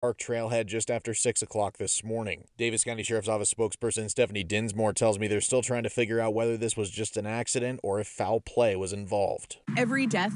Park trailhead just after 6 o'clock this morning. Davis County Sheriff's Office spokesperson Stephanie Dinsmore tells me they're still trying to figure out whether this was just an accident or if foul play was involved. Every death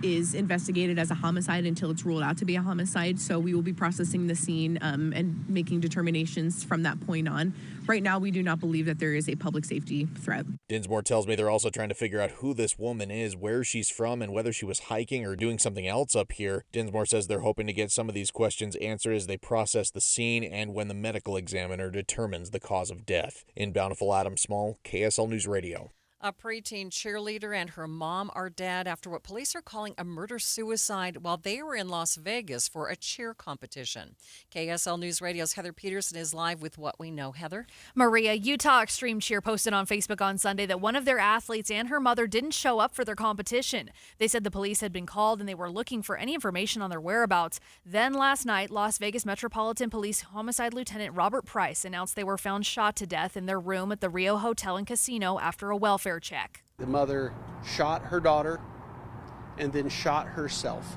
is investigated as a homicide until it's ruled out to be a homicide, so we will be processing the scene and making determinations from that point on. Right now, we do not believe that there is a public safety threat. Dinsmore tells me they're also trying to figure out who this woman is, where she's from, and whether she was hiking or doing something else up here. Dinsmore says they're hoping to get some of these questions answered as they process the scene and when the medical examiner determines the cause of death. In Bountiful, Adam Small, KSL News Radio. A preteen cheerleader and her mom are dead after what police are calling a murder-suicide while they were in Las Vegas for a cheer competition. KSL News Radio's Heather Peterson is live with what we know. Heather? Maria, Utah Extreme Cheer posted on Facebook on Sunday that one of their athletes and her mother didn't show up for their competition. They said the police had been called and they were looking for any information on their whereabouts. Then last night, Las Vegas Metropolitan Police Homicide Lieutenant Robert Price announced they were found shot to death in their room at the Rio Hotel and Casino after a welfare check. The mother shot her daughter and then shot herself.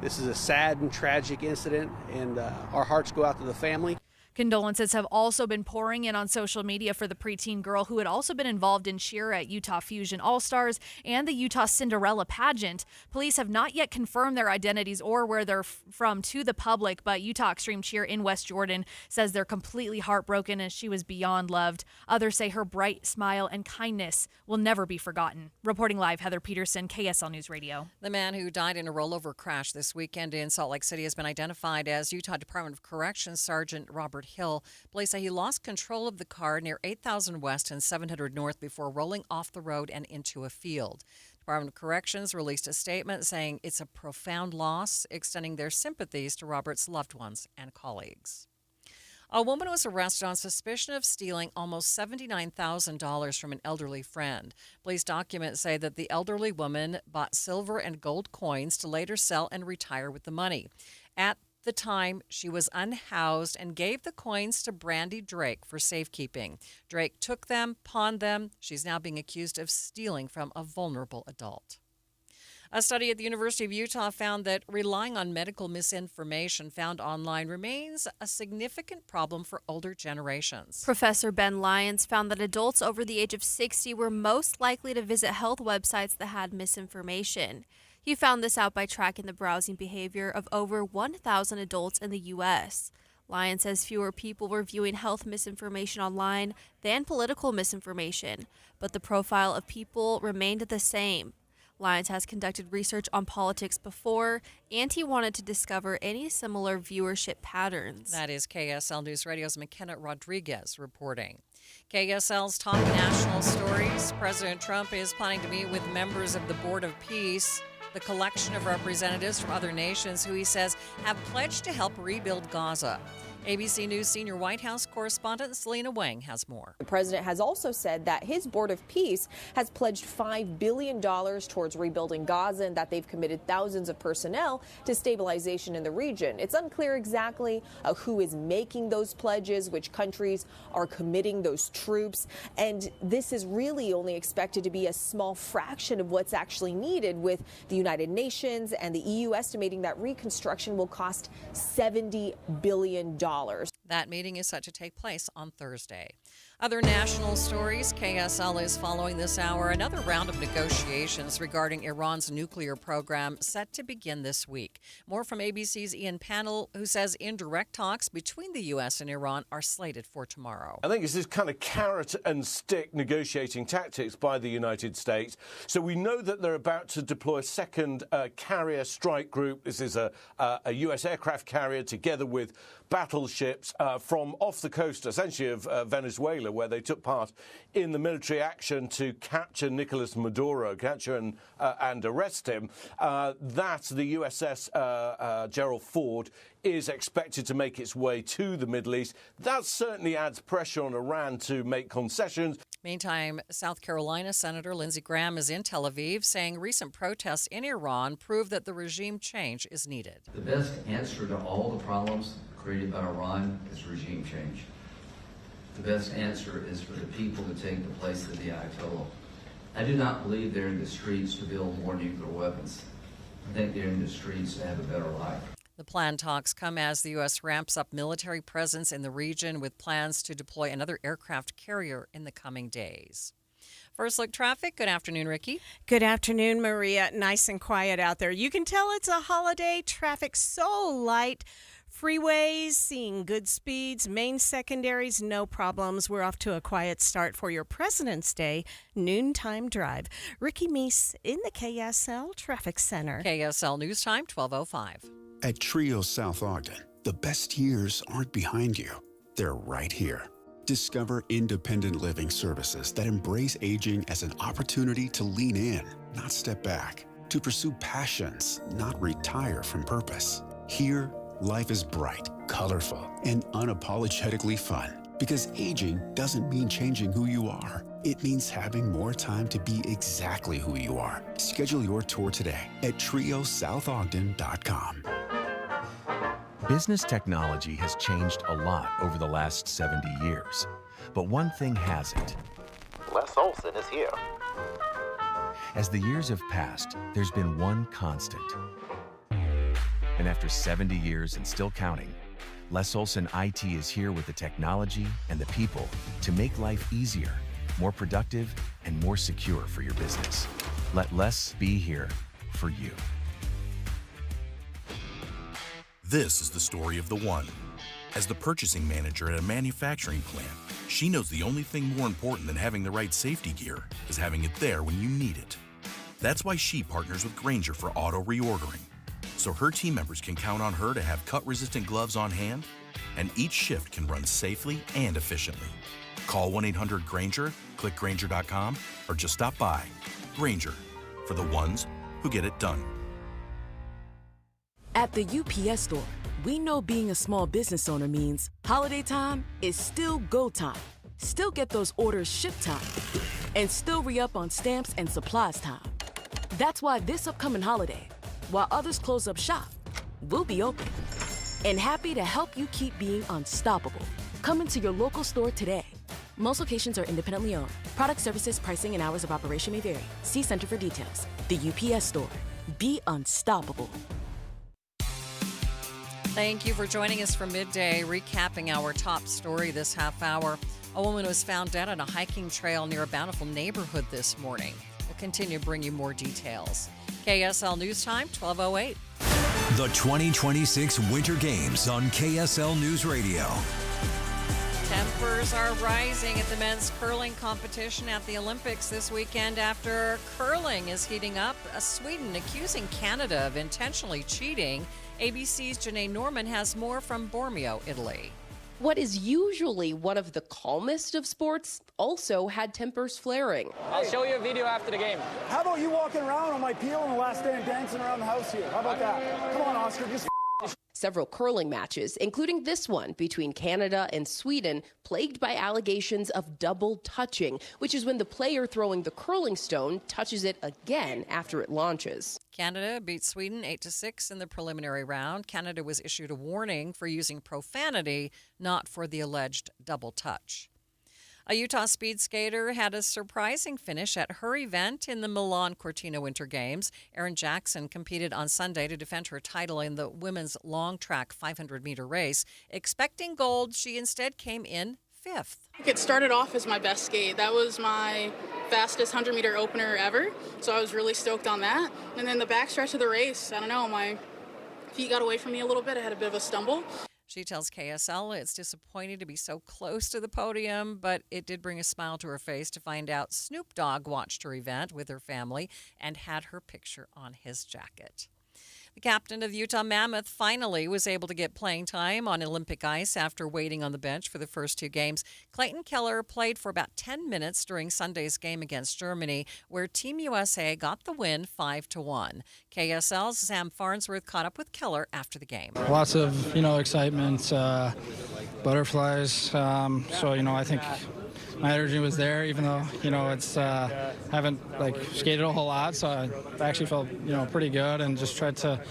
This is a sad and tragic incident, and our hearts go out to the family. Condolences have also been pouring in on social media for the preteen girl who had also been involved in cheer at Utah Fusion All-Stars and the Utah Cinderella pageant. Police have not yet confirmed their identities or where they're from to the public, but Utah Extreme Cheer in West Jordan says they're completely heartbroken and she was beyond loved. Others say her bright smile and kindness will never be forgotten. Reporting live, Heather Peterson, KSL News Radio. The man who died in a rollover crash this weekend in Salt Lake City has been identified as Utah Department of Corrections Sergeant Robert Hill. Police say he lost control of the car near 8,000 West and 700 North before rolling off the road and into a field. Department of Corrections released a statement saying it's a profound loss, extending their sympathies to Robert's loved ones and colleagues. A woman was arrested on suspicion of stealing almost $79,000 from an elderly friend. Police documents say that the elderly woman bought silver and gold coins to later sell and retire with the money. At the time, she was unhoused and gave the coins to Brandy Drake for safekeeping. Drake took them, pawned them. She's now being accused of stealing from a vulnerable adult. A study at the University of Utah found that relying on medical misinformation found online remains a significant problem for older generations. Professor Ben Lyons found that adults over the age of 60 were most likely to visit health websites that had misinformation. He found this out by tracking the browsing behavior of over 1,000 adults in the U.S. Lyons says fewer people were viewing health misinformation online than political misinformation, but the profile of people remained the same. Lyons has conducted research on politics before, and he wanted to discover any similar viewership patterns. That is KSL News Radio's McKenna Rodriguez reporting. KSL's top national stories. President Trump is planning to meet with members of the Board of Peace, the collection of representatives from other nations who he says have pledged to help rebuild Gaza. ABC News senior White House correspondent Selena Wang has more. The president has also said that his Board of Peace has pledged $5 billion towards rebuilding Gaza and that they've committed thousands of personnel to stabilization in the region. It's unclear exactly who is making those pledges, which countries are committing those troops, and this is really only expected to be a small fraction of what's actually needed, with the United Nations and the EU estimating that reconstruction will cost $70 billion. That meeting is set to take place on Thursday. Other national stories. KSL is following this hour another round of negotiations regarding Iran's nuclear program set to begin this week. More from ABC's Ian Pannell, who says indirect talks between the U.S. and Iran are slated for tomorrow. I think it's this kind of carrot and stick negotiating tactics by the United States. So we know that they're about to deploy a second carrier strike group. This is a U.S. aircraft carrier together with battleships from off the coast, essentially, of Venezuela, where they took part in the military action to capture Nicolas Maduro, capture and arrest him. That the USS Gerald Ford is expected to make its way to the Middle East. That certainly adds pressure on Iran to make concessions. Meantime, South Carolina Senator Lindsey Graham is in Tel Aviv saying recent protests in Iran prove that the regime change is needed. The best answer to all the problems created by Iran is regime change. The best answer is for the people to take the place of the Ayatollah. I do not believe they're in the streets to build more nuclear weapons. I think they're in the streets to have a better life. The planned talks come as the U.S. ramps up military presence in the region with plans to deploy another aircraft carrier in the coming days. First Look Traffic. Good afternoon, Ricky. Good afternoon, Maria. Nice and quiet out there. You can tell it's a holiday. Traffic so light. Freeways seeing good speeds. Main secondaries, no problems. We're off to a quiet start for your President's Day noontime drive. Ricky Meese in the KSL Traffic Center. KSL News Time, 12:05. At Trio South Ogden, the best years aren't behind you. They're right here. Discover independent living services that embrace aging as an opportunity to lean in, not step back, to pursue passions, not retire from purpose. Here, life is bright, colorful, and unapologetically fun. Because aging doesn't mean changing who you are. It means having more time to be exactly who you are. Schedule your tour today at triosouthodogden.com. Business technology has changed a lot over the last 70 years. But one thing hasn't. Les Olson is here. As the years have passed, there's been one constant. And after 70 years and still counting, Les Olson IT is here with the technology and the people to make life easier, more productive, and more secure for your business. Let Les be here for you. This is the story of the one. As the purchasing manager at a manufacturing plant, she knows the only thing more important than having the right safety gear is having it there when you need it. That's why she partners with Grainger for auto reordering, so her team members can count on her to have cut-resistant gloves on hand, and each shift can run safely and efficiently. Call 1-800-GRAINGER, click Grainger.com, or just stop by. Grainger, for the ones who get it done. At the UPS Store, we know being a small business owner means holiday time is still go time. Still get those orders shipped time. And still re-up on stamps and supplies time. That's why this upcoming holiday, while others close up shop, we'll be open. And happy to help you keep being unstoppable. Come into your local store today. Most locations are independently owned. Product, services, pricing, and hours of operation may vary. See Center for details. The UPS Store. Be unstoppable. Thank you for joining us for Midday, recapping our top story this half hour. A woman was found dead on a hiking trail near a Bountiful neighborhood this morning. We'll continue to bring you more details. KSL News Time, 12:08. The 2026 Winter Games on KSL News Radio. Tempers are rising at the men's curling competition at the Olympics this weekend after curling is heating up. Sweden accusing Canada of intentionally cheating. ABC's Janae Norman has more from Bormio, Italy. What is usually one of the calmest of sports also had tempers flaring. I'll show you a video after the game. How about you walking around on my peel on the last day and dancing around the house here? How about that? Come on, Oscar, just Several curling matches, including this one between Canada and Sweden, plagued by allegations of double touching, which is when the player throwing the curling stone touches it again after it launches. Canada beat Sweden 8-6 in the preliminary round. Canada was issued a warning for using profanity, not for the alleged double touch. A Utah speed skater had a surprising finish at her event in the Milan Cortina Winter Games. Erin Jackson competed on Sunday to defend her title in the women's long track 500-meter race. Expecting gold, she instead came in fifth. It started off as my best skate. That was my fastest 100-meter opener ever, so I was really stoked on that. And then the backstretch of the race, I don't know, my feet got away from me a little bit. I had a bit of a stumble. She tells KSL it's disappointing to be so close to the podium, but it did bring a smile to her face to find out Snoop Dogg watched her event with her family and had her picture on his jacket. The captain of the Utah Mammoth finally was able to get playing time on Olympic ice after waiting on the bench for the first two games. Clayton Keller played for about 10 minutes during Sunday's game against Germany, where Team USA got the win 5-1. KSL's Sam Farnsworth caught up with Keller after the game. Lots of, excitement, butterflies. So, I think my energy was there, even though, it's haven't skated a whole lot. So I actually felt, pretty good and just tried to,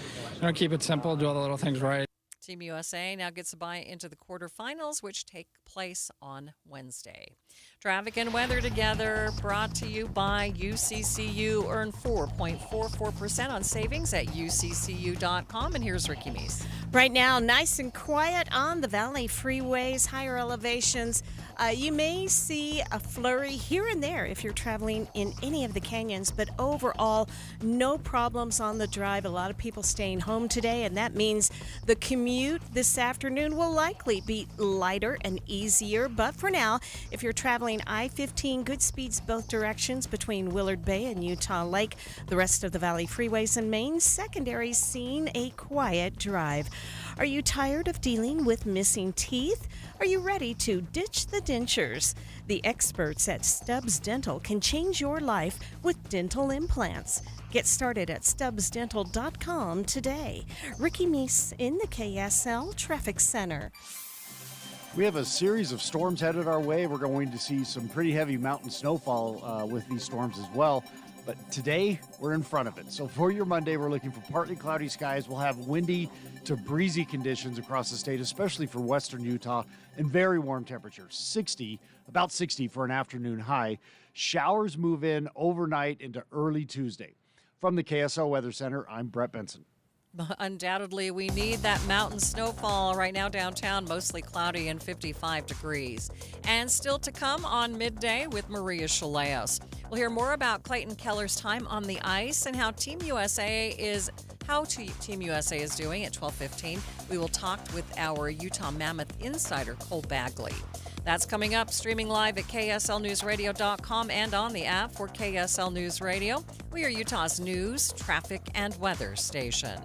keep it simple, do all the little things right. Team USA now gets a bye into the quarterfinals, which take place on Wednesday. Traffic and weather together, brought to you by UCCU. Earn 4.44% on savings at uccu.com. And here's Ricky Meese. Right now, nice and quiet on the Valley freeways, higher elevations. You may see a flurry here and there if you're traveling in any of the canyons, but overall, no problems on the drive. A lot of people staying home today, and that means the commute this afternoon will likely be lighter and easier. But for now, if you're traveling I-15, good speeds both directions between Willard Bay and Utah Lake. The rest of the Valley freeways and main secondaries seeing a quiet drive. Are you tired of dealing with missing teeth? Are you ready to ditch the dentures? The experts at Stubbs Dental can change your life with dental implants. Get started at stubbsdental.com today. Ricky Meese in the KSL Traffic Center. We have a series of storms headed our way. We're going to see some pretty heavy mountain snowfall with these storms as well. But today, we're in front of it. So for your Monday, we're looking for partly cloudy skies. We'll have windy to breezy conditions across the state, especially for western Utah, and very warm temperatures, about 60 for an afternoon high. Showers move in overnight into early Tuesday. From the KSL Weather Center, I'm Brett Benson. Undoubtedly, we need that mountain snowfall. Right now downtown, mostly cloudy and 55 degrees. And still to come on Midday with Maria Shilaos. We'll hear more about Clayton Keller's time on the ice and how Team USA is doing at 12:15. We will talk with our Utah Mammoth insider, Cole Bagley. That's coming up, streaming live at KSLNewsRadio.com and on the app for KSL News Radio. We are Utah's news, traffic, and weather station.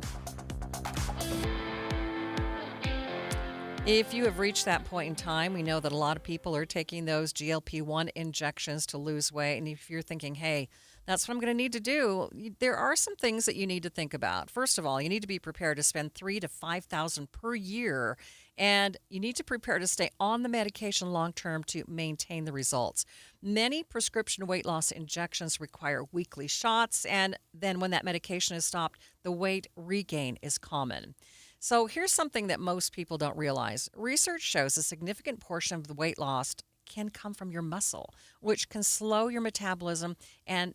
If you have reached that point in time, we know that a lot of people are taking those GLP-1 injections to lose weight. And if you're thinking, hey, that's what I'm going to need to do, there are some things that you need to think about. First of all, you need to be prepared to spend $3,000 to $5,000 per year, and you need to prepare to stay on the medication long term to maintain the results. Many prescription weight loss injections require weekly shots, and then when that medication is stopped, the weight regain is common. So here's something that most people don't realize. Research shows a significant portion of the weight loss can come from your muscle, which can slow your metabolism and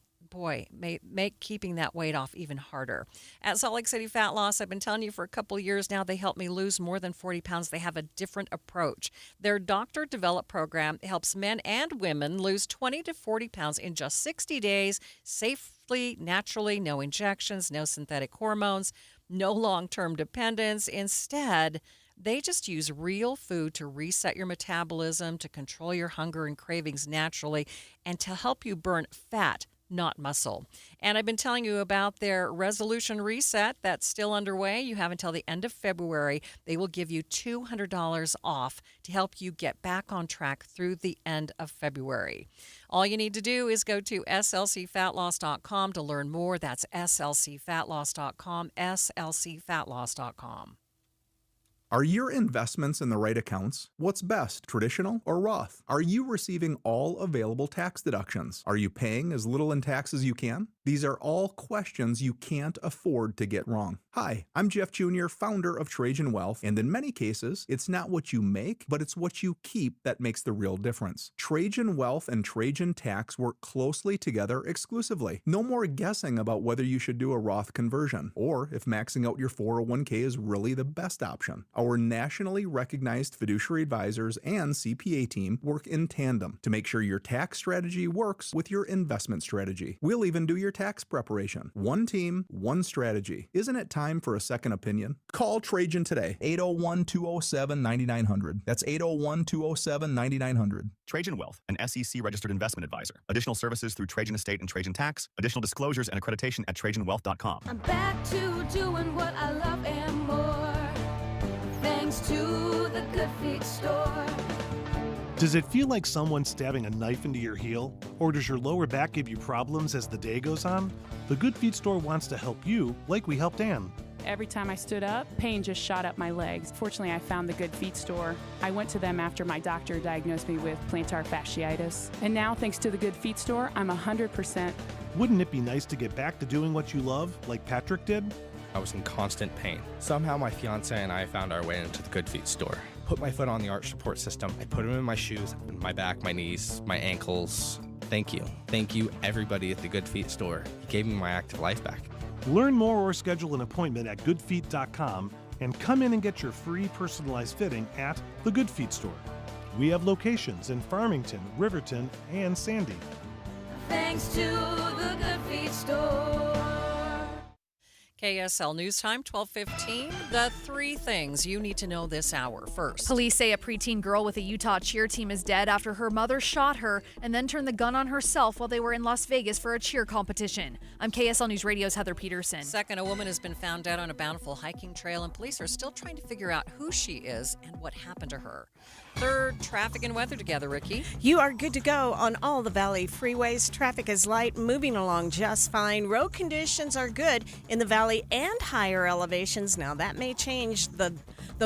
make keeping that weight off even harder. At Salt Lake City Fat Loss, I've been telling you for a couple years now, they help me lose more than 40 pounds. They have a different approach. Their doctor-developed program helps men and women lose 20 to 40 pounds in just 60 days, safely, naturally, no injections, no synthetic hormones, no long-term dependence. Instead, they just use real food to reset your metabolism, to control your hunger and cravings naturally, and to help you burn fat, not muscle. And I've been telling you about their Resolution Reset that's still underway. You have until the end of February. They will give you $200 off to help you get back on track through the end of February. All you need to do is go to slcfatloss.com to learn more. That's slcfatloss.com, slcfatloss.com. Are your investments in the right accounts? What's best, traditional or Roth? Are you receiving all available tax deductions? Are you paying as little in tax as you can? These are all questions you can't afford to get wrong. Hi, I'm Jeff Jr., founder of Trajan Wealth, and in many cases, it's not what you make, but it's what you keep that makes the real difference. Trajan Wealth and Trajan Tax work closely together exclusively. No more guessing about whether you should do a Roth conversion, or if maxing out your 401k is really the best option. Our nationally recognized fiduciary advisors and CPA team work in tandem to make sure your tax strategy works with your investment strategy. We'll even do your tax preparation. One team, one strategy. Isn't it time for a second opinion? Call Trajan today, 801-207-9900. That's 801-207-9900. Trajan Wealth, an SEC registered investment advisor. Additional services through Trajan Estate and Trajan Tax. Additional disclosures and accreditation at TrajanWealth.com. I'm back to doing what I love and more, thanks to the Good Feet store. Does it feel like someone's stabbing a knife into your heel? Or does your lower back give you problems as the day goes on? The Good Feet store wants to help you like we helped Ann. Every time I stood up, pain just shot up my legs. Fortunately, I found the Good Feet store. I went to them after my doctor diagnosed me with plantar fasciitis. And now, thanks to the Good Feet store, I'm 100%. Wouldn't it be nice to get back to doing what you love, like Patrick did? I was in constant pain. Somehow my fiance and I found our way into the Good Feet store. Put my foot on the arch support system. I put them in my shoes, my back, my knees, my ankles. Thank you. Thank you, everybody at the Good Feet store. You gave me my active life back. Learn more or schedule an appointment at goodfeet.com and come in and get your free personalized fitting at the Good Feet store. We have locations in Farmington, Riverton, and Sandy. Thanks to the Good Feet store. KSL News Time, 12:15. The three things you need to know this hour. First, police say a preteen girl with a Utah cheer team is dead after her mother shot her and then turned the gun on herself while they were in Las Vegas for a cheer competition. I'm KSL News Radio's Heather Peterson. Second, a woman has been found dead on a Bountiful hiking trail, and police are still trying to figure out who she is and what happened to her. Third, traffic and weather together, Ricky. You are good to go on all the Valley freeways. Traffic is light, moving along just fine. Road conditions are good in the Valley and higher elevations. Now, that may change the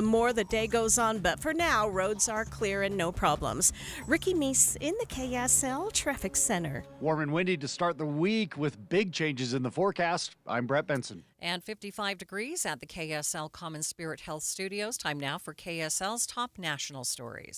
more the day goes on, but for now, roads are clear and no problems. Ricky Meese in the KSL Traffic Center. Warm and windy to start the week with big changes in the forecast. I'm Brett Benson. And 55 degrees at the KSL Common Spirit Health Studios. Time now for KSL's top national stories.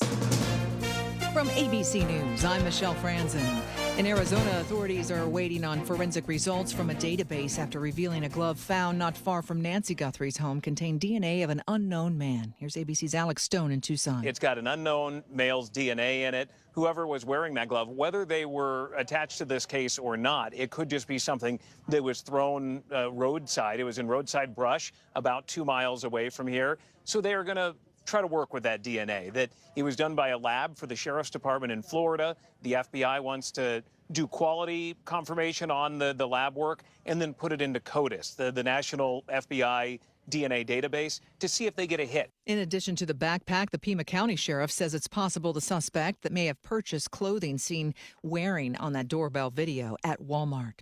From ABC News, I'm Michelle Franzen. In Arizona, authorities are waiting on forensic results from a database after revealing a glove found not far from Nancy Guthrie's home contained DNA of an unknown man. Here's ABC's Alex Stone in Tucson. It's got an unknown male's DNA in it. Whoever was wearing that glove, whether they were attached to this case or not, it could just be something that was thrown roadside. It was in roadside brush about 2 miles away from here. So they are going to try to work with that DNA. That it was done by a lab for the Sheriff's Department in Florida. The FBI wants to do quality confirmation on the lab work and then put it into CODIS, the National FBI DNA database, to see if they get a hit. In addition to the backpack, the Pima County Sheriff says it's possible the suspect that may have purchased clothing seen wearing on that doorbell video at Walmart.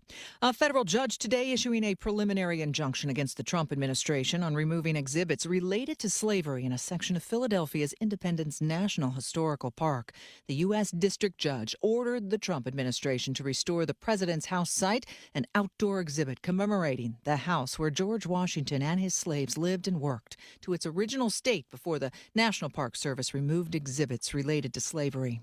A federal judge today issuing a preliminary injunction against the Trump administration on removing exhibits related to slavery in a section of Philadelphia's Independence National Historical Park. The U.S. District Judge ordered the Trump administration to restore the president's house site, an outdoor exhibit commemorating the house where George Washington and his slaves lived and worked, to its original state before the National Park Service removed exhibits related to slavery.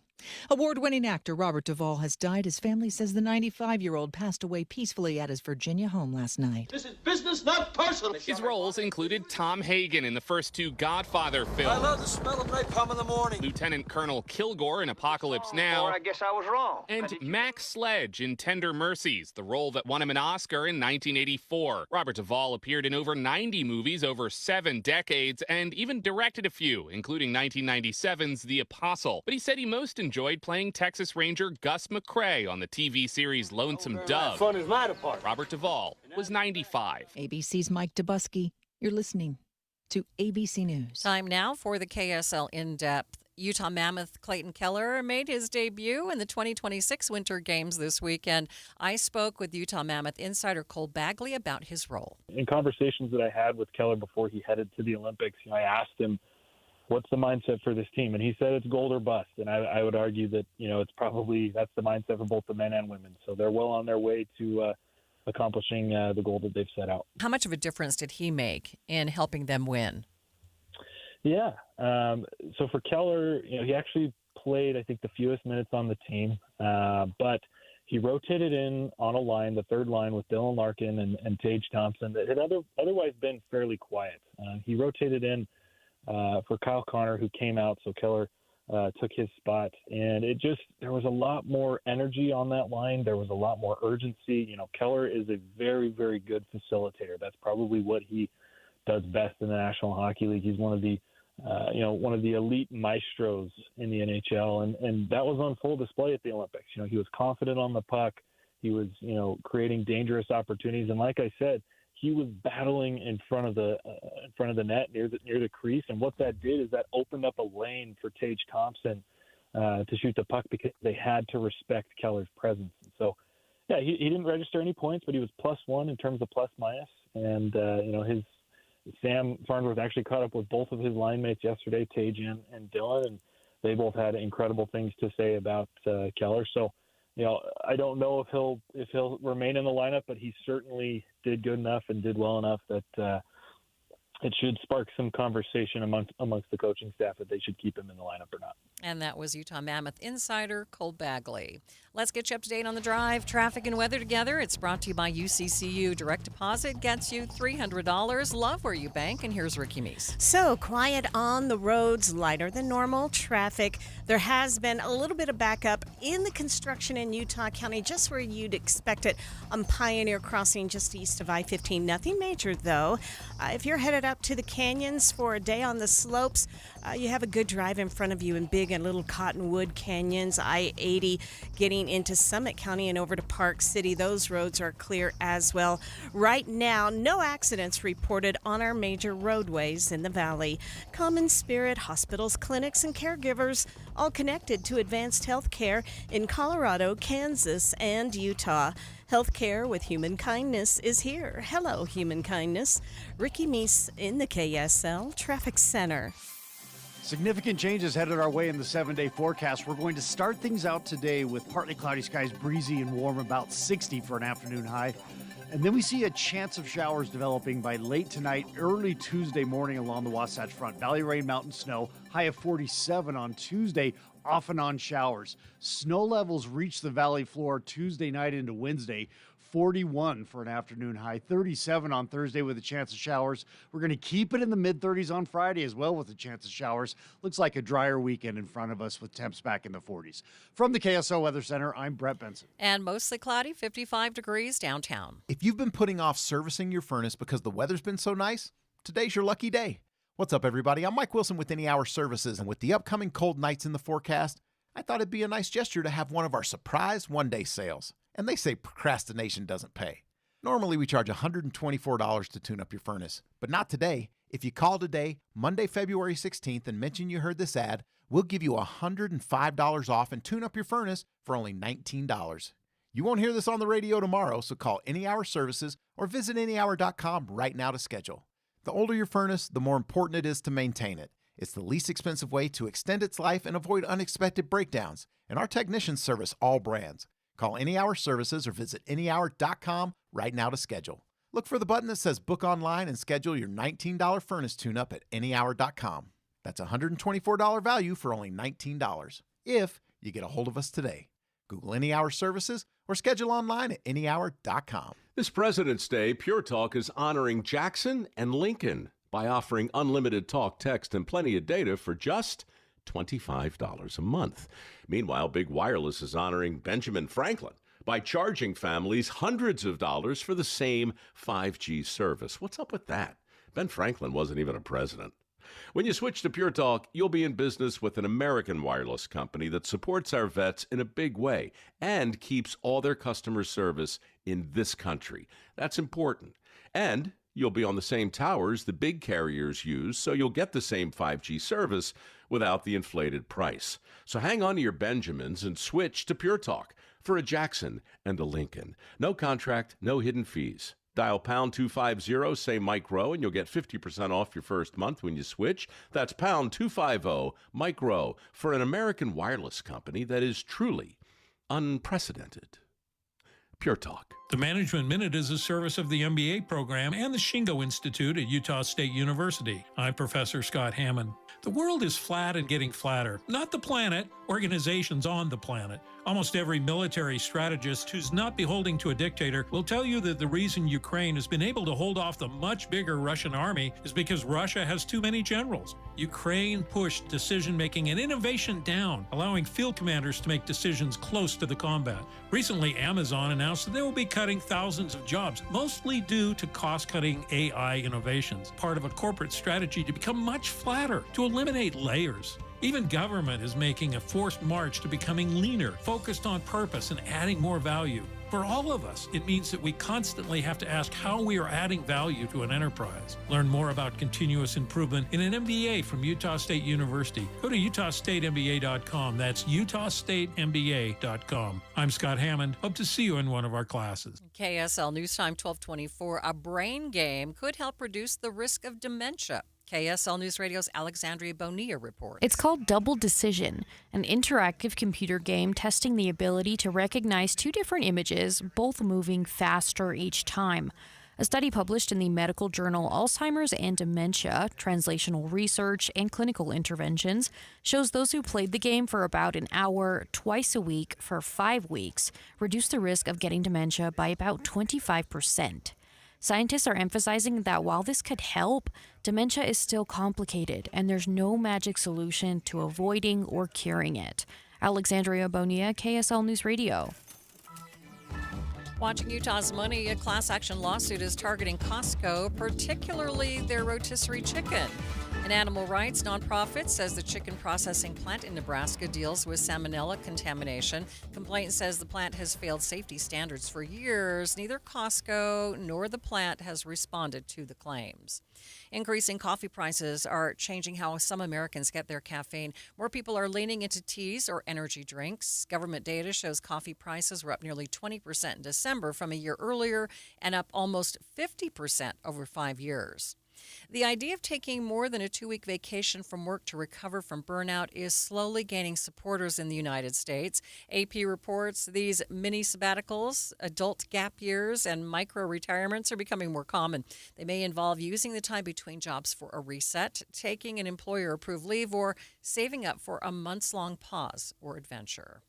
Award-winning actor Robert Duvall has died. His family says the 95-year-old passed away peacefully at his Virginia home last night. This is business, not personal. His roles included Tom Hagen in the first two Godfather films. I love the smell of napalm in the morning. Lieutenant Colonel Kilgore in Apocalypse Now. Or I guess I was wrong. And Max Sledge in Tender Mercies, the role that won him an Oscar in 1984. Robert Duvall appeared in over 90 movies over 7 decades and even directed a few, including 1997's The Apostle. But he said he most enjoyed playing Texas Ranger Gus McCrae on the TV series Lonesome Dove. Fun is my department. Robert Duvall was 95. ABC's Mike Dubusky. You're listening to ABC News. Time now for the KSL In-Depth. Utah Mammoth Clayton Keller made his debut in the 2026 Winter Games this weekend. I spoke with Utah Mammoth insider Cole Bagley about his role. In conversations that I had with Keller before he headed to the Olympics, I asked him, what's the mindset for this team? And he said it's gold or bust. And I would argue that, it's probably that's the mindset for both the men and women. So they're well on their way to accomplishing the goal that they've set out. How much of a difference did he make in helping them win? Yeah. So for Keller, he actually played, I think, the fewest minutes on the team. But he rotated in on a line, the third line, with Dylan Larkin and Tage Thompson that had otherwise been fairly quiet. He rotated in for Kyle Connor, who came out, so Keller took his spot. And there was a lot more energy on that line. There was a lot more urgency. Keller is a very, very good facilitator. That's probably what he does best in the National Hockey League. He's one of the elite maestros in the NHL, and that was on full display at the Olympics. He was confident on the puck. He was, creating dangerous opportunities. And like I said, he was battling in front of the net near the crease, and what that did is that opened up a lane for Tage Thompson to shoot the puck because they had to respect Keller's presence. And so, yeah, he didn't register any points, but he was +1 in terms of plus minus, and his Sam Farnsworth actually caught up with both of his line mates yesterday, Tage and Dylan, and they both had incredible things to say about Keller. So, I don't know if he'll remain in the lineup, but he certainly did good enough and did well enough that it should spark some conversation amongst the coaching staff that they should keep him in the lineup or not. And that was Utah Mammoth insider Cole Bagley. Let's get you up to date on the drive, traffic, and weather together. It's brought to you by UCCU. Direct deposit gets you $300. Love where you bank. And here's Ricky Meese. So quiet on the roads, lighter than normal traffic. There has been a little bit of backup in the construction in Utah County, just where you'd expect it on Pioneer Crossing just east of I-15. Nothing major, though. If you're headed up to the canyons for a day on the slopes, you have a good drive in front of you in Big and Little Cottonwood Canyons, I-80 getting into Summit County and over to Park City. Those roads are clear as well. Right now, no accidents reported on our major roadways in the valley. Common Spirit, hospitals, clinics, and caregivers all connected to advanced health care in Colorado, Kansas, and Utah. Healthcare with Human Kindness is here. Hello, Human Kindness. Ricky Meese in the KSL Traffic Center. Significant changes headed our way in the 7-day forecast. We're going to start things out today with partly cloudy skies, breezy and warm, about 60 for an afternoon high. And then we see a chance of showers developing by late tonight, early Tuesday morning along the Wasatch Front. Valley rain, mountain snow, high of 47 on Tuesday, off and on showers. Snow levels reach the valley floor Tuesday night into Wednesday. 41 for an afternoon high, 37 on Thursday with a chance of showers. We're going to keep it in the mid-30s on Friday as well with a chance of showers. Looks like a drier weekend in front of us with temps back in the 40s. From the KSO Weather Center, I'm Brett Benson. And mostly cloudy, 55 degrees downtown. If you've been putting off servicing your furnace because the weather's been so nice, today's your lucky day. What's up, everybody? I'm Mike Wilson with Any Hour Services, and with the upcoming cold nights in the forecast, I thought it'd be a nice gesture to have one of our surprise one-day sales. And they say procrastination doesn't pay. Normally, we charge $124 to tune up your furnace, but not today. If you call today, Monday, February 16th, and mention you heard this ad, we'll give you $105 off and tune up your furnace for only $19. You won't hear this on the radio tomorrow, so call Any Hour Services or visit anyhour.com right now to schedule. The older your furnace, the more important it is to maintain it. It's the least expensive way to extend its life and avoid unexpected breakdowns, and our technicians service all brands. Call Any Hour Services or visit anyhour.com right now to schedule. Look for the button that says Book Online and schedule your $19 furnace tune-up at anyhour.com. That's a $124 value for only $19, if you get a hold of us today. Google Any Hour Services or schedule online at anyhour.com. This President's Day, Pure Talk is honoring Jackson and Lincoln by offering unlimited talk, text, and plenty of data for just $25 a month. Meanwhile, Big Wireless is honoring Benjamin Franklin by charging families hundreds of dollars for the same 5G service. What's up with that? Ben Franklin wasn't even a president. When you switch to Pure Talk, you'll be in business with an American wireless company that supports our vets in a big way and keeps all their customer service in this country. That's important. And you'll be on the same towers the big carriers use, so you'll get the same 5G service without the inflated price. So hang on to your Benjamins and switch to Pure Talk for a Jackson and a Lincoln. No contract, no hidden fees. Dial pound 250, say Mike Rowe, and you'll get 50% off your first month when you switch. That's pound 250, Mike Rowe, for an American wireless company that is truly unprecedented. Pure Talk. The Management Minute is a service of the MBA program and the Shingo Institute at Utah State University. I'm Professor Scott Hammond. The world is flat and getting flatter. Not the planet, organizations on the planet. Almost every military strategist who's not beholden to a dictator will tell you that the reason Ukraine has been able to hold off the much bigger Russian army is because Russia has too many generals. Ukraine pushed decision-making and innovation down, allowing field commanders to make decisions close to the combat. Recently, Amazon announced that they will be cutting thousands of jobs, mostly due to cost-cutting AI innovations, part of a corporate strategy to become much flatter, to eliminate layers. Even government is making a forced march to becoming leaner, focused on purpose and adding more value. For all of us, it means that we constantly have to ask how we are adding value to an enterprise. Learn more about continuous improvement in an MBA from Utah State University. Go to utahstatemba.com. That's utahstatemba.com. I'm Scott Hammond. Hope to see you in one of our classes. KSL News Time 1224. A brain game could help reduce the risk of dementia. KSL News Radio's Alexandria Bonilla reports. It's called Double Decision, an interactive computer game testing the ability to recognize two different images, both moving faster each time. A study published in the medical journal Alzheimer's and Dementia, Translational Research, and Clinical Interventions shows those who played the game for about an hour twice a week for 5 weeks reduced the risk of getting dementia by about 25%. Scientists are emphasizing that while this could help, dementia is still complicated and there's no magic solution to avoiding or curing it. Alexandria Bonilla, KSL News Radio. Watching Utah's money, a class action lawsuit is targeting Costco, particularly their rotisserie chicken. An animal rights nonprofit says the chicken processing plant in Nebraska deals with salmonella contamination. Complaint says the plant has failed safety standards for years. Neither Costco nor the plant has responded to the claims. Increasing coffee prices are changing how some Americans get their caffeine. More people are leaning into teas or energy drinks. Government data shows coffee prices were up nearly 20% in December from a year earlier and up almost 50% over 5 years. The idea of taking more than a 2-week vacation from work to recover from burnout is slowly gaining supporters in the United States. AP reports these mini sabbaticals, adult gap years, and micro-retirements are becoming more common. They may involve using the time between jobs for a reset, taking an employer-approved leave, or saving up for a months-long pause or adventure.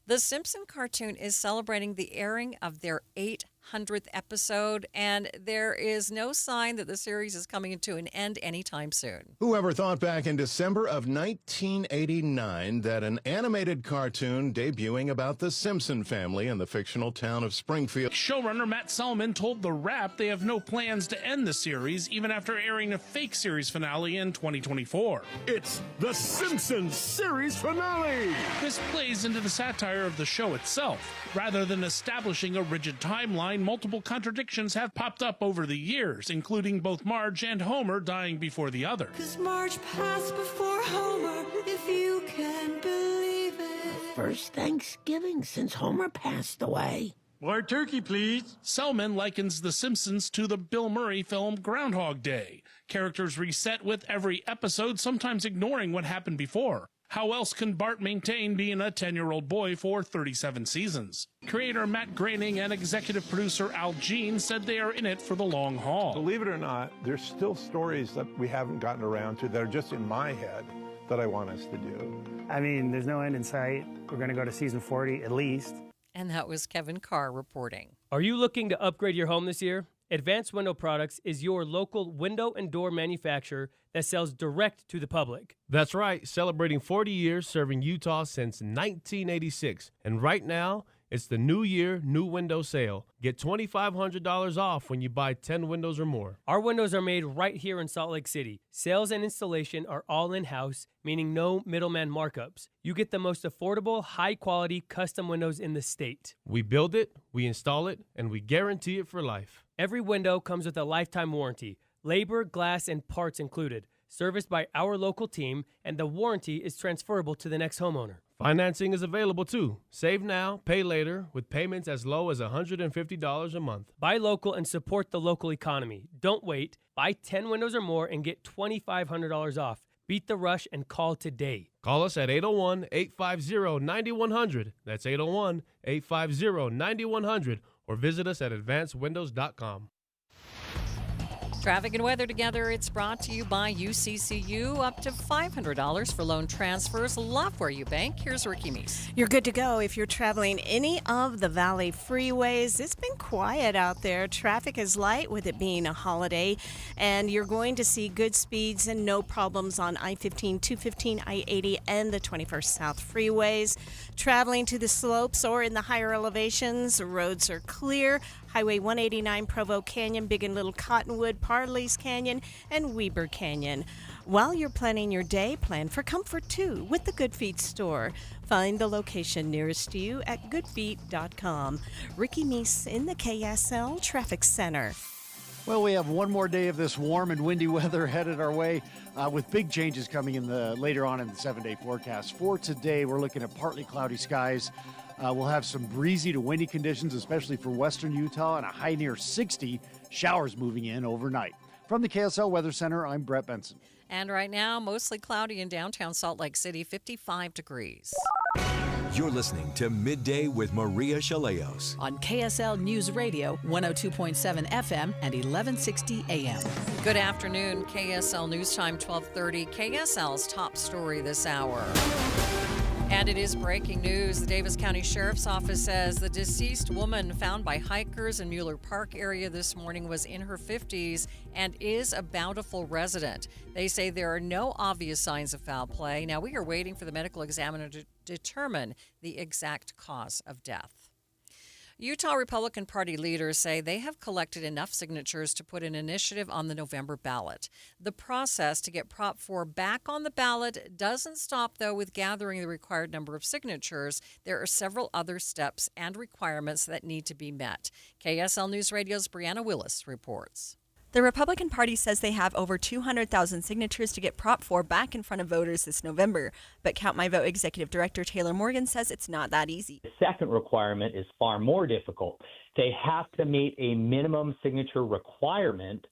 The Simpson cartoon is celebrating the airing of their 800th episode, and there is no sign that the series is coming to an end anytime soon. Whoever thought back in December of 1989 that an animated cartoon debuting about the Simpson family in the fictional town of Springfield. Showrunner Matt Selman told The Wrap they have no plans to end the series even after airing a fake series finale in 2024. It's the Simpsons series finale! This plays into the satire of the show itself. Rather than establishing a rigid timeline, multiple contradictions have popped up over the years, including both Marge and Homer dying before the other. 'Cause Marge passed before Homer, if you can believe it. First Thanksgiving since Homer passed away. More turkey, please. Selman likens The Simpsons to the Bill Murray film Groundhog Day. Characters reset with every episode, sometimes ignoring what happened before. How else can Bart maintain being a 10-year-old boy for 37 seasons? Creator Matt Groening and executive producer Al Jean said they are in it for the long haul. Believe it or not, there's still stories that we haven't gotten around to that are just in my head that I want us to do. I mean, there's no end in sight. We're going to go to season 40 at least. And that was Kevin Carr reporting. Are you looking to upgrade your home this year? Advanced Window Products is your local window and door manufacturer that sells direct to the public. That's right, celebrating 40 years serving Utah since 1986. And right now, it's the New Year, New Window Sale. Get $2,500 off when you buy 10 windows or more. Our windows are made right here in Salt Lake City. Sales and installation are all in-house, meaning no middleman markups. You get the most affordable, high-quality custom windows in the state. We build it, we install it, and we guarantee it for life. Every window comes with a lifetime warranty, labor, glass, and parts included, serviced by our local team, and the warranty is transferable to the next homeowner. Financing is available too. Save now, pay later, with payments as low as $150 a month. Buy local and support the local economy. Don't wait. Buy 10 windows or more and get $2,500 off. Beat the rush and call today. Call us at 801-850-9100. That's 801-850-9100. Or visit us at advancedwindows.com. Traffic and weather together. It's brought to you by UCCU. Up to $500 for loan transfers. Love where you bank. Here's Ricky Meese. You're good to go if you're traveling any of the Valley freeways. It's been quiet out there. Traffic is light with it being a holiday, and you're going to see good speeds and no problems on I-15, 215, I-80, and the 21st South freeways. Traveling to the slopes or in the higher elevations, roads are clear. Highway 189, Provo Canyon, Big and Little Cottonwood, Parley's Canyon, and Weber Canyon. While you're planning your day, plan for comfort too with the Good Feet store. Find the location nearest to you at goodfeet.com. Ricky Meese in the KSL Traffic Center. Well, we have one more day of this warm and windy weather headed our way with big changes coming in later on in the 7-day forecast. For today, we're looking at partly cloudy skies. We'll have some breezy to windy conditions, especially for western Utah, and a high near 60, showers moving in overnight. From the KSL Weather Center, I'm Brett Benson. And right now, mostly cloudy in downtown Salt Lake City, 55 degrees. You're listening to Midday with Maria Shilaos on KSL News Radio, 102.7 FM and 1160 AM. Good afternoon. KSL News Time, 1230. KSL's top story this hour. And it is breaking news. The Davis County Sheriff's Office says the deceased woman found by hikers in Mueller Park area this morning was in her 50s and is a Bountiful resident. They say there are no obvious signs of foul play. Now, we are waiting for the medical examiner to determine the exact cause of death. Utah Republican Party leaders say they have collected enough signatures to put an initiative on the November ballot. The process to get Prop 4 back on the ballot doesn't stop, though, with gathering the required number of signatures. There are several other steps and requirements that need to be met. KSL News Radio's Brianna Willis reports. The Republican Party says they have over 200,000 signatures to get Prop 4 back in front of voters this November. But Count My Vote Executive Director Taylor Morgan says it's not that easy. The second requirement is far more difficult. They have to meet a minimum signature requirement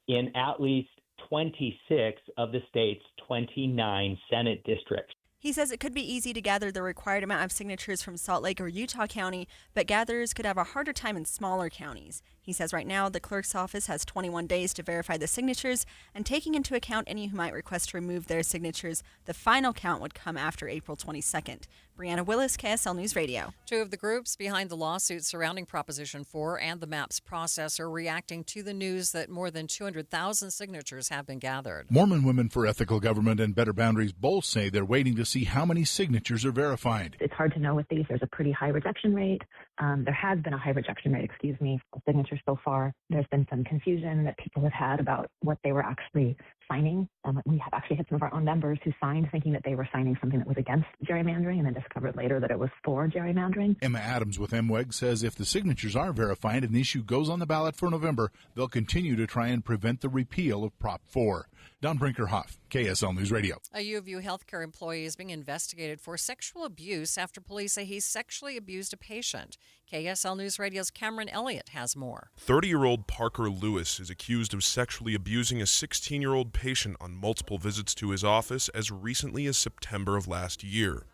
in at least 26 of the state's 29 Senate districts. He says it could be easy to gather the required amount of signatures from Salt Lake or Utah County, but gatherers could have a harder time in smaller counties. He says right now the clerk's office has 21 days to verify the signatures, and taking into account any who might request to remove their signatures, the final count would come after April 22nd. Brianna Willis, KSL News Radio. Two of the groups behind the lawsuit surrounding Proposition 4 and the MAPS process are reacting to the news that more than 200,000 signatures have been gathered. Mormon Women for Ethical Government and Better Boundaries both say they're waiting to see how many signatures are verified. It's hard to know with these. There's a pretty high rejection rate. There has been a high rejection rate, of signatures so far. There's been some confusion that people have had about what they were actually signing. We have actually had some of our own members who signed thinking that they were signing something that was against gerrymandering and then discovered later that it was for gerrymandering. Emma Adams with MWEG says if the signatures are verified and the issue goes on the ballot for November, they'll continue to try and prevent the repeal of Prop 4. Don Brinker-Hoff, KSL News Radio. A U of U healthcare employee is being investigated for sexual abuse after police say he sexually abused a patient. KSL News Radio's Cameron Elliott has more. 30-year-old Parker Lewis is accused of sexually abusing a 16-year-old patient on multiple visits to his office as recently as September of last year.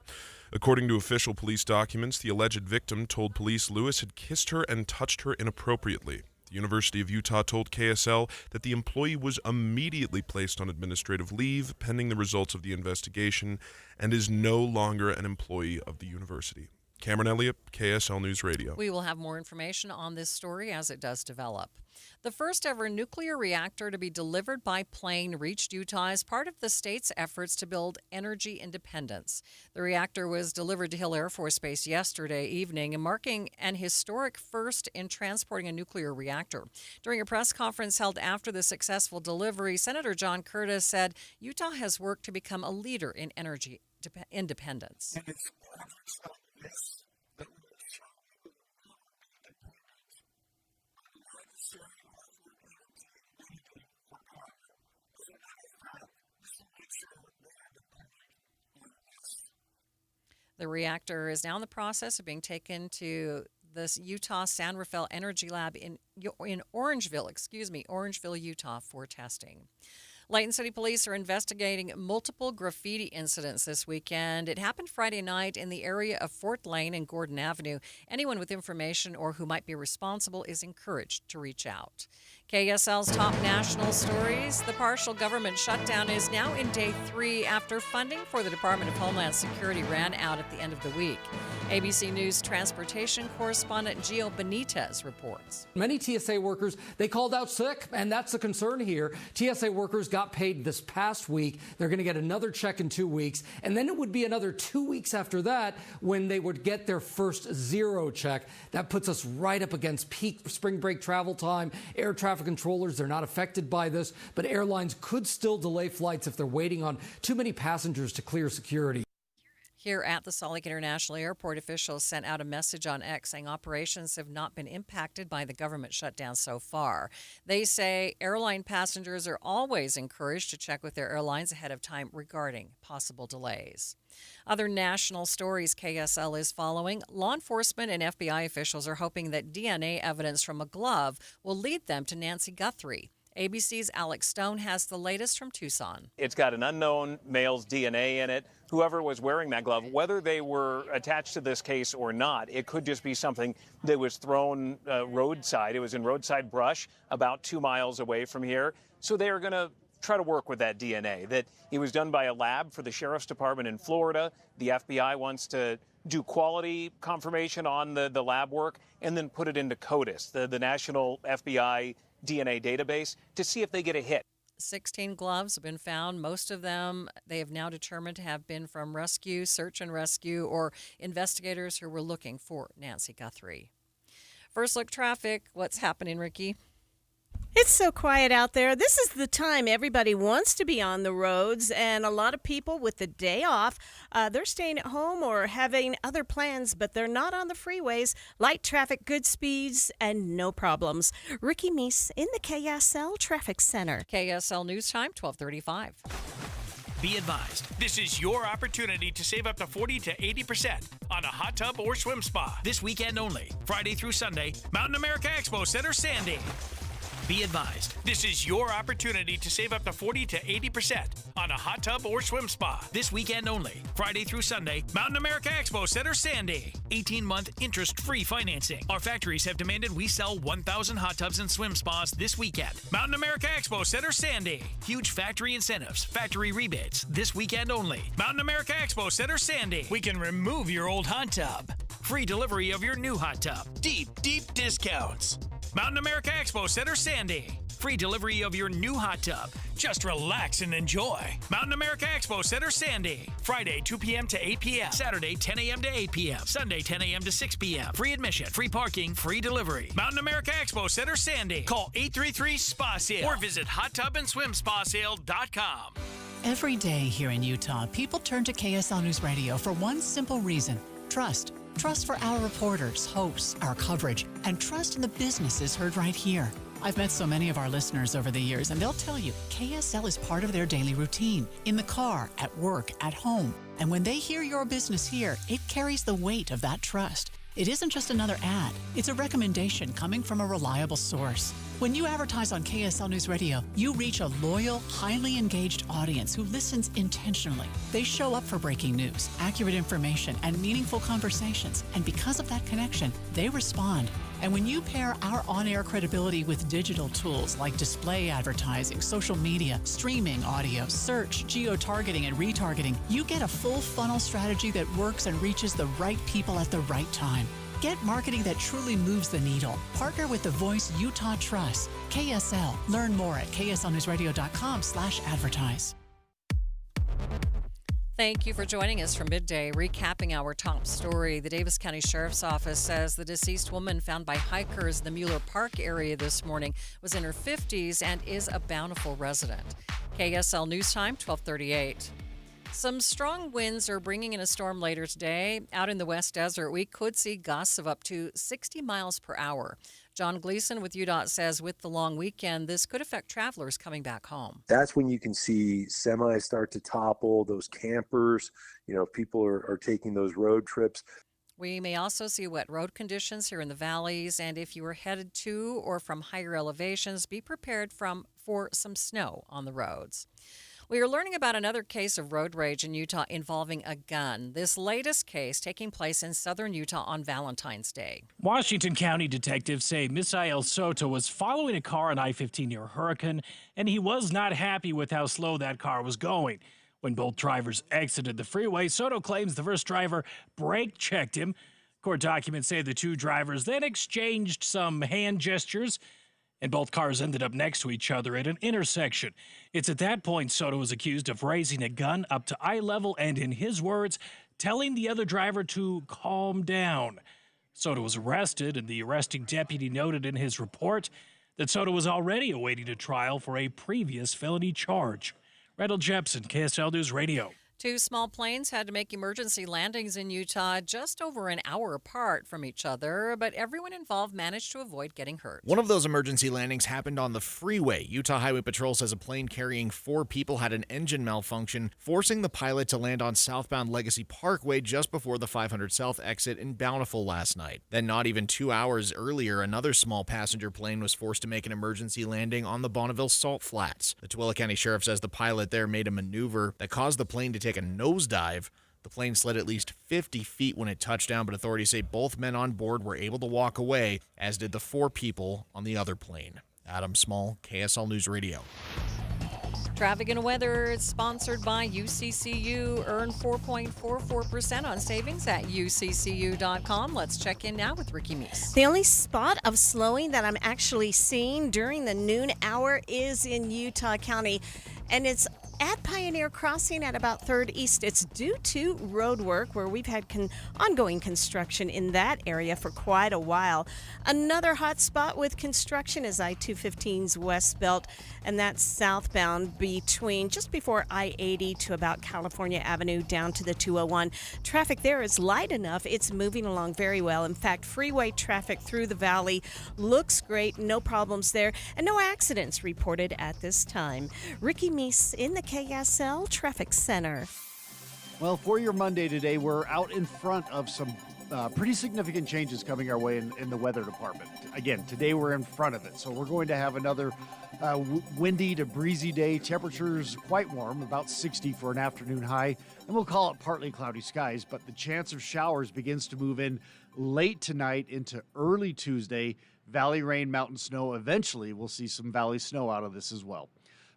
According to official police documents, the alleged victim told police Lewis had kissed her and touched her inappropriately. The University of Utah told KSL that the employee was immediately placed on administrative leave pending the results of the investigation and is no longer an employee of the university. Cameron Elliott, KSL News Radio. We will have more information on this story as it does develop. The first ever nuclear reactor to be delivered by plane reached Utah as part of the state's efforts to build energy independence. The reactor was delivered to Hill Air Force Base yesterday evening, marking an historic first in transporting a nuclear reactor. During a press conference held after the successful delivery, Senator John Curtis said Utah has worked to become a leader in energy independence. The reactor is now in the process of being taken to the Utah San Rafael Energy Lab in Orangeville, Utah, for testing. Layton City Police are investigating multiple graffiti incidents this weekend. It happened Friday night in the area of Fort Lane and Gordon Avenue. Anyone with information or who might be responsible is encouraged to reach out. KSL's top national stories. The partial government shutdown is now in day 3 after funding for the Department of Homeland Security ran out at the end of the week. ABC News transportation correspondent Gio Benitez reports. Many TSA workers, they called out sick, and that's the concern here. TSA workers got paid this past week. They're going to get another check in 2 weeks, and then it would be another 2 weeks after that when they would get their first zero check. That puts us right up against peak spring break travel time. Air traffic controllers, they're not affected by this, but airlines could still delay flights if they're waiting on too many passengers to clear security. Here at the Salt Lake International Airport, officials sent out a message on X saying operations have not been impacted by the government shutdown so far. They say airline passengers are always encouraged to check with their airlines ahead of time regarding possible delays. Other national stories KSL is following. Law enforcement and FBI officials are hoping that DNA evidence from a glove will lead them to Nancy Guthrie. ABC's Alex Stone has the latest from Tucson. It's got an unknown male's DNA in it. Whoever was wearing that glove, whether they were attached to this case or not, it could just be something that was thrown roadside. It was in roadside brush about 2 miles away from here. So they are going to try to work with that DNA. That it was done by a lab for the Sheriff's Department in Florida. The FBI wants to do quality confirmation on the lab work and then put it into CODIS, the National FBI DNA database, to see if they get a hit. 16 gloves have been found. Most of them they have now determined to have been from rescue, search and rescue, or investigators who were looking for Nancy Guthrie. First look traffic. What's happening, Ricky? It's so quiet out there. This is the time everybody wants to be on the roads, and a lot of people with the day off, they're staying at home or having other plans, but they're not on the freeways. Light traffic, good speeds, and no problems. Ricky Meese in the KSL Traffic Center. KSL News Time, 12:35. Be advised, this is your opportunity to save up to 40 to 80% on a hot tub or swim spa. This weekend only, Friday through Sunday, Mountain America Expo Center, Sandy. Be advised, this is your opportunity to save up to 40 to 80% on a hot tub or swim spa. This weekend only, Friday through Sunday, Mountain America Expo Center, Sandy. 18-month interest-free financing. Our factories have demanded we sell 1,000 hot tubs and swim spas this weekend. Mountain America Expo Center, Sandy. Huge factory incentives, factory rebates. This weekend only, Mountain America Expo Center, Sandy. We can remove your old hot tub. Free delivery of your new hot tub. Deep, deep discounts. Mountain America Expo Center, Sandy. Free delivery of your new hot tub. Just relax and enjoy. Mountain America Expo Center, Sandy. Friday, 2 p.m. to 8 p.m. Saturday, 10 a.m. to 8 p.m. Sunday, 10 a.m. to 6 p.m. Free admission, free parking, free delivery. Mountain America Expo Center, Sandy. Call 833-SPA-SALE or visit hottubandswimspasale.com. Every day here in Utah, people turn to KSL News Radio for one simple reason: trust. Trust for our reporters, hosts, our coverage, and trust in the businesses heard right here. I've met so many of our listeners over the years, and they'll tell you KSL is part of their daily routine, in the car, at work, at home. And when they hear your business here, it carries the weight of that trust. It isn't just another ad. It's a recommendation coming from a reliable source. When you advertise on KSL News Radio, you reach a loyal, highly engaged audience who listens intentionally. They show up for breaking news, accurate information, and meaningful conversations. And because of that connection, they respond. And when you pair our on-air credibility with digital tools like display advertising, social media, streaming audio, search, geo-targeting, and retargeting, you get a full funnel strategy that works and reaches the right people at the right time. Get marketing that truly moves the needle. Partner with the voice Utah trusts. KSL. Learn more at kslnewsradio.com/advertise. Thank you for joining us for Midday. Recapping our top story, the Davis County Sheriff's Office says the deceased woman found by hikers in the Mueller Park area this morning was in her 50s and is a Bountiful resident. KSL News Time, 12:38. Some strong winds are bringing in a storm later today. Out in the West Desert, we could see gusts of up to 60 miles per hour. John Gleason with UDOT says with the long weekend, this could affect travelers coming back home. That's when you can see semis start to topple, those campers, people are taking those road trips. We may also see wet road conditions here in the valleys, and if you are headed to or from higher elevations, be prepared for some snow on the roads. We are learning about another case of road rage in Utah involving a gun. This latest case taking place in southern Utah on Valentine's Day. Washington County detectives say Misael Soto was following a car on I-15 near Hurricane, and he was not happy with how slow that car was going. When both drivers exited the freeway, Soto claims the first driver brake checked him. Court documents say the two drivers then exchanged some hand gestures, and both cars ended up next to each other at an intersection. It's at that point Soto was accused of raising a gun up to eye level and, in his words, telling the other driver to calm down. Soto was arrested, and the arresting deputy noted in his report that Soto was already awaiting a trial for a previous felony charge. Randall Jepson, KSL News Radio. Two small planes had to make emergency landings in Utah just over an hour apart from each other, but everyone involved managed to avoid getting hurt. One of those emergency landings happened on the freeway. Utah Highway Patrol says a plane carrying 4 people had an engine malfunction, forcing the pilot to land on southbound Legacy Parkway just before the 500 South exit in Bountiful last night. Then not even 2 hours earlier, another small passenger plane was forced to make an emergency landing on the Bonneville Salt Flats. The Tooele County Sheriff says the pilot there made a maneuver that caused the plane to take a nosedive. The plane slid at least 50 feet when it touched down, but authorities say both men on board were able to walk away, as did the 4 people on the other plane. Adam Small, KSL News Radio. Traffic and weather is sponsored by UCCU. Earn 4.44% on savings at uccu.com. Let's check in now with Ricky Meese. The only spot of slowing that I'm actually seeing during the noon hour is in Utah County, and it's at Pioneer Crossing at about 3rd East. It's due to road work where we've had ongoing construction in that area for quite a while. Another hot spot with construction is I-215's West Belt, and that's southbound between just before I-80 to about California Avenue down to the 201. Traffic there is light enough. It's moving along very well. In fact, freeway traffic through the valley looks great. No problems there, and no accidents reported at this time. Ricky Meese in the KSL Traffic Center. Well, for your Monday today, we're out in front of some pretty significant changes coming our way in the weather department. Again, today we're in front of it, so we're going to have another windy to breezy day. Temperatures quite warm, about 60 for an afternoon high, and we'll call it partly cloudy skies, but the chance of showers begins to move in late tonight into early Tuesday. Valley rain, mountain snow. Eventually, we'll see some valley snow out of this as well.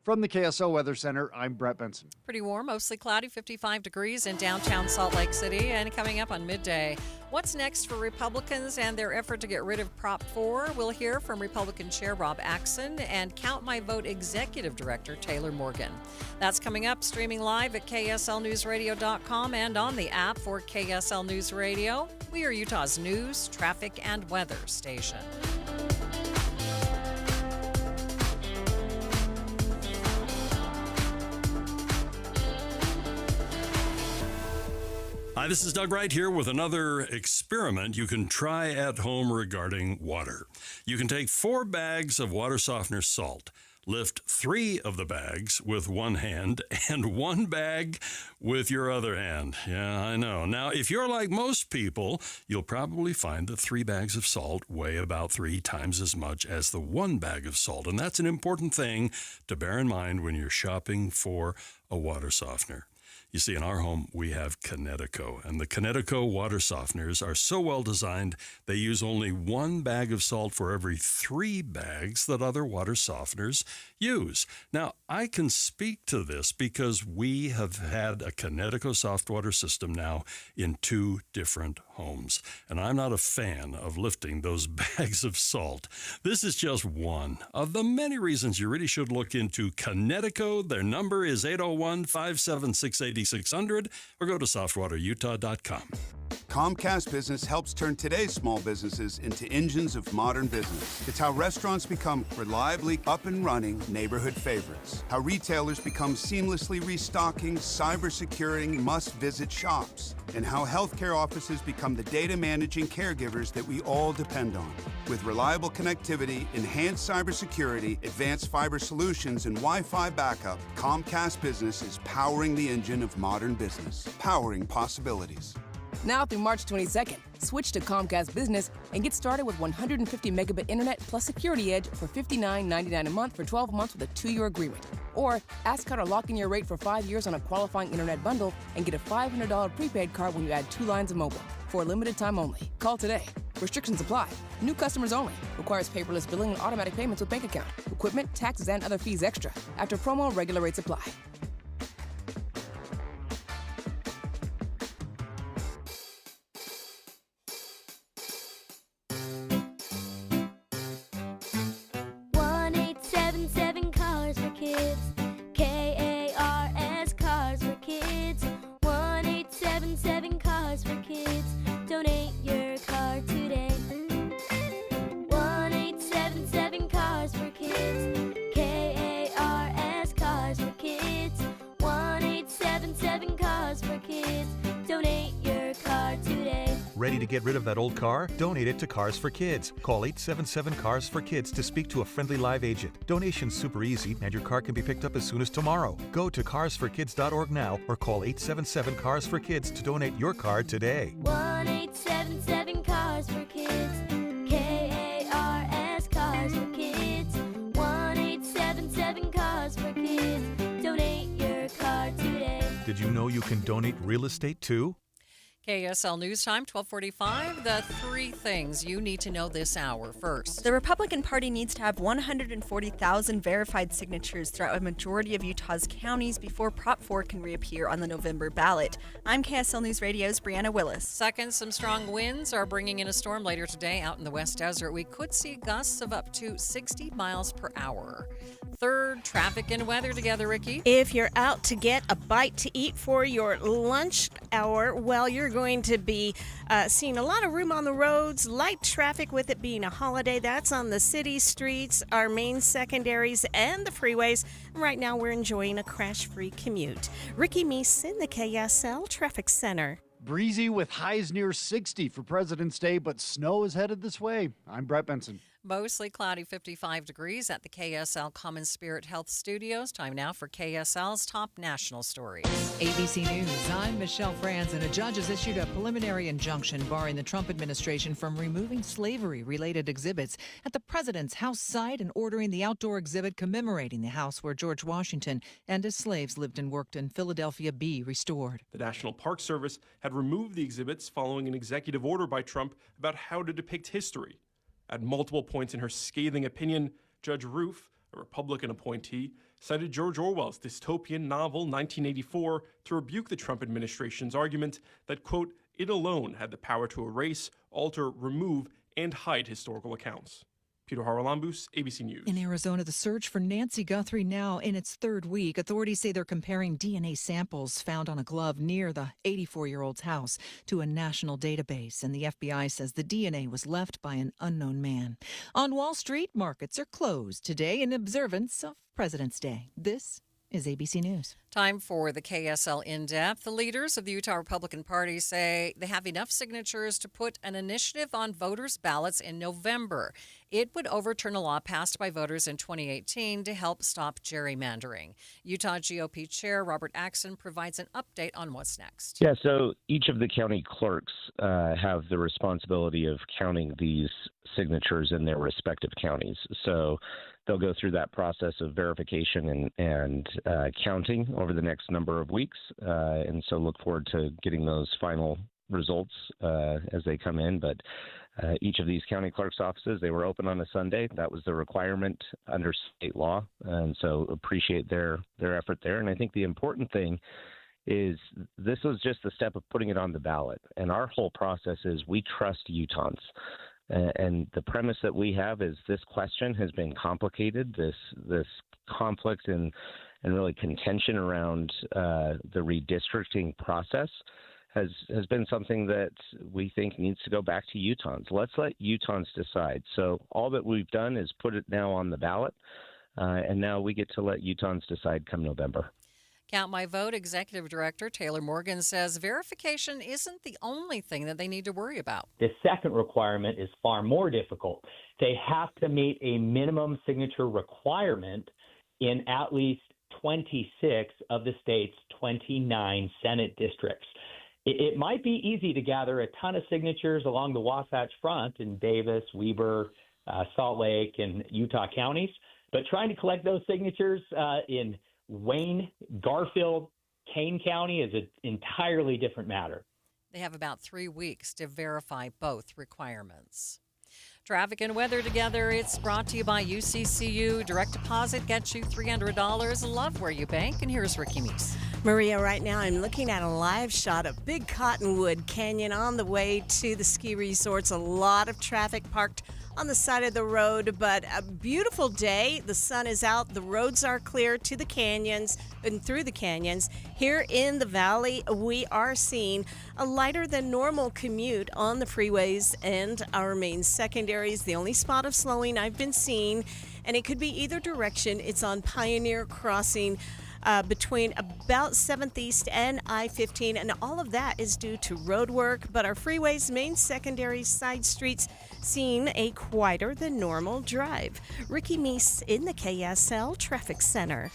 From the KSO Weather Center, I'm Brett Benson. Pretty warm, mostly cloudy, 55 degrees in downtown Salt Lake City. And coming up on Midday, what's next for Republicans and their effort to get rid of Prop 4? We'll hear from Republican Chair Rob Axson and Count My Vote Executive Director Taylor Morgan. That's coming up, streaming live at KSLNewsRadio.com and on the app for KSL News Radio. We are Utah's news, traffic, and weather station. Hi, this is Doug Wright here with another experiment you can try at home regarding water. You can take 4 bags of water softener salt, lift 3 of the bags with one hand and 1 bag with your other hand. Yeah, I know. Now, if you're like most people, you'll probably find that 3 bags of salt weigh about 3 times as much as the 1 bag of salt. And that's an important thing to bear in mind when you're shopping for a water softener. You see, in our home, we have Kinetico, and the Kinetico water softeners are so well designed, they use only 1 bag of salt for every 3 bags that other water softeners use. Now, I can speak to this because we have had a Kinetico soft water system now in 2 different homes, and I'm not a fan of lifting those bags of salt. This is just one of the many reasons you really should look into Kinetico. Their number is 801-576-8600 or go to softwaterutah.com. Comcast Business helps turn today's small businesses into engines of modern business. It's how restaurants become reliably up and running neighborhood favorites. How retailers become seamlessly restocking, cyber-securing, must-visit shops. And how healthcare offices become the data-managing caregivers that we all depend on. With reliable connectivity, enhanced cybersecurity, advanced fiber solutions, and Wi-Fi backup, Comcast Business is powering the engine of modern business. Powering possibilities. Now through March 22nd, switch to Comcast Business and get started with 150 megabit internet plus Security Edge for $59.99 a month for 12 months with a 2-year agreement. Or ask how to lock in your rate for 5 years on a qualifying internet bundle and get a $500 prepaid card when you add 2 lines of mobile. For a limited time only. Call today. Restrictions apply. New customers only. Requires paperless billing and automatic payments with bank account. Equipment, taxes, and other fees extra. After promo, regular rates apply. Cars for Kids, KARS Cars for Kids. Ready to get rid of that old car? Donate it to Cars for Kids. Call 877-CARS-FOR-KIDS to speak to a friendly live agent. Donation's super easy, and your car can be picked up as soon as tomorrow. Go to carsforkids.org now or call 877-CARS-FOR-KIDS to donate your car today. 1-877-CARS-FOR-KIDS. K-A-R-S, Cars for Kids. 1-877-CARS-FOR-KIDS. Donate your car today. Did you know you can donate real estate too? KSL News Time, 1245. The three things you need to know this hour. First, the Republican Party needs to have 140,000 verified signatures throughout a majority of Utah's counties before Prop 4 can reappear on the November ballot. I'm KSL News Radio's Brianna Willis. Second, some strong winds are bringing in a storm later today out in the West Desert. We could see gusts of up to 60 miles per hour. Third, traffic and weather together, Ricky. If you're out to get a bite to eat for your lunch hour, well, you're going to be seeing a lot of room on the roads, light traffic with it being a holiday. That's on the city streets, our main secondaries, and the freeways. Right now, we're enjoying a crash-free commute. Ricky Meese in the KSL Traffic Center. Breezy with highs near 60 for President's Day, but snow is headed this way. I'm Brett Benson. Mostly cloudy, 55 degrees at the KSL Common Spirit Health Studios. Time now for KSL's top national stories. ABC News, I'm Michelle Franz, and a judge has issued a preliminary injunction barring the Trump administration from removing slavery-related exhibits at the president's house site and ordering the outdoor exhibit commemorating the house where George Washington and his slaves lived and worked in Philadelphia be restored. The National Park Service had removed the exhibits following an executive order by Trump about how to depict history. At multiple points in her scathing opinion, Judge Roof, a Republican appointee, cited George Orwell's dystopian novel 1984 to rebuke the Trump administration's argument that, quote, it alone had the power to erase, alter, remove, and hide historical accounts. Peter Haralambous, ABC News. In Arizona, the search for Nancy Guthrie now in its third week. Authorities say they're comparing DNA samples found on a glove near the 84-year-old's house to a national database, and the FBI says the DNA was left by an unknown man. On Wall Street, markets are closed today in observance of President's Day. This is ABC News. Time for the KSL In-Depth. The leaders of the Utah Republican Party say they have enough signatures to put an initiative on voters' ballots in November. It would overturn a law passed by voters in 2018 to help stop gerrymandering. Utah GOP Chair Robert Axson provides an update on what's next. Yeah, so each of the county clerks have the responsibility of counting these signatures in their respective counties. So they'll go through that process of verification and counting over the next number of weeks. And so look forward to getting those final results as they come in. But each of these county clerk's offices, they were open on a Sunday. That was the requirement under state law. And so appreciate their effort there. And I think the important thing is this was just the step of putting it on the ballot. And our whole process is we trust Utahns. And the premise that we have is this question has been complicated, this conflict and really contention around the redistricting process has been something that we think needs to go back to Utahns. Let's let Utahns decide. So all that we've done is put it now on the ballot, and now we get to let Utahns decide come November. Count My Vote Executive Director Taylor Morgan says verification isn't the only thing that they need to worry about. The second requirement is far more difficult. They have to meet a minimum signature requirement in at least 26 of the state's 29 Senate districts. It might be easy to gather a ton of signatures along the Wasatch Front in Davis, Weber, Salt Lake, and Utah counties, but trying to collect those signatures in Wayne, Garfield, Kane County is an entirely different matter. They have about 3 weeks to verify both requirements. Traffic and weather together. It's brought to you by UCCU. Direct deposit gets you $300. Love where you bank. And here's Ricky Meese. Maria, right now I'm looking at a live shot of Big Cottonwood Canyon on the way to the ski resorts. A lot of traffic parked on the side of the road, but a beautiful day. The sun is out. The roads are clear to the canyons and through the canyons. Here in the valley, we are seeing a lighter than normal commute on the freeways and our main secondaries. The only spot of slowing I've been seeing, and it could be either direction. It's on Pioneer Crossing. between about 7th East and I-15, and all of that is due to road work, but our freeway's main secondary side streets seeing a quieter than normal drive. Ricky Meese in the KSL Traffic Center.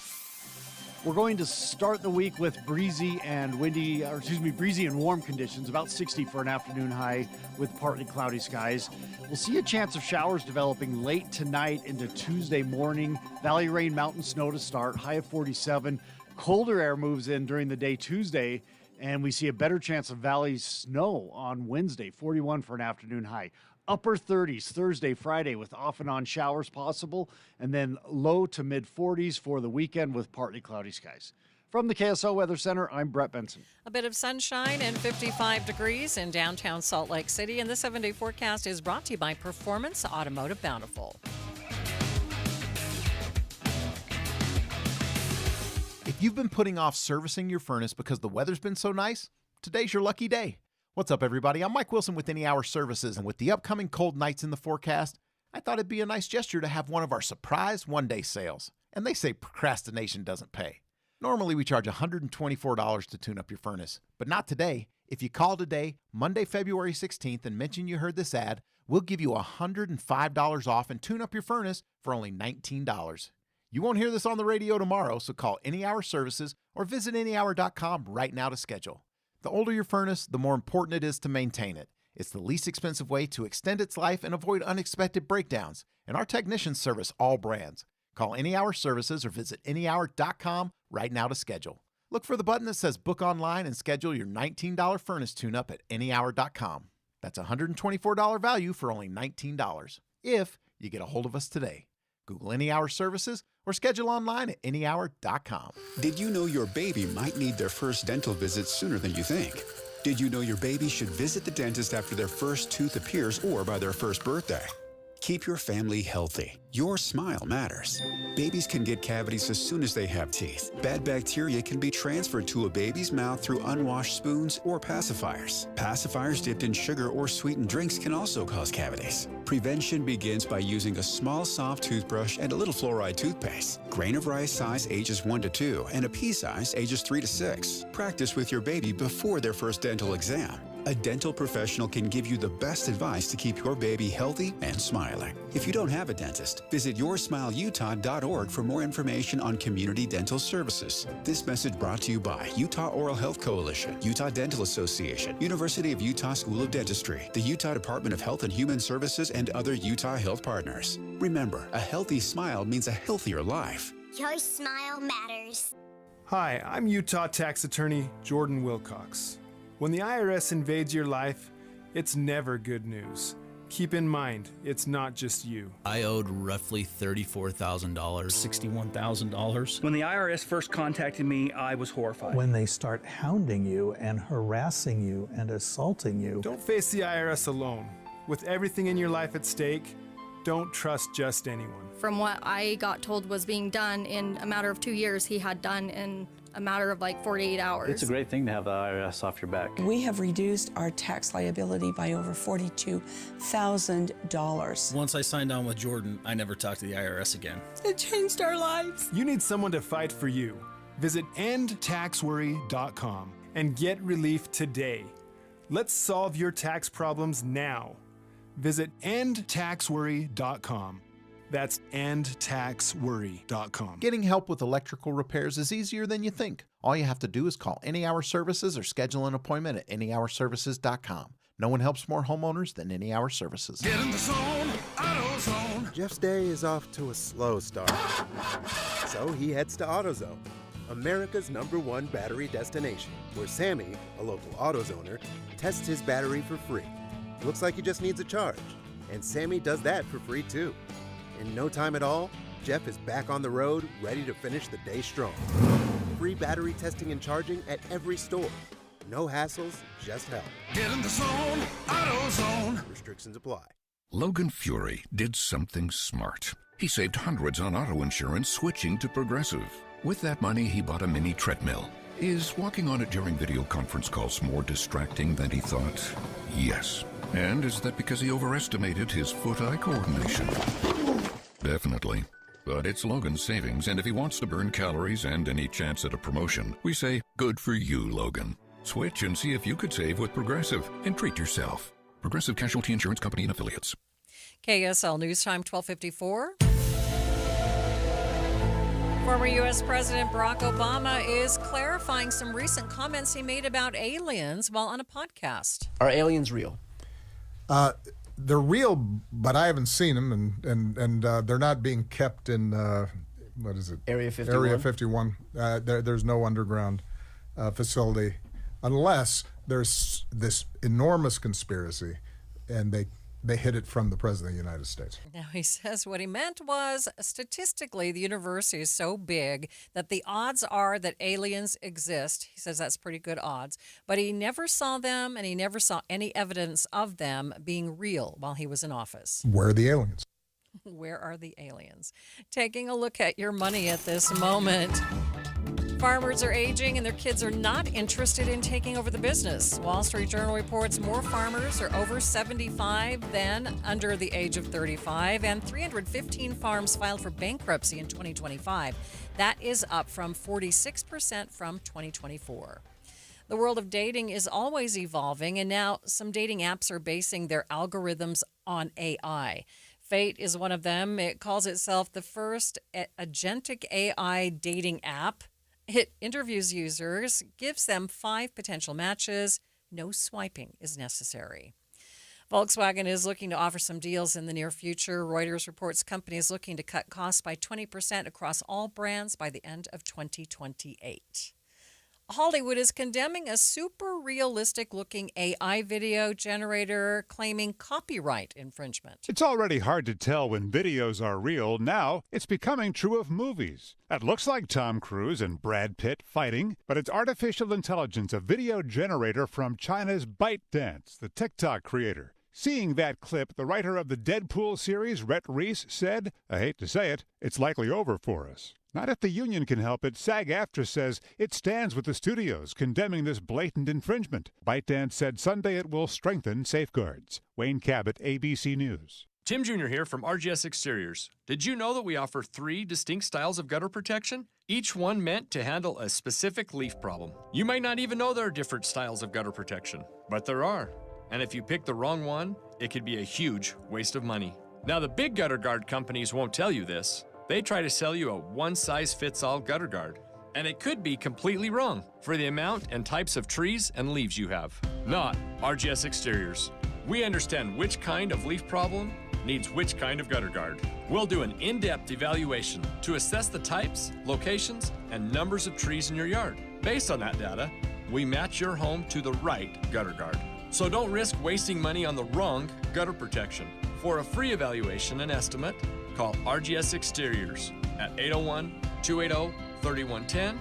We're going to start the week with breezy and warm conditions, about 60 for an afternoon high with partly cloudy skies. We'll see a chance of showers developing late tonight into Tuesday morning. Valley rain, mountain snow to start, high of 47. Colder air moves in during the day Tuesday, and we see a better chance of valley snow on Wednesday, 41 for an afternoon high. Upper 30s Thursday, Friday with off and on showers possible, and then low to mid 40s for the weekend with partly cloudy skies. From the KSL Weather Center, I'm Brett Benson. A bit of sunshine and 55 degrees in downtown Salt Lake City, and the 7-day forecast is brought to you by Performance Automotive Bountiful. If you've been putting off servicing your furnace because the weather's been so nice, today's your lucky day. What's up, everybody? I'm Mike Wilson with Any Hour Services, and with the upcoming cold nights in the forecast, I thought it'd be a nice gesture to have one of our surprise one-day sales. And they say procrastination doesn't pay. Normally, we charge $124 to tune up your furnace, but not today. If you call today, Monday, February 16th, and mention you heard this ad, we'll give you $105 off and tune up your furnace for only $19. You won't hear this on the radio tomorrow, so call Any Hour Services or visit anyhour.com right now to schedule. The older your furnace, the more important it is to maintain it. It's the least expensive way to extend its life and avoid unexpected breakdowns, and our technicians service all brands. Call Any Hour Services or visit anyhour.com right now to schedule. Look for the button that says Book Online and schedule your $19 furnace tune-up at anyhour.com. That's a $124 value for only $19, if you get a hold of us today. Google Any Hour Services or schedule online at anyhour.com. Did you know your baby might need their first dental visit sooner than you think? Did you know your baby should visit the dentist after their first tooth appears or by their first birthday? Keep your family healthy. Your smile matters. Babies can get cavities as soon as they have teeth. Bad bacteria can be transferred to a baby's mouth through unwashed spoons or pacifiers. Pacifiers dipped in sugar or sweetened drinks can also cause cavities. Prevention begins by using a small, soft toothbrush and a little fluoride toothpaste. Grain of rice size ages 1 to 2 and a pea size ages 3 to 6. Practice with your baby before their first dental exam. A dental professional can give you the best advice to keep your baby healthy and smiling. If you don't have a dentist, visit yoursmileutah.org for more information on community dental services. This message brought to you by Utah Oral Health Coalition, Utah Dental Association, University of Utah School of Dentistry, the Utah Department of Health and Human Services, and other Utah health partners. Remember, a healthy smile means a healthier life. Your smile matters. Hi, I'm Utah tax attorney Jordan Wilcox. When the IRS invades your life, it's never good news. Keep in mind, it's not just you. I owed roughly $34,000. $61,000. When the IRS first contacted me, I was horrified. When they start hounding you and harassing you and assaulting you. Don't face the IRS alone. With everything in your life at stake, don't trust just anyone. From what I got told was being done in a matter of 2 years, he had done in a matter of like 48 hours. It's a great thing to have the IRS off your back. We have reduced our tax liability by over $42,000. Once I signed on with Jordan, I never talked to the IRS again. It changed our lives. You need someone to fight for you. Visit endtaxworry.com and get relief today. Let's solve your tax problems now. Visit endtaxworry.com. That's endtaxworry.com. Getting help with electrical repairs is easier than you think. All you have to do is call Any Hour Services or schedule an appointment at anyhourservices.com. No one helps more homeowners than Any Hour Services. Get in the zone, AutoZone. Jeff's day is off to a slow start. So he heads to AutoZone, America's #1 battery destination, where Sammy, a local AutoZoner, tests his battery for free. Looks like he just needs a charge, and Sammy does that for free too. In no time at all, Jeff is back on the road, ready to finish the day strong. Free battery testing and charging at every store. No hassles, just help. Get in the zone, AutoZone. Restrictions apply. Logan Fury did something smart. He saved hundreds on auto insurance switching to Progressive. With that money, he bought a mini treadmill. Is walking on it during video conference calls more distracting than he thought? Yes. And is that because he overestimated his foot-eye coordination? Definitely. But it's Logan's savings, and if he wants to burn calories and any chance at a promotion, we say, good for you, Logan. Switch and see if you could save with Progressive and treat yourself. Progressive Casualty Insurance Company and Affiliates. KSL News Time 1254. Former U.S. President Barack Obama is clarifying some recent comments he made about aliens while on a podcast. Are aliens real? They're real, but I haven't seen them, and they're not being kept in, what is it? Area 51? Area 51. There's no underground facility unless there's this enormous conspiracy, and they hid it from the President of the United States. Now, he says what he meant was, statistically, the universe is so big that the odds are that aliens exist. He says that's pretty good odds. But he never saw them, and he never saw any evidence of them being real while he was in office. Where are the aliens? Where are the aliens? Taking a look at your money at this moment. Farmers are aging and their kids are not interested in taking over the business. Wall Street Journal reports more farmers are over 75 than under the age of 35, and 315 farms filed for bankruptcy in 2025. That is up from 46% from 2024. The world of dating is always evolving, and now some dating apps are basing their algorithms on AI. Fate is one of them. It calls itself the first agentic AI dating app. It interviews users, gives them 5 potential matches. No swiping is necessary. Volkswagen is looking to offer some deals in the near future. Reuters reports company is looking to cut costs by 20% across all brands by the end of 2028. Hollywood is condemning a super realistic looking AI video generator claiming copyright infringement. It's already hard to tell when videos are real. Now it's becoming true of movies. It looks like Tom Cruise and Brad Pitt fighting, but it's artificial intelligence, a video generator from China's ByteDance, the TikTok creator. Seeing that clip, the writer of the Deadpool series, Rhett Reese, said, I hate to say it, it's likely over for us. Not if the union can help it. SAG-AFTRA says it stands with the studios, condemning this blatant infringement. ByteDance said Sunday it will strengthen safeguards. Wayne Cabot, ABC News. Tim Jr. here from RGS Exteriors. Did you know that we offer 3 distinct styles of gutter protection? Each one meant to handle a specific leaf problem. You might not even know there are different styles of gutter protection, but there are. And if you pick the wrong one, it could be a huge waste of money. Now, the big gutter guard companies won't tell you this. They try to sell you a one-size-fits-all gutter guard. And it could be completely wrong for the amount and types of trees and leaves you have. Not RGS Exteriors. We understand which kind of leaf problem needs which kind of gutter guard. We'll do an in-depth evaluation to assess the types, locations, and numbers of trees in your yard. Based on that data, we match your home to the right gutter guard. So don't risk wasting money on the wrong gutter protection. For a free evaluation and estimate, call RGS Exteriors at 801-280-3110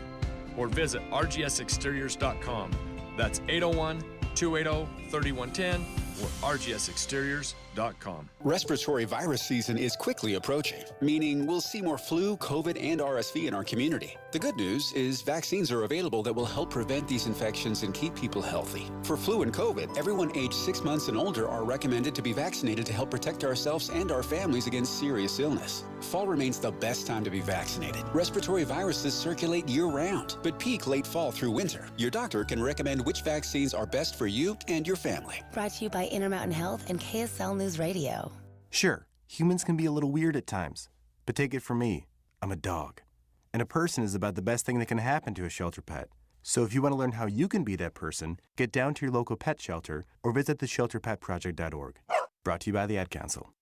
or visit rgsexteriors.com. That's 801-280-3110 or rgsexteriors.com. Respiratory virus season is quickly approaching, meaning we'll see more flu, COVID, and RSV in our community. The good news is vaccines are available that will help prevent these infections and keep people healthy. For flu and COVID, everyone aged 6 months and older are recommended to be vaccinated to help protect ourselves and our families against serious illness. Fall remains the best time to be vaccinated. Respiratory viruses circulate year-round, but peak late fall through winter. Your doctor can recommend which vaccines are best for you and your family. Brought to you by Intermountain Health and KSL News Radio. Sure, humans can be a little weird at times, but take it from me, I'm a dog. And a person is about the best thing that can happen to a shelter pet. So if you want to learn how you can be that person, get down to your local pet shelter or visit theshelterpetproject.org. Brought to you by the Ad Council.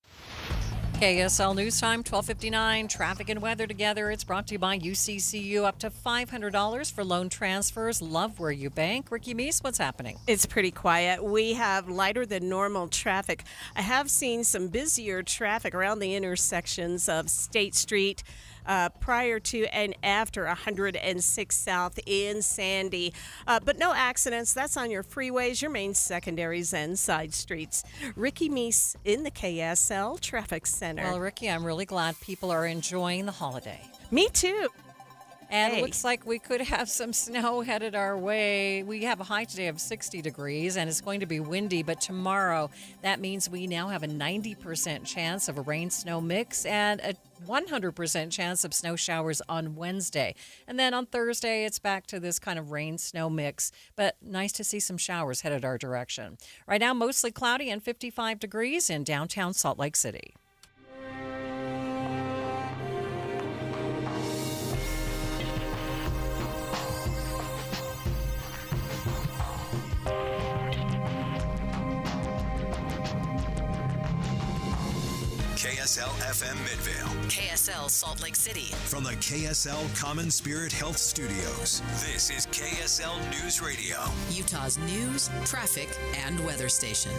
KSL News Time, 12:59. Traffic and weather together. It's brought to you by UCCU. Up to $500 for loan transfers. Love where you bank. Ricky Meese, what's happening? It's pretty quiet. We have lighter than normal traffic. I have seen some busier traffic around the intersections of State Street prior to and after 106 South in Sandy. But no accidents. That's on your freeways, your main secondaries, and side streets. Ricky Meese in the KSL Traffic Center. Well, Ricky, I'm really glad people are enjoying the holiday. Me too. And it looks like we could have some snow headed our way. We have a high today of 60 degrees, and it's going to be windy. But tomorrow, that means we now have a 90% chance of a rain-snow mix and a 100% chance of snow showers on Wednesday. And then on Thursday, it's back to this kind of rain-snow mix. But nice to see some showers headed our direction. Right now, mostly cloudy and 55 degrees in downtown Salt Lake City. KSL FM Midvale. KSL Salt Lake City. From the KSL Common Spirit Health Studios, this is KSL News Radio. Utah's news, traffic, and weather station.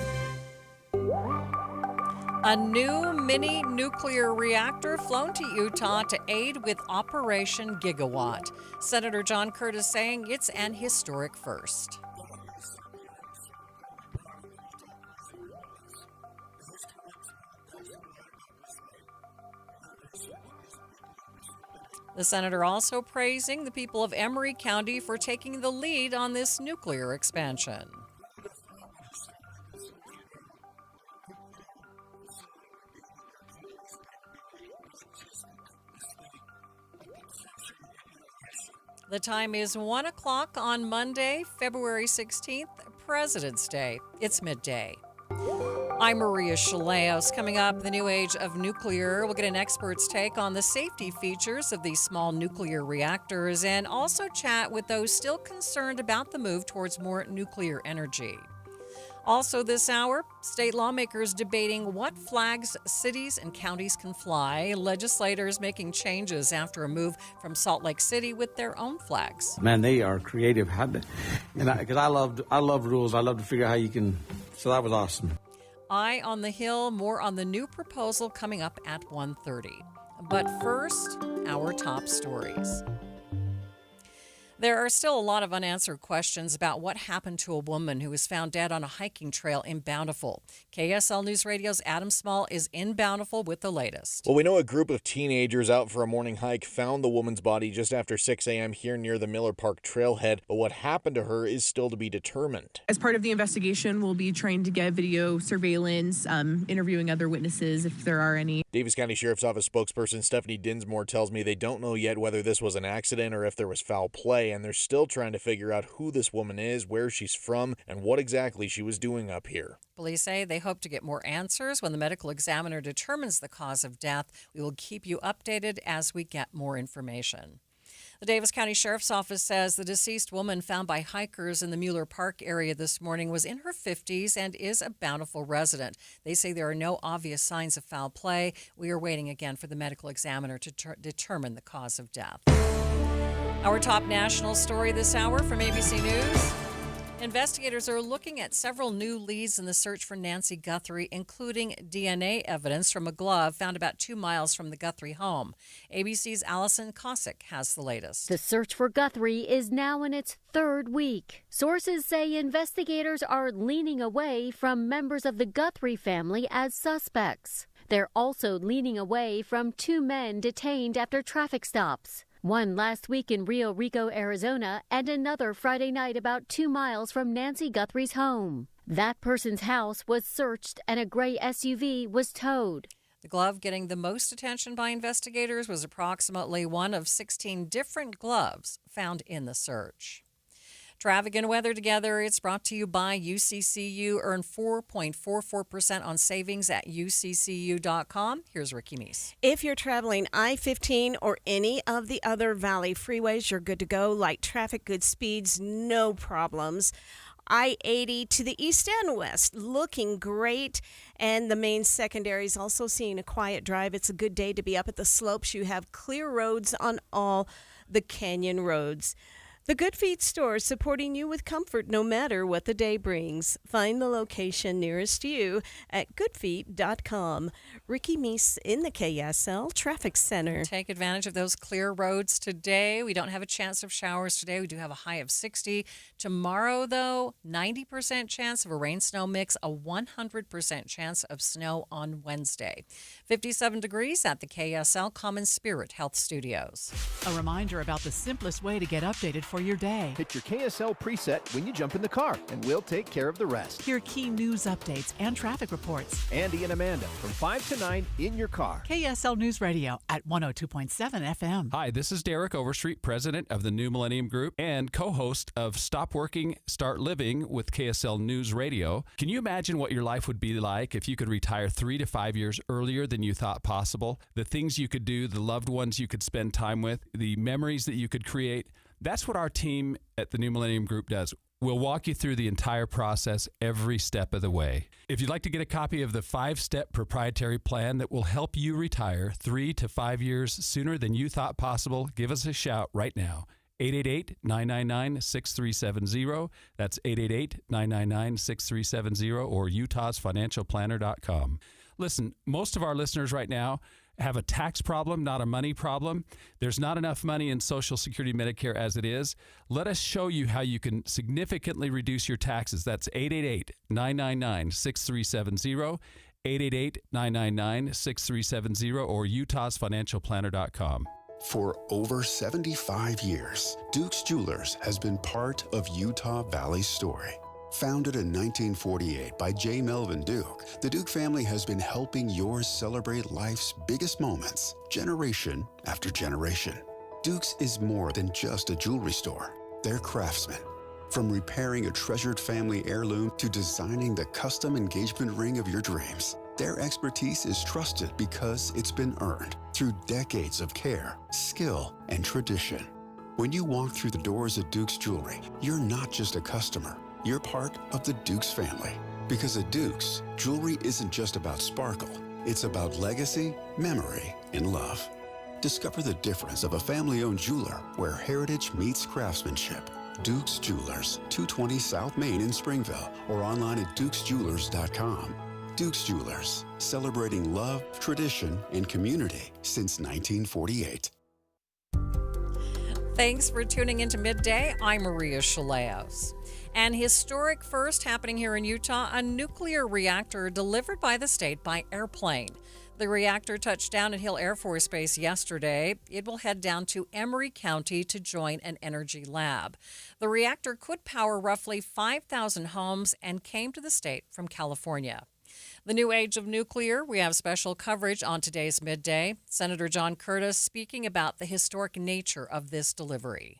A new mini nuclear reactor flown to Utah to aid with Operation Gigawatt. Senator John Curtis saying it's an historic first. The senator also praising the people of Emery County for taking the lead on this nuclear expansion. The time is 1 o'clock on Monday, February 16th, President's Day. It's midday. I'm Maria Shilaos. Coming up, the new age of nuclear. We'll get an expert's take on the safety features of these small nuclear reactors and also chat with those still concerned about the move towards more nuclear energy. Also this hour, state lawmakers debating what flags cities and counties can fly. Legislators making changes after a move from Salt Lake City with their own flags. Man, they are creative. Because I love rules. I love to figure out how you can. So that was awesome. Eye on the Hill, more on the new proposal coming up at 1:30. But first, our top stories. There are still a lot of unanswered questions about what happened to a woman who was found dead on a hiking trail in Bountiful. KSL News Radio's Adam Small is in Bountiful with the latest. Well, we know a group of teenagers out for a morning hike found the woman's body just after 6 a.m. here near the Miller Park trailhead, but what happened to her is still to be determined. As part of the investigation, we'll be trying to get video surveillance, interviewing other witnesses if there are any. Davis County Sheriff's Office spokesperson Stephanie Dinsmore tells me they don't know yet whether this was an accident or if there was foul play, and they're still trying to figure out who this woman is, where she's from, and what exactly she was doing up here. Police say they hope to get more answers when the medical examiner determines the cause of death. We will keep you updated as we get more information. The Davis County Sheriff's Office says the deceased woman found by hikers in the Mueller Park area this morning was in her 50s and is a Bountiful resident. They say there are no obvious signs of foul play. We are waiting again for the medical examiner to determine the cause of death. Our top national story this hour from ABC News. Investigators are looking at several new leads in the search for Nancy Guthrie, including DNA evidence from a glove found about 2 miles from the Guthrie home. ABC's Allison Cossack has the latest. The search for Guthrie is now in its third week. Sources say investigators are leaning away from members of the Guthrie family as suspects. They're also leaning away from 2 men detained after traffic stops. One last week in Rio Rico, Arizona, and another Friday night about 2 miles from Nancy Guthrie's home. That person's house was searched and a gray SUV was towed. The glove getting the most attention by investigators was approximately one of 16 different gloves found in the search. Traffic and weather together. It's brought to you by UCCU. Earn 4.44% on savings at uccu.com. Here's Ricky Meese. If you're traveling I-15 or any of the other Valley freeways, you're good to go. Light traffic, good speeds, no problems. I-80 to the east and west, looking great. And the main secondary is also seeing a quiet drive. It's a good day to be up at the slopes. You have clear roads on all the canyon roads. The Good Feet store, supporting you with comfort no matter what the day brings. Find the location nearest you at goodfeet.com. Ricky Meese in the KSL Traffic Center. Take advantage of those clear roads today. We don't have a chance of showers today. We do have a high of 60. Tomorrow, though, 90% chance of a rain-snow mix, a 100% chance of snow on Wednesday. 57 degrees at the KSL Common Spirit Health Studios. A reminder about the simplest way to get updated for your day. Hit your KSL preset when you jump in the car, and we'll take care of the rest. Hear key news updates and traffic reports. Andy and Amanda from 5 to 9 in your car. KSL News Radio at 102.7 FM. Hi, this is Derek Overstreet, president of the New Millennium Group and co-host of Stop Working, Start Living with KSL News Radio. Can you imagine what your life would be like if you could retire 3 to 5 years earlier than you thought possible? The things you could do, the loved ones you could spend time with, the memories that you could create. That's what our team at the New Millennium Group does. We'll walk you through the entire process every step of the way. If you'd like to get a copy of the 5-step proprietary plan that will help you retire 3 to 5 years sooner than you thought possible, give us a shout right now. 888-999-6370. That's 888-999-6370 or utahsfinancialplanner.com. Listen, most of our listeners right now have a tax problem, not a money problem. There's not enough money in Social Security Medicare as it is. Let us show you how you can significantly reduce your taxes. That's 888-999-6370, 888-999-6370, or utahsfinancialplanner.com. For over 75 years, Duke's Jewelers has been part of Utah Valley's story. Founded in 1948 by J. Melvin Duke, the Duke family has been helping yours celebrate life's biggest moments, generation after generation. Duke's is more than just a jewelry store. They're craftsmen. From repairing a treasured family heirloom to designing the custom engagement ring of your dreams, their expertise is trusted because it's been earned through decades of care, skill, and tradition. When you walk through the doors of Duke's Jewelry, you're not just a customer. You're part of the Dukes family. Because at Dukes, jewelry isn't just about sparkle. It's about legacy, memory, and love. Discover the difference of a family-owned jeweler where heritage meets craftsmanship. Dukes Jewelers, 220 South Main in Springville, or online at dukesjewelers.com. Dukes Jewelers, celebrating love, tradition, and community since 1948. Thanks for tuning into Midday. I'm Maria Shilaos. An historic first happening here in Utah, a nuclear reactor delivered by the state by airplane. The reactor touched down at Hill Air Force Base yesterday. It will head down to Emery County to join an energy lab. The reactor could power roughly 5,000 homes and came to the state from California. The new age of nuclear, we have special coverage on today's Midday. Senator John Curtis speaking about the historic nature of this delivery.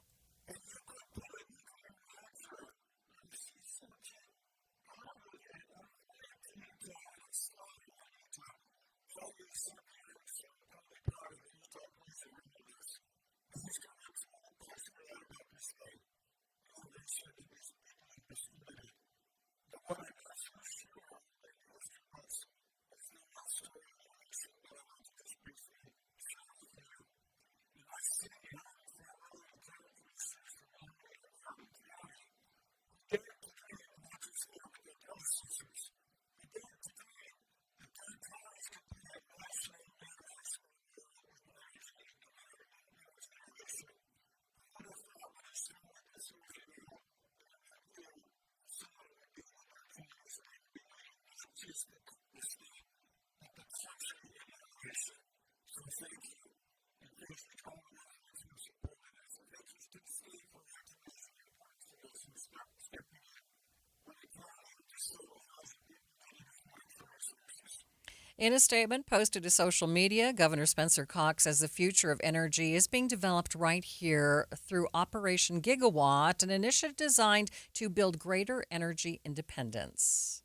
In a statement posted to social media, Governor Spencer Cox says the future of energy is being developed right here through Operation Gigawatt, an initiative designed to build greater energy independence.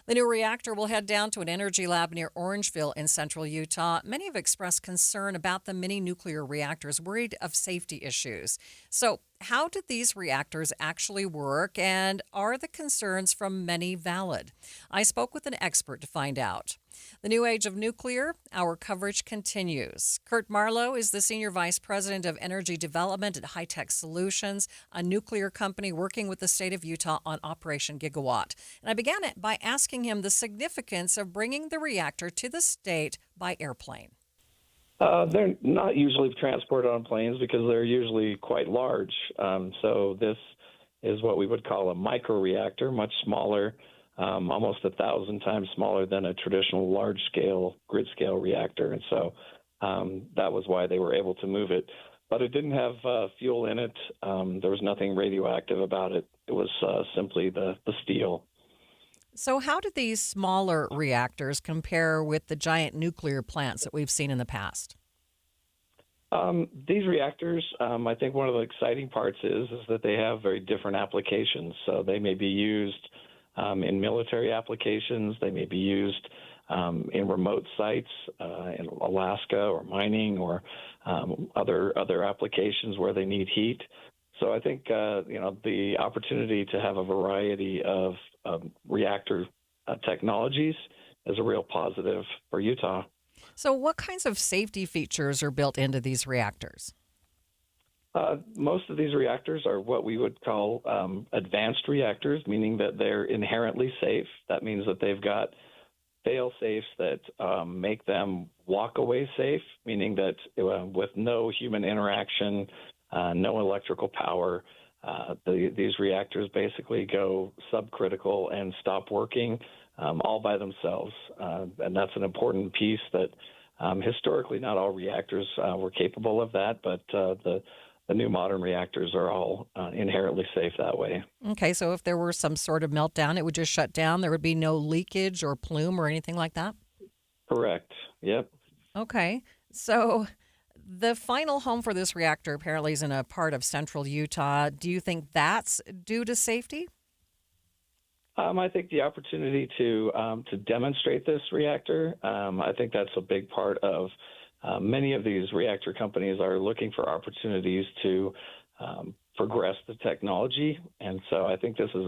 The new reactor will head down to an energy lab near Orangeville in central Utah. Many have expressed concern about the mini nuclear reactors, worried of safety issues. So, how did these reactors actually work, and are the concerns from many valid? I spoke with an expert to find out. The new age of nuclear, our coverage continues. Kurt Marlowe is the Senior Vice President of Energy Development at High-Tech Solutions, a nuclear company working with the state of Utah on Operation Gigawatt. And I began it by asking him the significance of bringing the reactor to the state by airplane. They're not usually transported on planes because they're usually quite large. So this is what we would call a microreactor, much smaller, almost 1,000 times smaller than a traditional large-scale, grid-scale reactor. And so that was why they were able to move it. But it didn't have fuel in it. There was nothing radioactive about it. It was simply the steel. So how do these smaller reactors compare with the giant nuclear plants that we've seen in the past? These reactors, I think one of the exciting parts is that they have very different applications. So they may be used in military applications. They may be used in remote sites in Alaska or mining or other applications where they need heat. So I think the opportunity to have a variety of reactor technologies is a real positive for Utah. So what kinds of safety features are built into these reactors? Most of these reactors are what we would call advanced reactors, meaning that they're inherently safe. That means that they've got fail-safes that make them walk-away safe, meaning that with no human interaction, no electrical power, these reactors basically go subcritical and stop working all by themselves. And that's an important piece that historically not all reactors were capable of that, but the new modern reactors are all inherently safe that way. Okay, so if there were some sort of meltdown, it would just shut down? There would be no leakage or plume or anything like that? Correct. Yep. Okay, so the final home for this reactor apparently is in a part of central Utah. Do you think that's due to safety? I think the opportunity to demonstrate this reactor, I think that's a big part of many of these reactor companies are looking for opportunities to progress the technology. And so I think this is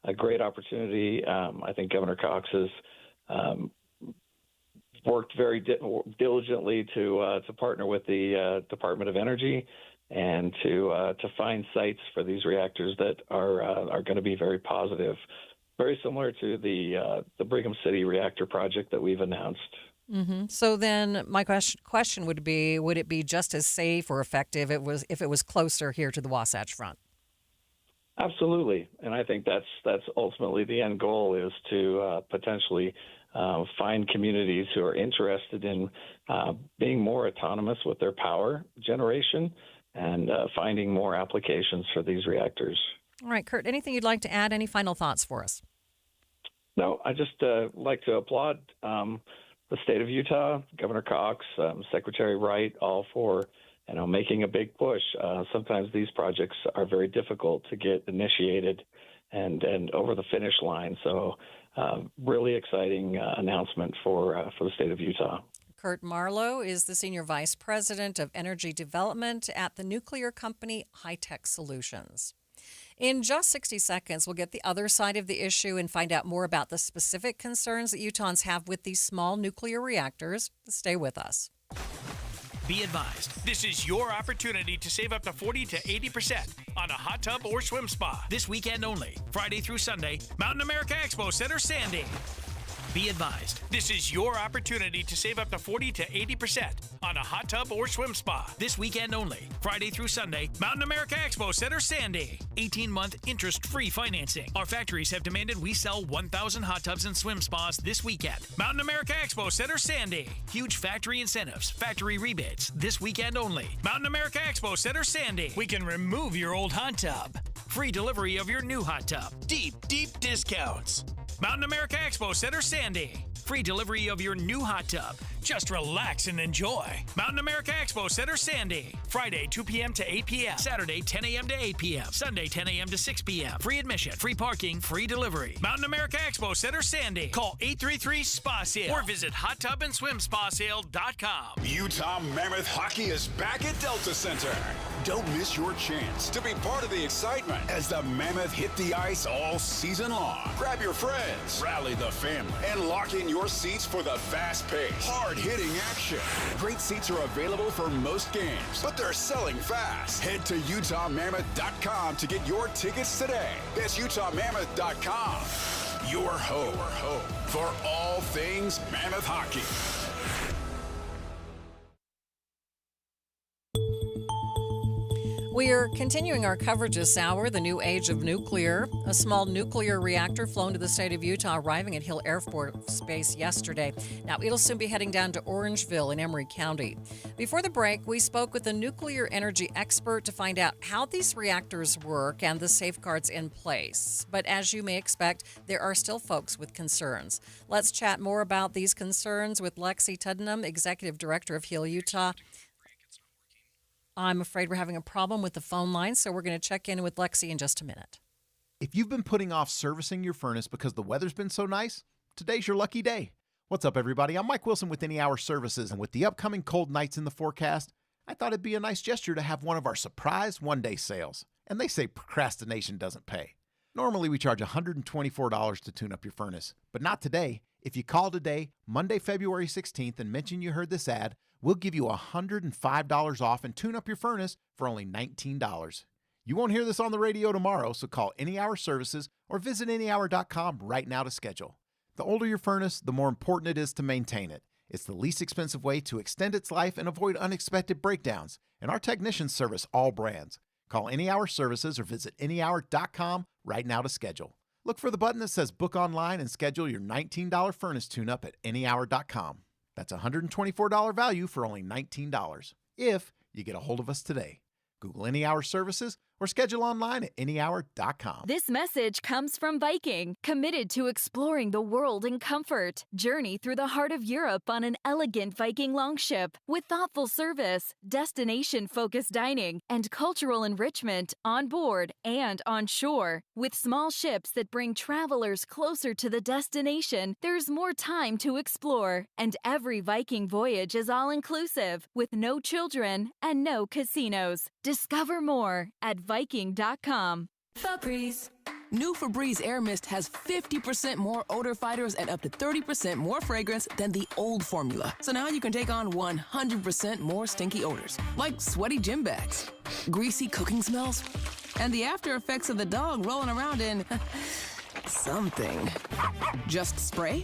a great opportunity. I think Governor Cox has worked very diligently to partner with the Department of Energy and to find sites for these reactors that are going to be very positive, very similar to the Brigham City reactor project that we've announced. Mm-hmm. So then my question would be, would it be just as safe or effective if it was closer here to the Wasatch Front? Absolutely. And I think that's ultimately the end goal, is to potentially find communities who are interested in being more autonomous with their power generation and finding more applications for these reactors. All right, Kurt, anything you'd like to add? Any final thoughts for us? No, I just like to applaud the state of Utah, Governor Cox, Secretary Wright, all for making a big push. Sometimes these projects are very difficult to get initiated and over the finish line. So really exciting announcement for the state of Utah. Kurt Marlowe is the Senior Vice President of Energy Development at the nuclear company High-Tech Solutions. In just 60 seconds, we'll get the other side of the issue and find out more about the specific concerns that Utahns have with these small nuclear reactors. Stay with us. Be advised, this is your opportunity to save up to 40 to 80% on a hot tub or swim spa. This weekend only, Friday through Sunday, Mountain America Expo Center, Sandy. Be advised, this is your opportunity to save up to 40 to 80% on a hot tub or swim spa. This weekend only, Friday through Sunday, Mountain America Expo Center, Sandy. 18-month interest-free financing. Our factories have demanded we sell 1,000 hot tubs and swim spas this weekend. Mountain America Expo Center, Sandy. Huge factory incentives, factory rebates. This weekend only, Mountain America Expo Center, Sandy. We can remove your old hot tub. Free delivery of your new hot tub. Deep discounts. Mountain America Expo Center, Sandy. Free delivery of your new hot tub. Just relax and enjoy. Mountain America Expo Center, Sandy. Friday, 2 p.m. to 8 p.m. Saturday, 10 a.m. to 8 p.m. Sunday, 10 a.m. to 6 p.m. Free admission, free parking, free delivery. Mountain America Expo Center, Sandy. Call 833-SPA-SALE or visit hottubandswimspasale.com. Utah Mammoth Hockey is back at Delta Center. Don't miss your chance to be part of the excitement as the Mammoth hit the ice all season long. Grab your friends, rally the family, and lock in your seats for the fast-paced, hard-hitting action. Great seats are available for most games, but they're selling fast. Head to UtahMammoth.com to get your tickets today. That's UtahMammoth.com. Your home for all things Mammoth hockey. We are continuing our coverage this hour, the new age of nuclear. A small nuclear reactor flown to the state of Utah, arriving at Hill Air Force Base yesterday. Now, it'll soon be heading down to Orangeville in Emery County. Before the break, we spoke with a nuclear energy expert to find out how these reactors work and the safeguards in place. But as you may expect, there are still folks with concerns. Let's chat more about these concerns with Lexi Tuddenham, Executive Director of Hill, Utah. I'm afraid we're having a problem with the phone line, so we're going to check in with Lexi in just a minute. If you've been putting off servicing your furnace because the weather's been so nice, today's your lucky day. What's up, everybody? I'm Mike Wilson with Any Hour Services, and with the upcoming cold nights in the forecast, I thought it'd be a nice gesture to have one of our surprise one-day sales. And they say procrastination doesn't pay. Normally, we charge $124 to tune up your furnace, but not today. If you call today, Monday, February 16th, and mention you heard this ad, we'll give you $105 off and tune up your furnace for only $19. You won't hear this on the radio tomorrow, so call Any Hour Services or visit anyhour.com right now to schedule. The older your furnace, the more important it is to maintain it. It's the least expensive way to extend its life and avoid unexpected breakdowns, and our technicians service all brands. Call Any Hour Services or visit anyhour.com right now to schedule. Look for the button that says Book Online and schedule your $19 furnace tune-up at anyhour.com. That's a $124 value for only $19 if you get a hold of us today. Google Any Hour Services or schedule online at anyhour.com. This message comes from Viking, committed to exploring the world in comfort. Journey through the heart of Europe on an elegant Viking longship with thoughtful service, destination-focused dining, and cultural enrichment on board and on shore. With small ships that bring travelers closer to the destination, there's more time to explore. And every Viking voyage is all-inclusive, with no children and no casinos. Discover more at Viking.com. Febreze. New Febreze Air Mist has 50% more odor fighters and up to 30% more fragrance than the old formula. So now you can take on 100% more stinky odors, like sweaty gym bags, greasy cooking smells, and the after effects of the dog rolling around in something. Just spray,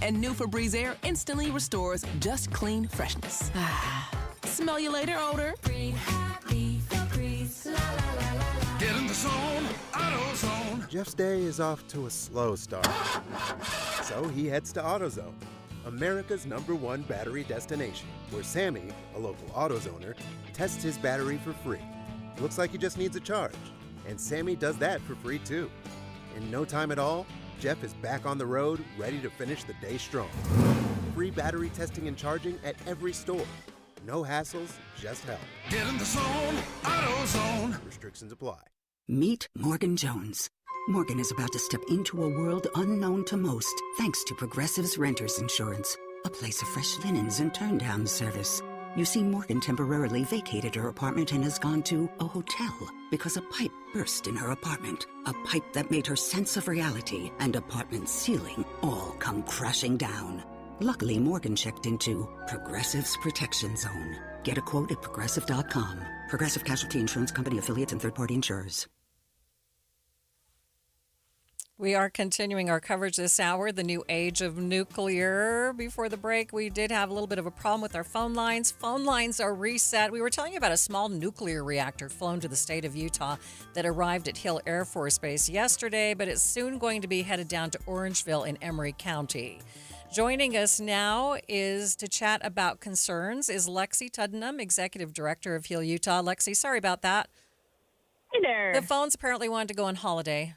and new Febreze Air instantly restores just clean freshness. Smell you later, odor. Breathe happy, Febreze. La, la, la, la, la. Get in the zone, AutoZone. Jeff's day is off to a slow start. So he heads to AutoZone, America's #1 battery destination, where Sammy, a local AutoZoner, tests his battery for free. Looks like he just needs a charge. And Sammy does that for free too. In no time at all, Jeff is back on the road, ready to finish the day strong. Free battery testing and charging at every store. No hassles, just help. Get in the zone, AutoZone. Restrictions apply. Meet Morgan Jones. Morgan is about to step into a world unknown to most, thanks to Progressive's Renters Insurance, a place of fresh linens and turn-down service. You see, Morgan temporarily vacated her apartment and has gone to a hotel because a pipe burst in her apartment. A pipe that made her sense of reality and apartment ceiling all come crashing down. Luckily, Morgan checked into Progressive's Protection Zone. Get a quote at Progressive.com. Progressive Casualty Insurance Company, affiliates, and third-party insurers. We are continuing our coverage this hour, the new age of nuclear. Before the break, we did have a little bit of a problem with our phone lines. Phone lines are reset. We were telling you about a small nuclear reactor flown to the state of Utah that arrived at Hill Air Force Base yesterday, but it's soon going to be headed down to Orangeville in Emery County. Joining us now is to chat about concerns is Lexi Tuddenham, Executive Director of Hill, Utah. Lexi, sorry about that. Hey there. The phones apparently wanted to go on holiday.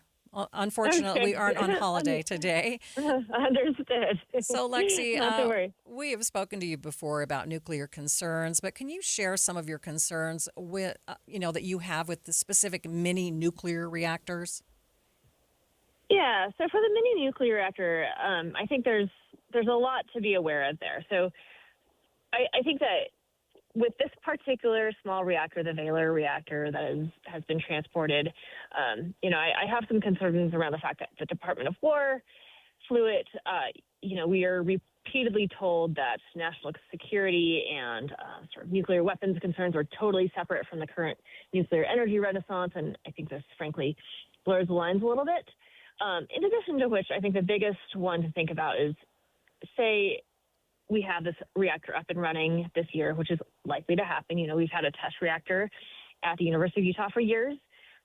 Unfortunately, we aren't on holiday today. Understood. So, Lexi, Not to worry. we have spoken to you before about nuclear concerns, but can you share some of your concerns with, that you have with the specific mini nuclear reactors? Yeah. So for the mini nuclear reactor, I think there's a lot to be aware of there. So I think that with this particular small reactor, the Valor reactor that has been transported, I have some concerns around the fact that the Department of War flew it. We are repeatedly told that national security and sort of nuclear weapons concerns are totally separate from the current nuclear energy renaissance, and I think this, frankly, blurs the lines a little bit. In addition to which, I think the biggest one to think about is, say, we have this reactor up and running this year, which is likely to happen. We've had a test reactor at the University of Utah for years.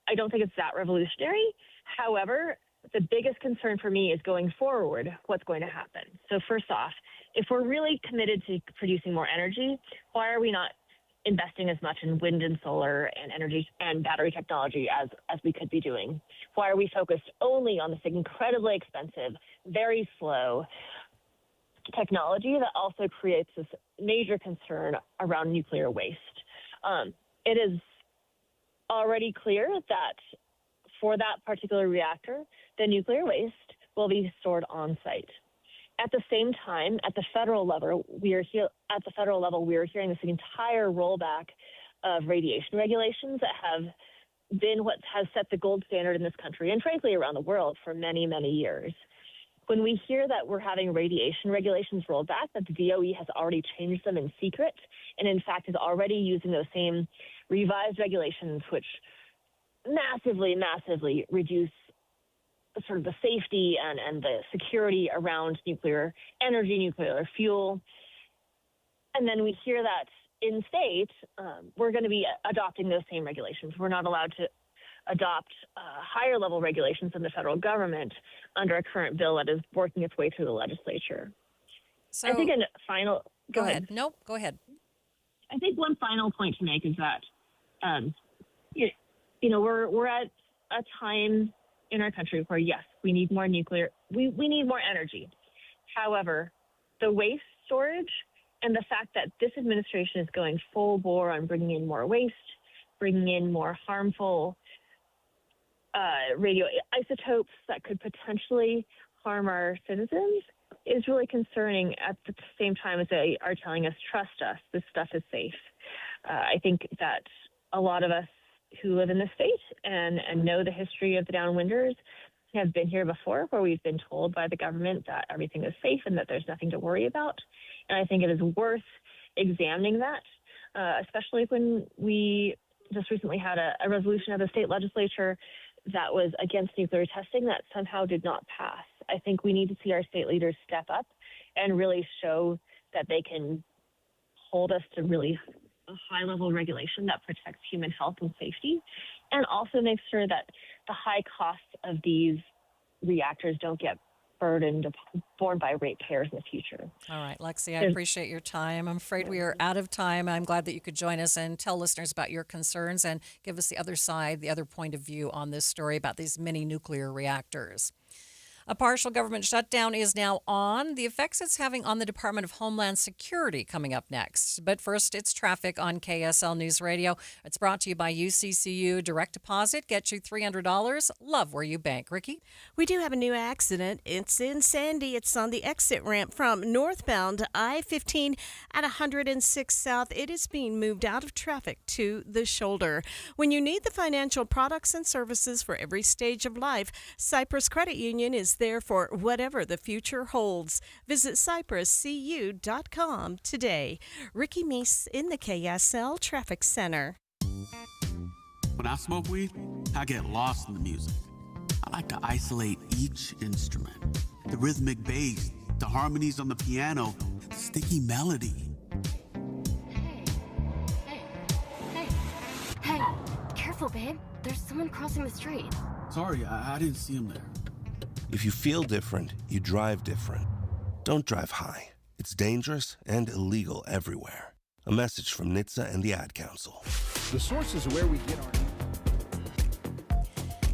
I don't think it's that revolutionary. However, the biggest concern for me is going forward, what's going to happen. So first off, if we're really committed to producing more energy, why are we not investing as much in wind and solar and energy and battery technology as we could be doing? Why are we focused only on this incredibly expensive, very slow technology that also creates this major concern around nuclear waste? It is already clear that for that particular reactor, the nuclear waste will be stored on site. At the same time, at the federal level, we are hearing this entire rollback of radiation regulations that have been what has set the gold standard in this country and frankly around the world for many, many years. When we hear that we're having radiation regulations rolled back, that the DOE has already changed them in secret and in fact is already using those same revised regulations, which massively, massively reduce sort of the safety and the security around nuclear energy, nuclear fuel. And then we hear that in state, we're going to be adopting those same regulations. We're not allowed to adopt higher level regulations in the federal government under a current bill that is working its way through the legislature. So, I think go ahead. Nope, go ahead. I think one final point to make is that, we're at a time in our country where, yes, we need more nuclear, we need more energy. However, the waste storage and the fact that this administration is going full bore on bringing in more waste, bringing in more harmful radioisotopes that could potentially harm our citizens is really concerning at the same time as they are telling us, trust us, this stuff is safe. I think that a lot of us who live in the state and know the history of the downwinders have been here before, where we've been told by the government that everything is safe and that there's nothing to worry about. And I think it is worth examining that, especially when we just recently had a resolution of the state legislature that was against nuclear testing that somehow did not pass. I think we need to see our state leaders step up and really show that they can hold us to really a high-level regulation that protects human health and safety, and also make sure that the high costs of these reactors don't get borne by ratepayers in the future. All right, Lexi, I appreciate your time. I'm afraid we are out of time. I'm glad that you could join us and tell listeners about your concerns and give us the other side, the other point of view on this story about these mini nuclear reactors. A partial government shutdown is now on. The effects it's having on the Department of Homeland Security coming up next. But first, it's traffic on KSL News Radio. It's brought to you by UCCU Direct Deposit. Get you $300. Love where you bank. Ricky? We do have a new accident. It's in Sandy. It's on the exit ramp from northbound I-15 at 106 South. It is being moved out of traffic to the shoulder. When you need the financial products and services for every stage of life, Cyprus Credit Union is there for whatever the future holds. Visit cypruscu.com today. Ricky Meese in the KSL Traffic Center. When I smoke weed, I get lost in the music. I like to isolate each instrument. The rhythmic bass, the harmonies on the piano, the sticky melody. Hey, careful, babe. There's someone crossing the street. Sorry, I didn't see him there. If you feel different, you drive different. Don't drive high. It's dangerous and illegal everywhere. A message from NHTSA and the Ad Council. The source is where we get our...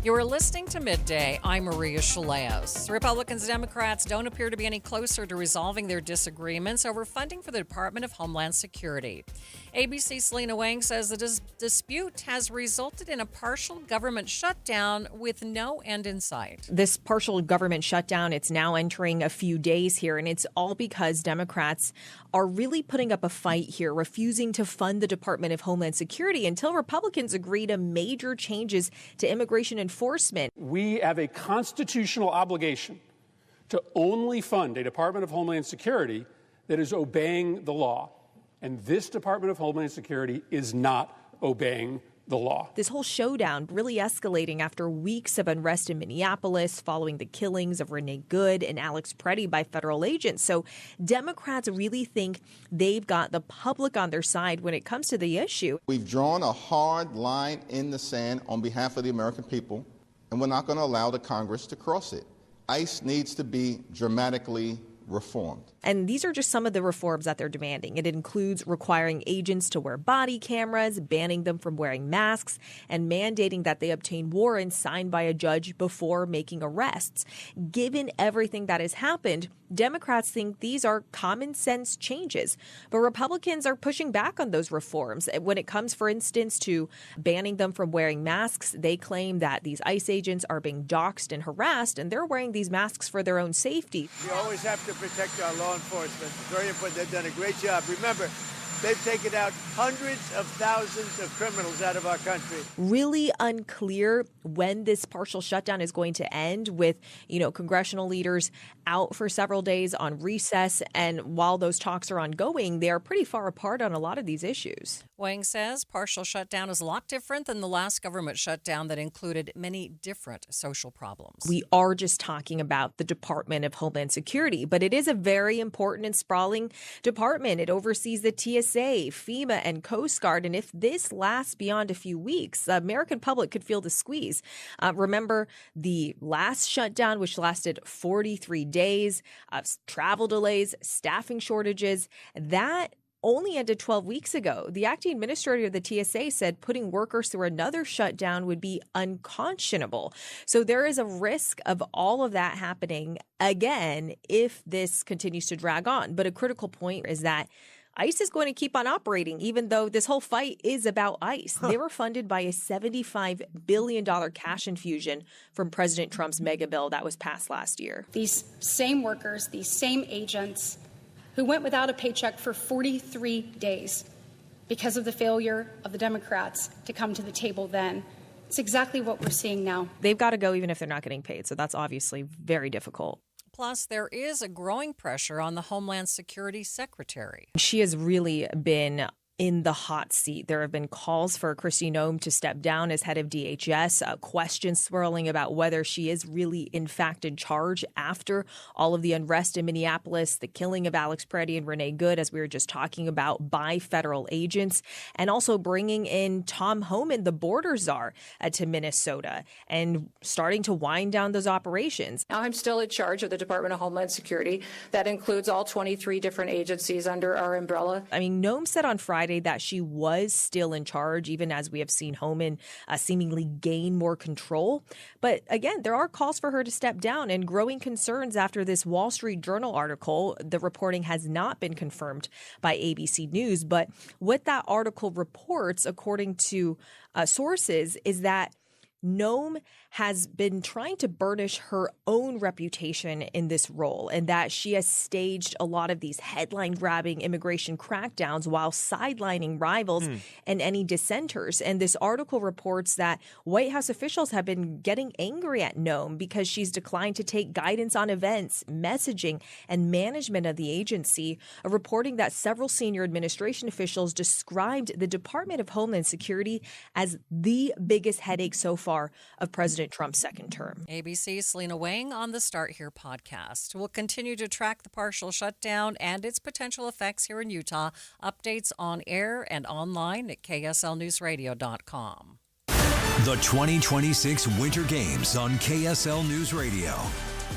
You are listening to Midday. I'm Maria Shilaos. Republicans and Democrats don't appear to be any closer to resolving their disagreements over funding for the Department of Homeland Security. ABC's Selena Wang says the dispute has resulted in a partial government shutdown with no end in sight. This partial government shutdown, it's now entering a few days here, and it's all because Democrats are really putting up a fight here, refusing to fund the Department of Homeland Security until Republicans agree to major changes to immigration enforcement. We have a constitutional obligation to only fund a Department of Homeland Security that is obeying the law. And this Department of Homeland Security is not obeying the law. This whole showdown really escalating after weeks of unrest in Minneapolis following the killings of Renee Good and Alex Preddy by federal agents. So Democrats really think they've got the public on their side when it comes to the issue. We've drawn a hard line in the sand on behalf of the American people, and we're not going to allow the Congress to cross it. ICE needs to be dramatically reformed. And these are just some of the reforms that they're demanding. It includes requiring agents to wear body cameras, banning them from wearing masks, and mandating that they obtain warrants signed by a judge before making arrests. Given everything that has happened, Democrats think these are common sense changes, but Republicans are pushing back on those reforms. When it comes, for instance, to banning them from wearing masks, they claim that these ICE agents are being doxxed and harassed, and they're wearing these masks for their own safety. We always have to protect our law enforcement. It's very important. They've done a great job. Remember, they've taken out hundreds of thousands of criminals out of our country. Really unclear when this partial shutdown is going to end, with, congressional leaders out for several days on recess. And while those talks are ongoing, they are pretty far apart on a lot of these issues. Wang says partial shutdown is a lot different than the last government shutdown that included many different social problems. We are just talking about the Department of Homeland Security, but it is a very important and sprawling department. It oversees the TSA, FEMA, and Coast Guard. And if this lasts beyond a few weeks, the American public could feel the squeeze. Remember the last shutdown, which lasted 43 days, travel delays, staffing shortages, that only ended 12 weeks ago. The acting administrator of the TSA said putting workers through another shutdown would be unconscionable. So there is a risk of all of that happening again if this continues to drag on. But a critical point is that ICE is going to keep on operating, even though this whole fight is about ICE. They were funded by a $75 billion cash infusion from President Trump's mega bill that was passed last year. These same workers, these same agents who went without a paycheck for 43 days because of the failure of the Democrats to come to the table then. It's exactly what we're seeing now. They've got to go even if they're not getting paid, so that's obviously very difficult. Plus, there is a growing pressure on the Homeland Security Secretary. She has really been in the hot seat. There have been calls for Kristi Noem to step down as head of DHS, questions swirling about whether she is really, in fact, in charge after all of the unrest in Minneapolis, the killing of Alex Preddy and Renee Good, as we were just talking about, by federal agents, and also bringing in Tom Homan, the border czar, to Minnesota, and starting to wind down those operations. Now I'm still in charge of the Department of Homeland Security. That includes all 23 different agencies under our umbrella. I mean, Noem said on Friday that she was still in charge, even as we have seen Homan seemingly gain more control. But again, there are calls for her to step down and growing concerns after this Wall Street Journal article. The reporting has not been confirmed by ABC News, but what that article reports, according to sources, is that Noem has been trying to burnish her own reputation in this role, and that she has staged a lot of these headline-grabbing immigration crackdowns while sidelining rivals and any dissenters. And this article reports that White House officials have been getting angry at Noem because she's declined to take guidance on events, messaging, and management of the agency, reporting that several senior administration officials described the Department of Homeland Security as the biggest headache so far of President Trump's second term. ABC's Selena Wang on the Start Here podcast. We'll continue to track the partial shutdown and its potential effects here in Utah. Updates on air and online at kslnewsradio.com. The 2026 Winter Games on KSL News Radio.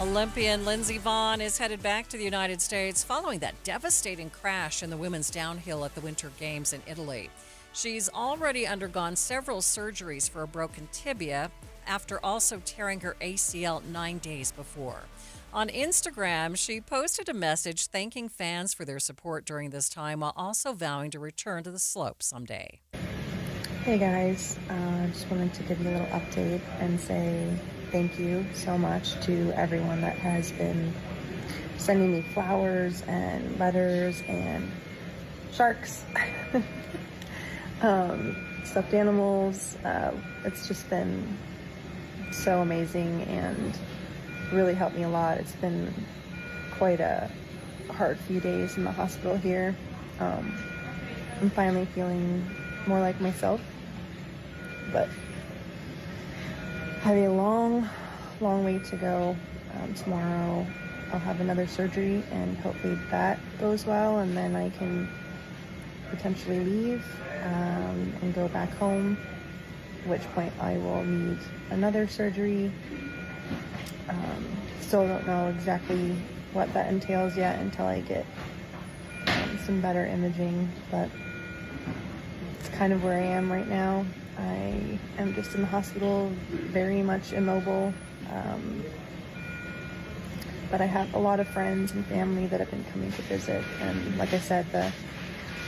Olympian Lindsey Vonn is headed back to the United States following that devastating crash in the women's downhill at the Winter Games in Italy. She's already undergone several surgeries for a broken tibia, after also tearing her ACL 9 days before. On Instagram, she posted a message thanking fans for their support during this time while also vowing to return to the slope someday. Hey guys, just wanted to give you a little update and say thank you so much to everyone that has been sending me flowers and letters and sharks, stuffed animals. It's just been so amazing and really helped me a lot. It's been quite a hard few days in the hospital here. I'm finally feeling more like myself, but I have a long way to go. Tomorrow I'll have another surgery and hopefully that goes well, and then I can potentially leave and go back home, at which point I will need another surgery. Still don't know exactly what that entails yet until I get some better imaging, but it's kind of where I am right now. I am just in the hospital, very much immobile, but I have a lot of friends and family that have been coming to visit, and like I said, the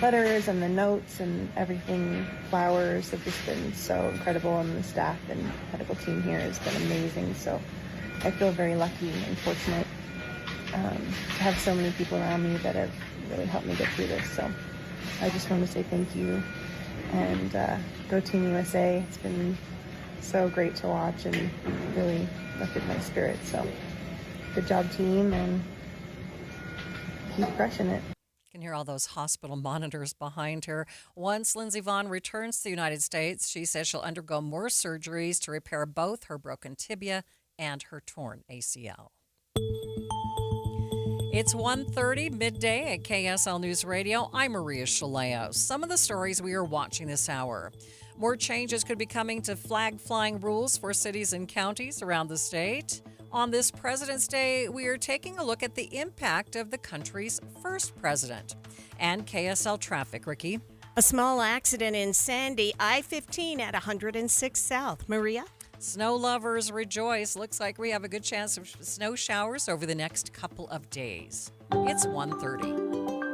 letters and the notes and everything, flowers, have just been so incredible, and the staff and medical team here has been amazing. So I feel very lucky and fortunate to have so many people around me that have really helped me get through this. So I just want to say thank you, and go Team USA. It's been so great to watch and really lifted my spirit. So good job, team, and keep crushing it. You can hear all those hospital monitors behind her. Once Lindsey Vonn returns to the United States, she says she'll undergo more surgeries to repair both her broken tibia and her torn ACL. It's 1:30 midday at KSL News Radio. I'm Maria Shilaos. Some of the stories we are watching this hour. More changes could be coming to flag flying rules for cities and counties around the state. On this President's Day, we are taking a look at the impact of the country's first president. And KSL traffic, Ricky. A small accident in Sandy, I-15 at 106 South. Maria? Snow lovers rejoice. Looks like we have a good chance of snow showers over the next couple of days. It's 1:30.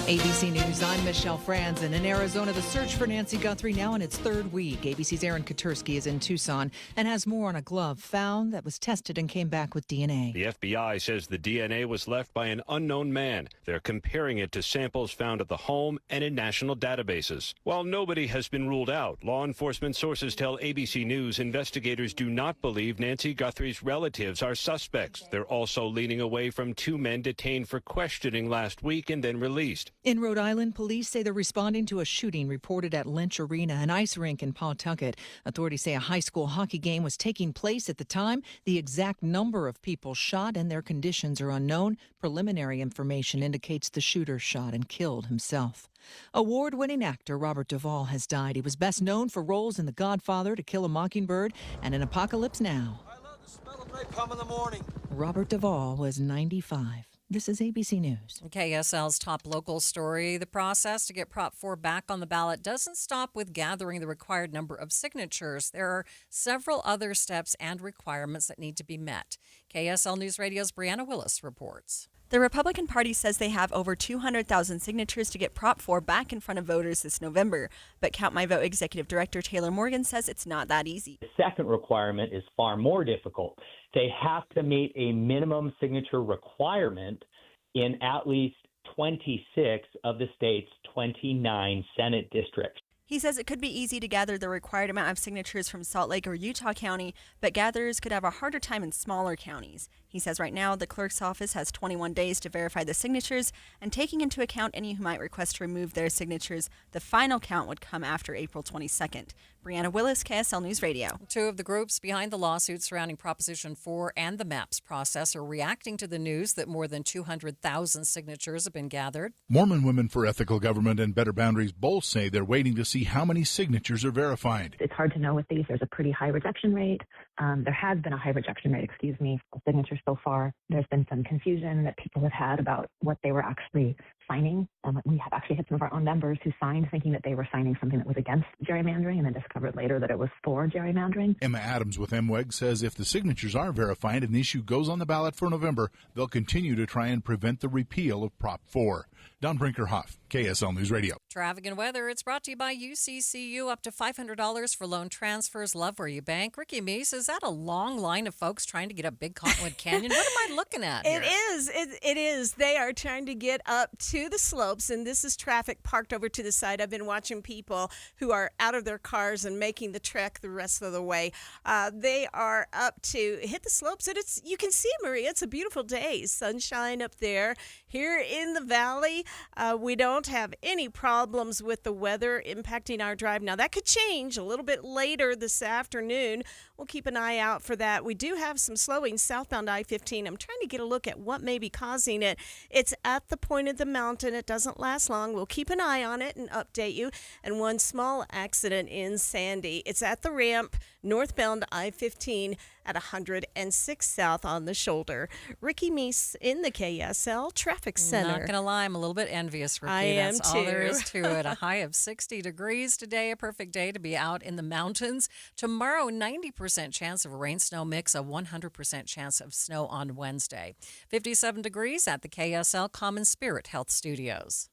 ABC News, I'm Michelle Franzen. In Arizona, the search for Nancy Guthrie now in its third week. ABC's Aaron Katersky is in Tucson and has more on a glove found that was tested and came back with DNA. The FBI says the DNA was left by an unknown man. They're comparing it to samples found at the home and in national databases. While nobody has been ruled out, law enforcement sources tell ABC News investigators do not believe Nancy Guthrie's relatives are suspects. They're also leaning away from two men detained for questioning last week and then released. In Rhode Island, police say they're responding to a shooting reported at Lynch Arena, an ice rink in Pawtucket. Authorities say a high school hockey game was taking place at the time. The exact number of people shot and their conditions are unknown. Preliminary information indicates the shooter shot and killed himself. Award-winning actor Robert Duvall has died. He was best known for roles in The Godfather, To Kill a Mockingbird, and in Apocalypse Now. I love the smell of napalm in the morning. Robert Duvall was 95. This is ABC News. KSL's top local story. The process to get Prop 4 back on the ballot doesn't stop with gathering the required number of signatures. There are several other steps and requirements that need to be met. KSL News Radio's Brianna Willis reports. The Republican Party says they have over 200,000 signatures to get Prop 4 back in front of voters this November. But Count My Vote Executive Director Taylor Morgan says it's not that easy. The second requirement is far more difficult. They have to meet a minimum signature requirement in at least 26 of the state's 29 Senate districts. He says it could be easy to gather the required amount of signatures from Salt Lake or Utah County, but gatherers could have a harder time in smaller counties. He says right now the clerk's office has 21 days to verify the signatures, and taking into account any who might request to remove their signatures, the final count would come after April 22nd. Brianna Willis, KSL News Radio. Two of the groups behind the lawsuit surrounding Proposition 4 and the MAPS process are reacting to the news that more than 200,000 signatures have been gathered. Mormon Women for Ethical Government and Better Boundaries both say they're waiting to see how many signatures are verified. It's hard to know with these. There's a pretty high rejection rate. There has been a high rejection rate, of signatures so far. There's been some confusion that people have had about what they were actually signing. We have actually had some of our own members who signed thinking that they were signing something that was against gerrymandering and then discovered later that it was for gerrymandering. Emma Adams with MWEG says if the signatures are verified and the issue goes on the ballot for November, they'll continue to try and prevent the repeal of Prop 4. Don Brinker-Hoff, KSL News Radio. Traffic and weather, it's brought to you by UCCU. Up to $500 for loan transfers. Love where you bank. Ricky Meese, is that a long line of folks trying to get up Big Cottonwood Canyon? What am I looking at here? It is. They are trying to get up to the slopes, and this is traffic parked over to the side. I've been watching people who are out of their cars and making the trek the rest of the way. They are up to hit the slopes, and you can see, Maria, it's a beautiful day. Sunshine up there. Here in the valley, we don't have any problems with the weather impacting our drive. Now, that could change a little bit later this afternoon. We'll keep an eye out for that. We do have some slowing southbound I-15. I'm trying to get a look at what may be causing it. It's at the point of the mountain. It doesn't last long. We'll keep an eye on it and update you. And one small accident in Sandy. It's at the ramp, northbound I-15 at 106 South on the shoulder. Ricky Meese in the KSL Traffic Center. Not going to lie, I'm a little bit envious, Ricky. I am That's too. all there is to it. A high of 60 degrees today, a perfect day to be out in the mountains. Tomorrow, 90% chance of a rain-snow mix, a 100% chance of snow on Wednesday. 57 degrees at the KSL Common Spirit Health Studios.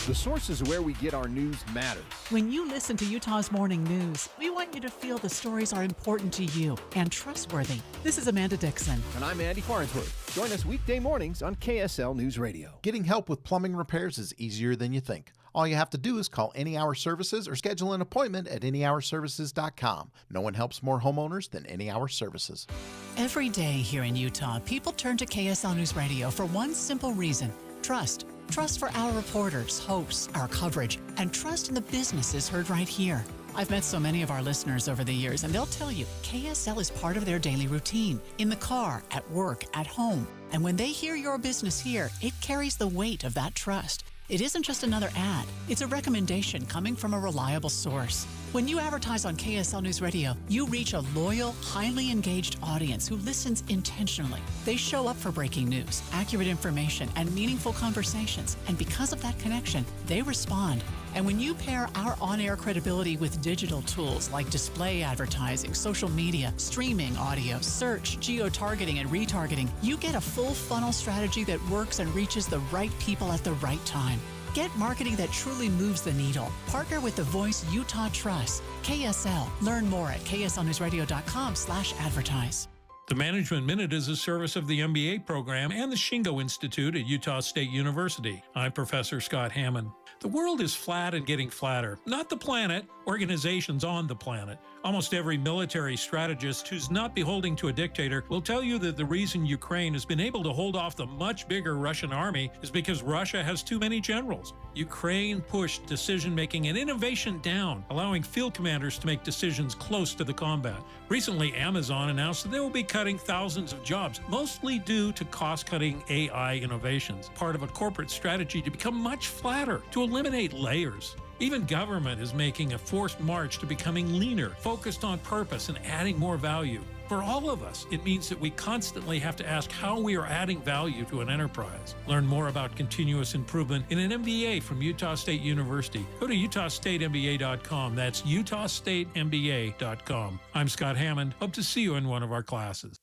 The sources where we get our news matters. When you listen to Utah's Morning News, we want you to feel the stories are important to you and trustworthy. This is Amanda Dixon. And I'm Andy Farnsworth. Join us weekday mornings on KSL News Radio. Getting help with plumbing repairs is easier than you think. All you have to do is call Any Hour Services or schedule an appointment at anyhourservices.com. No one helps more homeowners than Any Hour Services. Every day here in Utah, people turn to KSL News Radio for one simple reason: trust. Trust for our reporters, hosts, our coverage, and trust in the businesses heard right here. I've met so many of our listeners over the years, and they'll tell you KSL is part of their daily routine, in the car, at work, at home. And when they hear your business here, it carries the weight of that trust. It isn't just another ad. It's a recommendation coming from a reliable source. When you advertise on KSL News Radio, you reach a loyal, highly engaged audience who listens intentionally. They show up for breaking news, accurate information, and meaningful conversations. And because of that connection, they respond. And when you pair our on-air credibility with digital tools like display advertising, social media, streaming audio, search, geo-targeting, and retargeting, you get a full funnel strategy that works and reaches the right people at the right time. Get marketing that truly moves the needle. Partner with the voice Utah trusts. KSL. Learn more at kslnewsradio.com/advertise. The Management Minute is a service of the MBA program and the Shingo Institute at Utah State University. I'm Professor Scott Hammond. The world is flat and getting flatter. Not the planet, organizations on the planet. Almost every military strategist who's not beholden to a dictator will tell you that the reason Ukraine has been able to hold off the much bigger Russian army is because Russia has too many generals. Ukraine pushed decision-making and innovation down, allowing field commanders to make decisions close to the combat. Recently, Amazon announced that they will be cutting thousands of jobs, mostly due to cost-cutting AI innovations, part of a corporate strategy to become much flatter, to eliminate layers. Even government is making a forced march to becoming leaner, focused on purpose and adding more value. For all of us, it means that we constantly have to ask how we are adding value to an enterprise. Learn more about continuous improvement in an MBA from Utah State University. Go to utahstatemba.com. That's utahstatemba.com. I'm Scott Hammond. Hope to see you in one of our classes.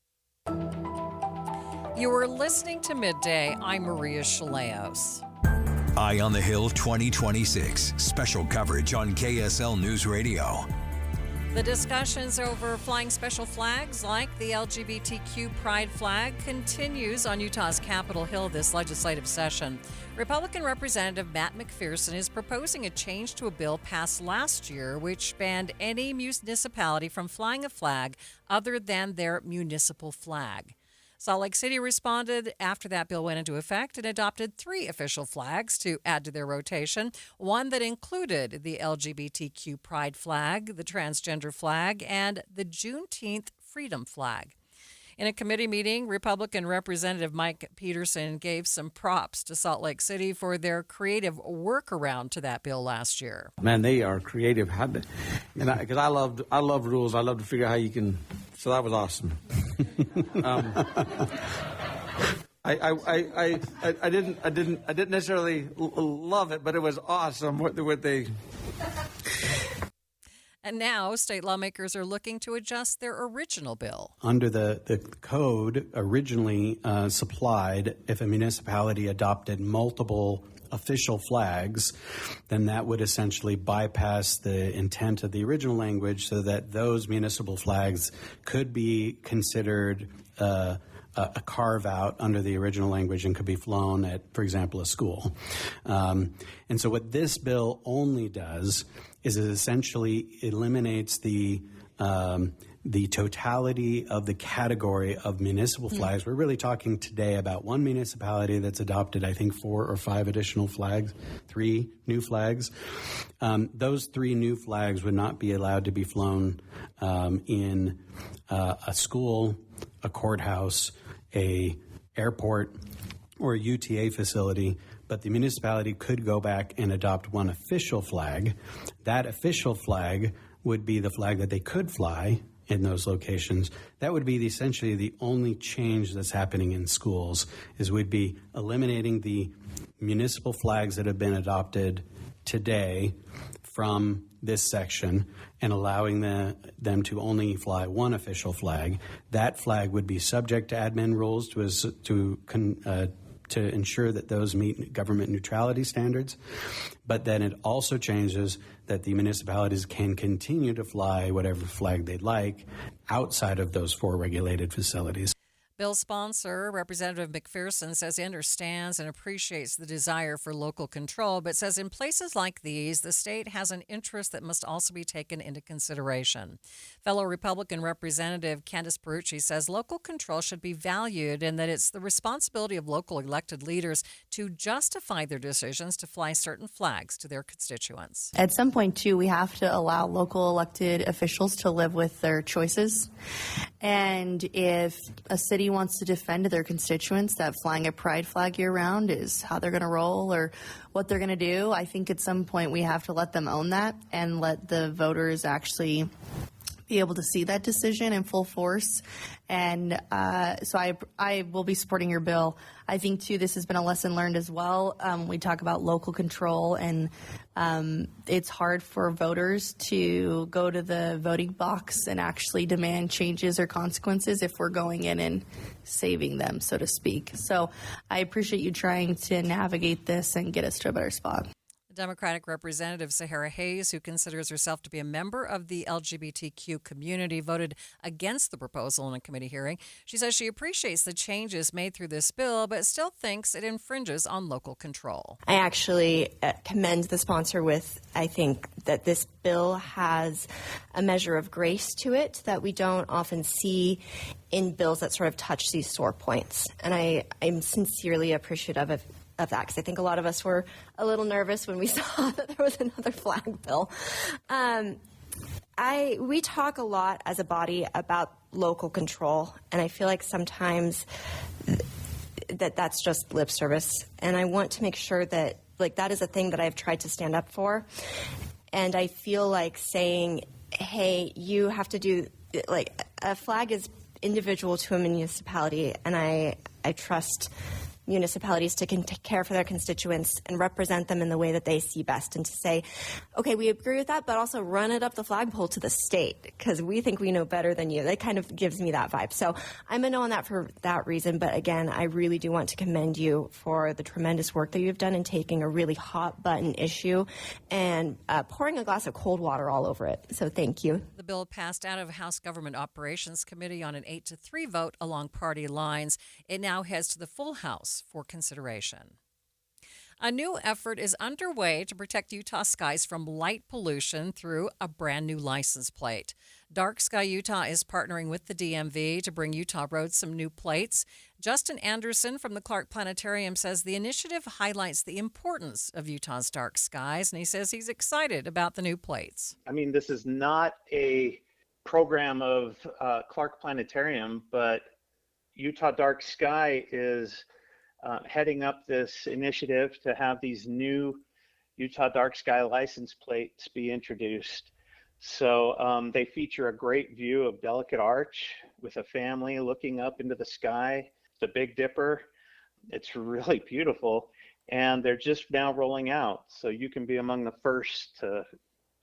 You are listening to Midday. I'm Maria Shilaos. Eye on the Hill 2026. Special coverage on KSL News Radio. The discussions over flying special flags like the LGBTQ pride flag continues on Utah's Capitol Hill this legislative session. Republican Representative Matt McPherson is proposing a change to a bill passed last year which banned any municipality from flying a flag other than their municipal flag. Salt Lake City responded after that bill went into effect and adopted 3 official flags to add to their rotation, one that included the LGBTQ pride flag, the transgender flag, and the Juneteenth freedom flag. In a committee meeting, Republican Representative Mike Peterson gave some props to Salt Lake City for their creative workaround to that bill last year. Man, they are creative. Because I love rules. I love to figure out how you can. So that was awesome. I didn't necessarily love it, but it was awesome what they. And now state lawmakers are looking to adjust their original bill. Under the code originally supplied, if a municipality adopted multiple official flags, then that would essentially bypass the intent of the original language so that those municipal flags could be considered a carve-out under the original language and could be flown at, for example, a school. And so what this bill only does is it essentially eliminates the totality of the category of municipal flags. We're really talking today about one municipality that's adopted, I think, 4 or 5 additional flags, 3 new flags. Those 3 new flags would not be allowed to be flown in a school, a courthouse, a airport, or a UTA facility, but the municipality could go back and adopt one official flag. That official flag would be the flag that they could fly in those locations. That would be essentially the only change that's happening in schools, is we'd be eliminating the municipal flags that have been adopted today from this section and allowing them to only fly one official flag. That flag would be subject to admin rules to ensure that those meet government neutrality standards. But then it also changes that the municipalities can continue to fly whatever flag they'd like outside of those 4 regulated facilities. Bill sponsor, Representative McPherson, says he understands and appreciates the desire for local control, but says in places like these, the state has an interest that must also be taken into consideration. Fellow Republican Representative Candace Perucci says local control should be valued and that it's the responsibility of local elected leaders to justify their decisions to fly certain flags to their constituents. At some point, too, we have to allow local elected officials to live with their choices. And if a city wants to defend to their constituents that flying a pride flag year-round is how they're going to roll or what they're going to do, I think at some point we have to let them own that and let the voters actually be able to see that decision in full force. And so I will be supporting your bill. I think, too, this has been a lesson learned as well. We talk about local control, and it's hard for voters to go to the voting box and actually demand changes or consequences if we're going in and saving them, so to speak. So I appreciate you trying to navigate this and get us to a better spot. Democratic Representative Sahara Hayes, who considers herself to be a member of the LGBTQ community, voted against the proposal in a committee hearing. She says she appreciates the changes made through this bill, but still thinks it infringes on local control. I actually commend the sponsor I think that this bill has a measure of grace to it that we don't often see in bills that sort of touch these sore points. And I'm sincerely appreciative of that, because I think a lot of us were a little nervous when we saw that there was another flag bill. We talk a lot as a body about local control, and I feel like sometimes that's just lip service. And I want to make sure that that is a thing that I've tried to stand up for. And I feel like saying, hey, you have to do a flag is individual to a municipality, and I trust municipalities to care for their constituents and represent them in the way that they see best, and to say, okay, we agree with that, but also run it up the flagpole to the state because we think we know better than you. That kind of gives me that vibe. So I'm a no on that for that reason. But again, I really do want to commend you for the tremendous work that you've done in taking a really hot button issue and pouring a glass of cold water all over it. So thank you. The bill passed out of House Government Operations Committee on an 8-3 vote along party lines. It now heads to the full House for consideration. A new effort is underway to protect Utah skies from light pollution through a brand new license plate. Dark Sky Utah is partnering with the DMV to bring Utah roads some new plates. Justin Anderson from the Clark Planetarium says the initiative highlights the importance of Utah's dark skies, and he says he's excited about the new plates. I mean, this is not a program of Clark Planetarium, but Utah Dark Sky is heading up this initiative to have these new Utah Dark Sky license plates be introduced. So they feature a great view of Delicate Arch with a family looking up into the sky, the Big Dipper, It's really beautiful, and they're just now rolling out. So you can be among the first to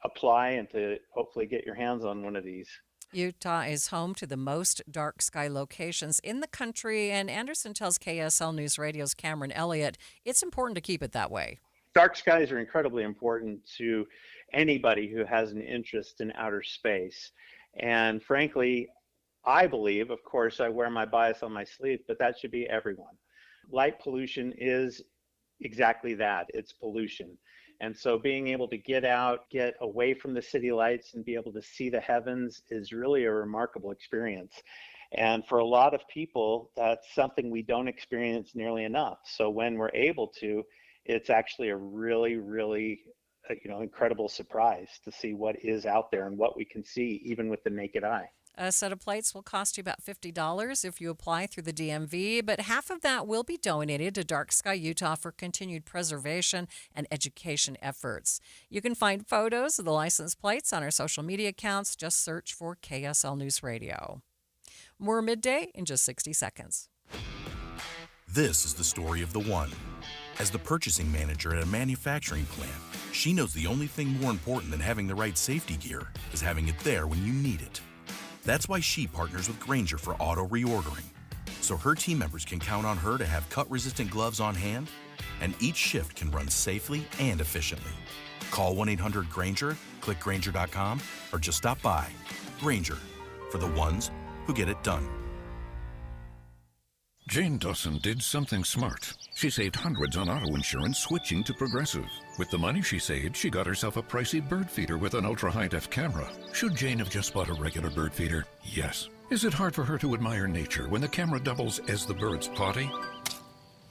apply and to hopefully get your hands on one of these. Utah is home to the most dark sky locations in the country, and Anderson tells KSL News Radio's Cameron Elliott it's important to keep it that way. Dark skies are incredibly important to anybody who has an interest in outer space. And frankly, I believe, of course, I wear my bias on my sleeve, but that should be everyone. Light pollution is exactly that. It's pollution. And so being able to get out, get away from the city lights and be able to see the heavens is really a remarkable experience. And for a lot of people, that's something we don't experience nearly enough. So when we're able to, it's actually a really, really, incredible surprise to see what is out there and what we can see even with the naked eye. A set of plates will cost you about $50 if you apply through the DMV, but half of that will be donated to Dark Sky Utah for continued preservation and education efforts. You can find photos of the license plates on our social media accounts. Just search for KSL News Radio. More Midday in just 60 seconds. This is the story of the one. As the purchasing manager at a manufacturing plant, she knows the only thing more important than having the right safety gear is having it there when you need it. That's why she partners with Grainger for auto reordering, so her team members can count on her to have cut-resistant gloves on hand, and each shift can run safely and efficiently. Call 1-800-GRAINGER, click Grainger.com, or just stop by. Grainger, for the ones who get it done. Jane Dawson did something smart. She saved hundreds on auto insurance switching to Progressive. With the money she saved, she got herself a pricey bird feeder with an ultra-high-def camera. Should Jane have just bought a regular bird feeder? Yes. Is it hard for her to admire nature when the camera doubles as the bird's potty?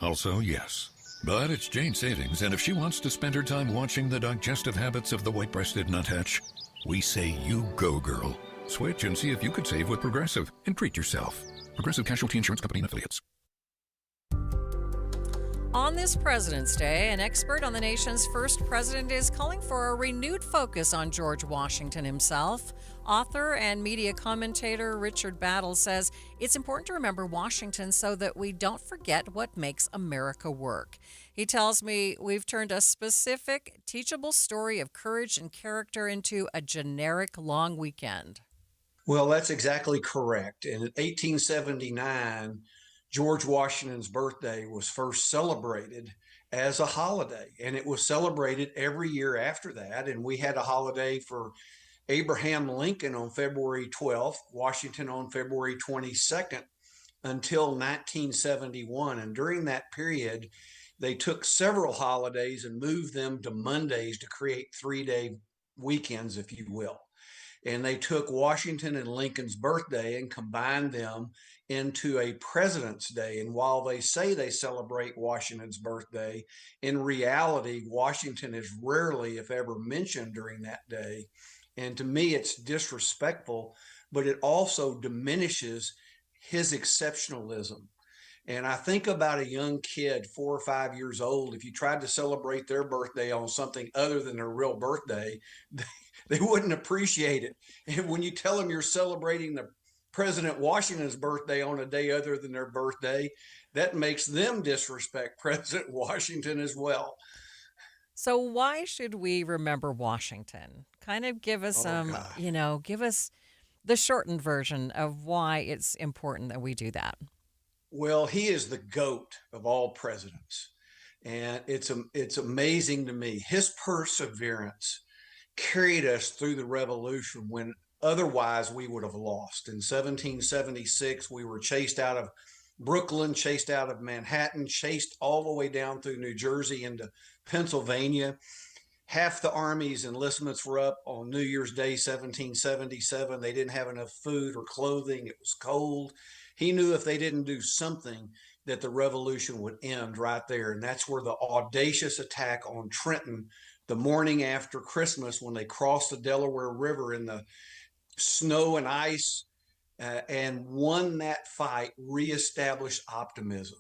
Also, yes. But it's Jane's savings, and if she wants to spend her time watching the digestive habits of the white-breasted nuthatch, we say you go, girl. Switch and see if you could save with Progressive and treat yourself. Progressive Casualty Insurance Company and Affiliates. On this President's Day, an expert on the nation's first president is calling for a renewed focus on George Washington himself. Author and media commentator Richard Battle says it's important to remember Washington so that we don't forget what makes America work. He tells me we've turned a specific, teachable story of courage and character into a generic long weekend. Well, that's exactly correct. In 1879, George Washington's birthday was first celebrated as a holiday, and it was celebrated every year after that. And we had a holiday for Abraham Lincoln on February 12th, Washington on February 22nd, until 1971. And during that period, they took several holidays and moved them to Mondays to create 3-day weekends, if you will. And they took Washington and Lincoln's birthday and combined them into a President's Day. And while they say they celebrate Washington's birthday, in reality, Washington is rarely, if ever, mentioned during that day. And to me, it's disrespectful, but it also diminishes his exceptionalism. And I think about a young kid, 4 or 5 years old, if you tried to celebrate their birthday on something other than their real birthday, they wouldn't appreciate it. And when you tell them you're celebrating the President Washington's birthday on a day other than their birthday, that makes them disrespect President Washington as well. So why should we remember Washington? Kind of give us give us the shortened version of why it's important that we do that. Well, he is the GOAT of all presidents. And it's amazing to me. His perseverance carried us through the revolution when otherwise we would have lost. In 1776, we were chased out of Brooklyn, chased out of Manhattan, chased all the way down through New Jersey into Pennsylvania. Half the Army's enlistments were up on New Year's Day, 1777. They didn't have enough food or clothing. It was cold. He knew if they didn't do something that the revolution would end right there. And that's where the audacious attack on Trenton the morning after Christmas, when they crossed the Delaware River in the snow and ice and won that fight, reestablished optimism.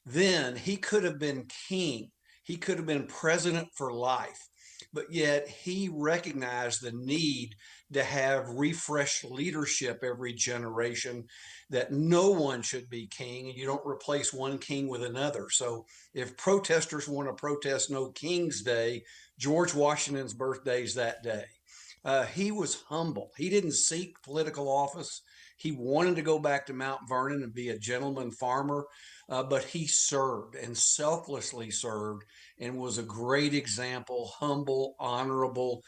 Then he could have been king. He could have been president for life. but yet he recognized the need to have refreshed leadership every generation, that no one should be king and you don't replace one king with another. So if protesters want to protest No King's Day, George Washington's birthday is that day. He was humble. He didn't seek political office. He wanted to go back to Mount Vernon and be a gentleman farmer, but he served and selflessly served and was a great example, humble, honorable,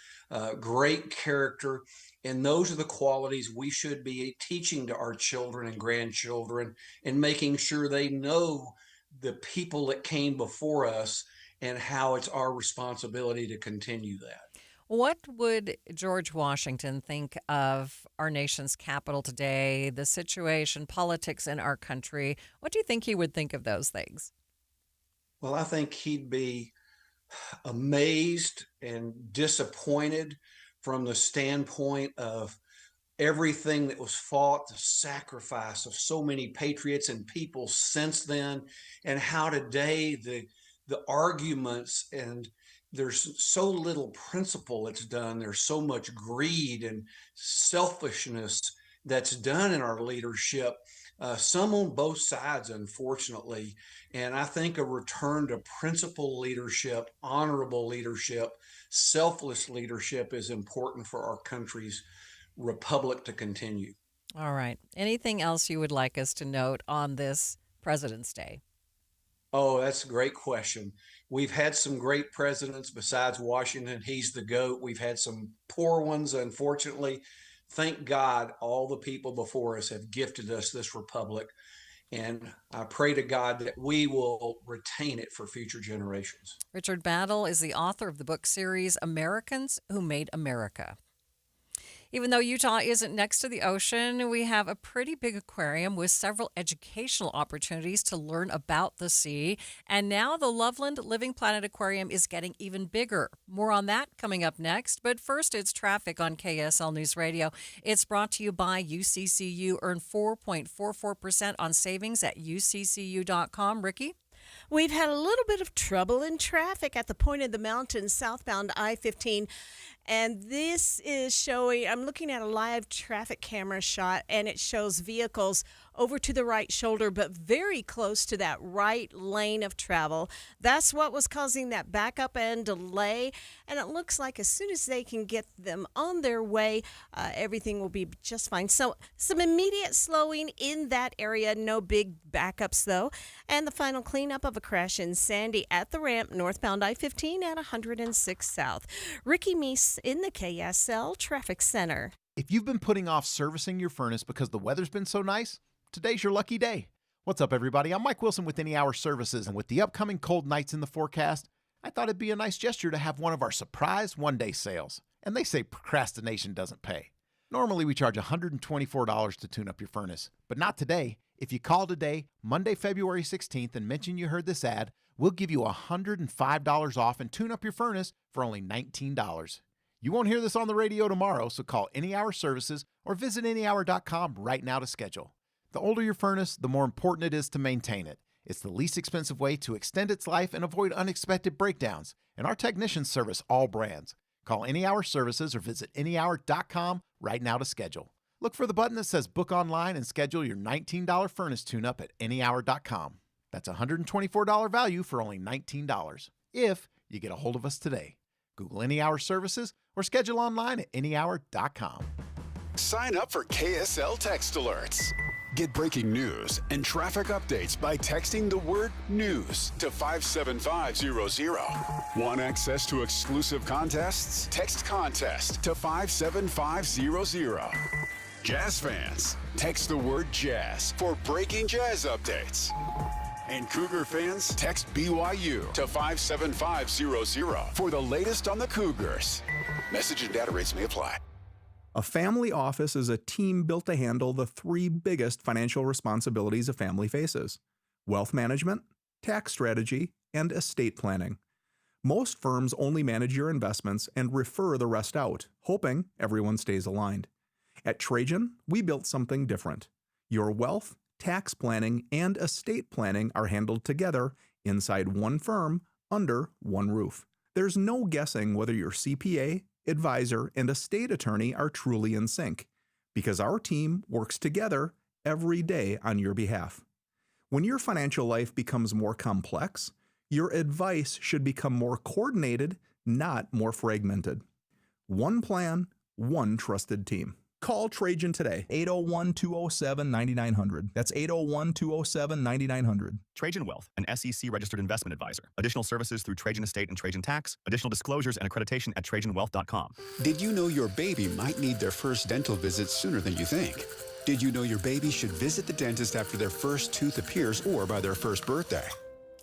great character. And those are the qualities we should be teaching to our children and grandchildren, and making sure they know the people that came before us and how it's our responsibility to continue that. What would George Washington think of our nation's capital today, the situation, politics in our country? What do you think he would think of those things? Well, I think he'd be amazed and disappointed from the standpoint of everything that was fought, the sacrifice of so many patriots and people since then, and how today the arguments, and there's so little principle that's done. There's so much greed and selfishness that's done in our leadership, some on both sides, unfortunately. And I think a return to principle leadership, honorable leadership, selfless leadership is important for our country's republic to continue. All right. Anything else you would like us to note on this President's Day? Oh, that's a great question. We've had some great presidents besides Washington. He's the GOAT. We've had some poor ones, unfortunately. Thank God all the people before us have gifted us this republic. And I pray to God that we will retain it for future generations. Richard Battle is the author of the book series Americans Who Made America. Even though Utah isn't next to the ocean, we have a pretty big aquarium with several educational opportunities to learn about the sea. And now the Loveland Living Planet Aquarium is getting even bigger. More on that coming up next. But first, it's traffic on KSL News Radio. It's brought to you by UCCU. Earn 4.44% on savings at uccu.com. Ricky? We've had a little bit of trouble in traffic at the point of the mountain southbound I-15. And this is showing, I'm looking at a live traffic camera shot, and it shows vehicles over to the right shoulder, but very close to that right lane of travel. That's what was causing that backup and delay. And it looks like as soon as they can get them on their way, everything will be just fine. So some immediate slowing in that area. No big backups, though. And the final cleanup of a crash in Sandy at the ramp northbound I-15 at 106 South. Ricky Meese in the KSL Traffic Center. If you've been putting off servicing your furnace because the weather's been so nice, today's your lucky day. What's up, everybody? I'm Mike Wilson with Any Hour Services, and with the upcoming cold nights in the forecast, I thought it'd be a nice gesture to have one of our surprise one-day sales. And they say procrastination doesn't pay. Normally, we charge $124 to tune up your furnace, but not today. If you call today, Monday, February 16th, and mention you heard this ad, we'll give you $105 off and tune up your furnace for only $19. You won't hear this on the radio tomorrow, so call Any Hour Services or visit anyhour.com right now to schedule. The older your furnace, the more important it is to maintain it. It's the least expensive way to extend its life and avoid unexpected breakdowns, and our technicians service all brands. Call Any Hour Services or visit anyhour.com right now to schedule. Look for the button that says Book Online and schedule your $19 furnace tune-up at anyhour.com. That's a $124 value for only $19, if you get a hold of us today. Google Any Hour Services or schedule online at anyhour.com. Sign up for KSL Text Alerts. Get breaking news and traffic updates by texting the word news to 57500. Want access to exclusive contests? Text contest to 57500. Jazz fans, text the word jazz for breaking jazz updates. And Cougar fans, text BYU to 57500 for the latest on the Cougars. Message and data rates may apply. A family office is a team built to handle the three biggest financial responsibilities a family faces: wealth management, tax strategy, and estate planning. Most firms only manage your investments and refer the rest out, hoping everyone stays aligned. At Trajan, we built something different. Your wealth, tax planning, and estate planning are handled together inside one firm under one roof. There's no guessing whether your CPA, advisor, and estate attorney are truly in sync, because our team works together every day on your behalf. When your financial life becomes more complex, your advice should become more coordinated, not more fragmented. One plan, one trusted team. Call Trajan today, 801-207-9900. That's 801-207-9900. Trajan Wealth, an SEC-registered investment advisor. Additional services through Trajan Estate and Trajan Tax. Additional disclosures and accreditation at TrajanWealth.com. Did you know your baby might need their first dental visit sooner than you think? Did you know your baby should visit the dentist after their first tooth appears or by their first birthday?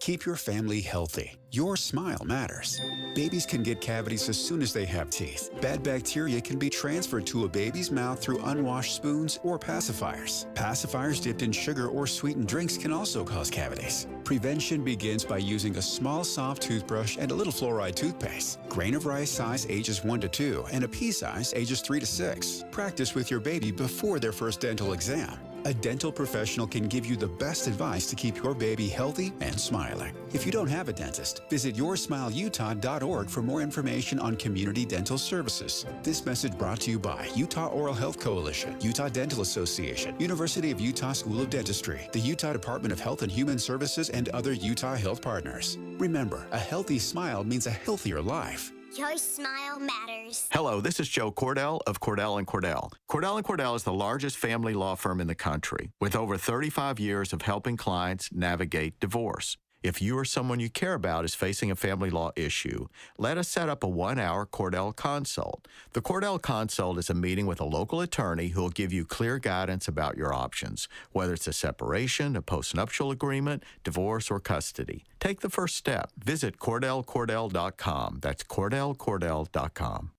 Keep your family healthy. Your smile matters. Babies can get cavities as soon as they have teeth. Bad bacteria can be transferred to a baby's mouth through unwashed spoons or pacifiers. Pacifiers dipped in sugar or sweetened drinks can also cause cavities. Prevention begins by using a small, soft toothbrush and a little fluoride toothpaste. Grain of rice size ages 1 to 2 and a pea size ages 3 to 6. Practice with your baby before their first dental exam. A dental professional can give you the best advice to keep your baby healthy and smiling. If you don't have a dentist, visit YourSmileUtah.org for more information on community dental services. This message brought to you by Utah Oral Health Coalition, Utah Dental Association, University of Utah School of Dentistry, the Utah Department of Health and Human Services, and other Utah health partners. Remember, a healthy smile means a healthier life. Your smile matters. Hello, this is Joe Cordell of Cordell & Cordell. Cordell & Cordell is the largest family law firm in the country with over 35 years of helping clients navigate divorce. If you or someone you care about is facing a family law issue, let us set up a 1-hour Cordell Consult. The Cordell Consult is a meeting with a local attorney who will give you clear guidance about your options, whether it's a separation, a postnuptial agreement, divorce, or custody. Take the first step. Visit CordellCordell.com. That's CordellCordell.com.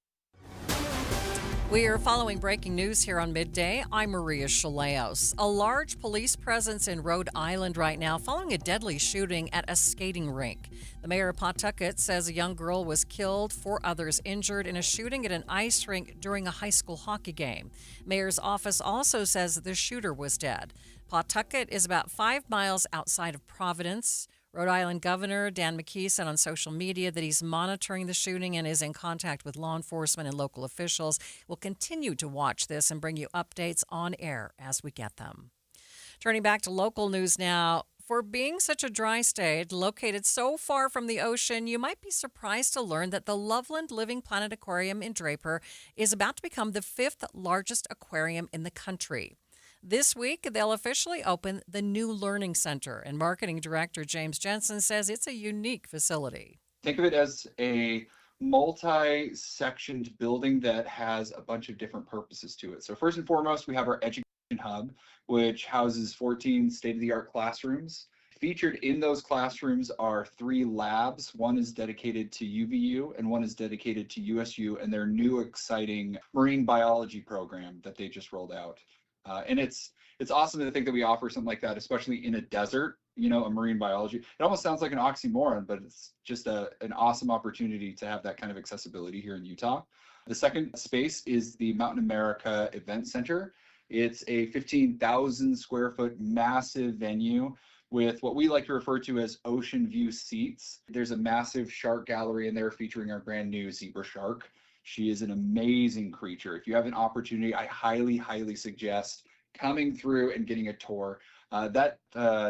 We are following breaking news here on Midday. I'm Maria Shilaos. A large police presence in Rhode Island right now following a deadly shooting at a skating rink. The mayor of Pawtucket says a young girl was killed, 4 others injured in a shooting at an ice rink during a high school hockey game. Mayor's office also says that the shooter was dead. Pawtucket is about 5 miles outside of Providence. Rhode Island Governor Dan McKee said on social media that he's monitoring the shooting and is in contact with law enforcement and local officials. We'll continue to watch this and bring you updates on air as we get them. Turning back to local news now. For being such a dry state located so far from the ocean, you might be surprised to learn that the Loveland Living Planet Aquarium in Draper is about to become the 5th largest aquarium in the country. This week, they'll officially open the new Learning Center, and Marketing Director James Jensen says it's a unique facility. Think of it as a multi-sectioned building that has a bunch of different purposes to it. So first and foremost, we have our education hub, which houses 14 state-of-the-art classrooms. Featured in those classrooms are 3 labs. One is dedicated to UVU and one is dedicated to USU and their new exciting marine biology program that they just rolled out. And it's awesome to think that we offer something like that, especially in a desert, a marine biology. It almost sounds like an oxymoron, but it's just an awesome opportunity to have that kind of accessibility here in Utah. The second space is the Mountain America Event Center. It's a 15,000 square foot massive venue with what we like to refer to as ocean view seats. There's a massive shark gallery in there featuring our brand new zebra shark. She is an amazing creature. If you have an opportunity, I highly, highly suggest coming through and getting a tour. That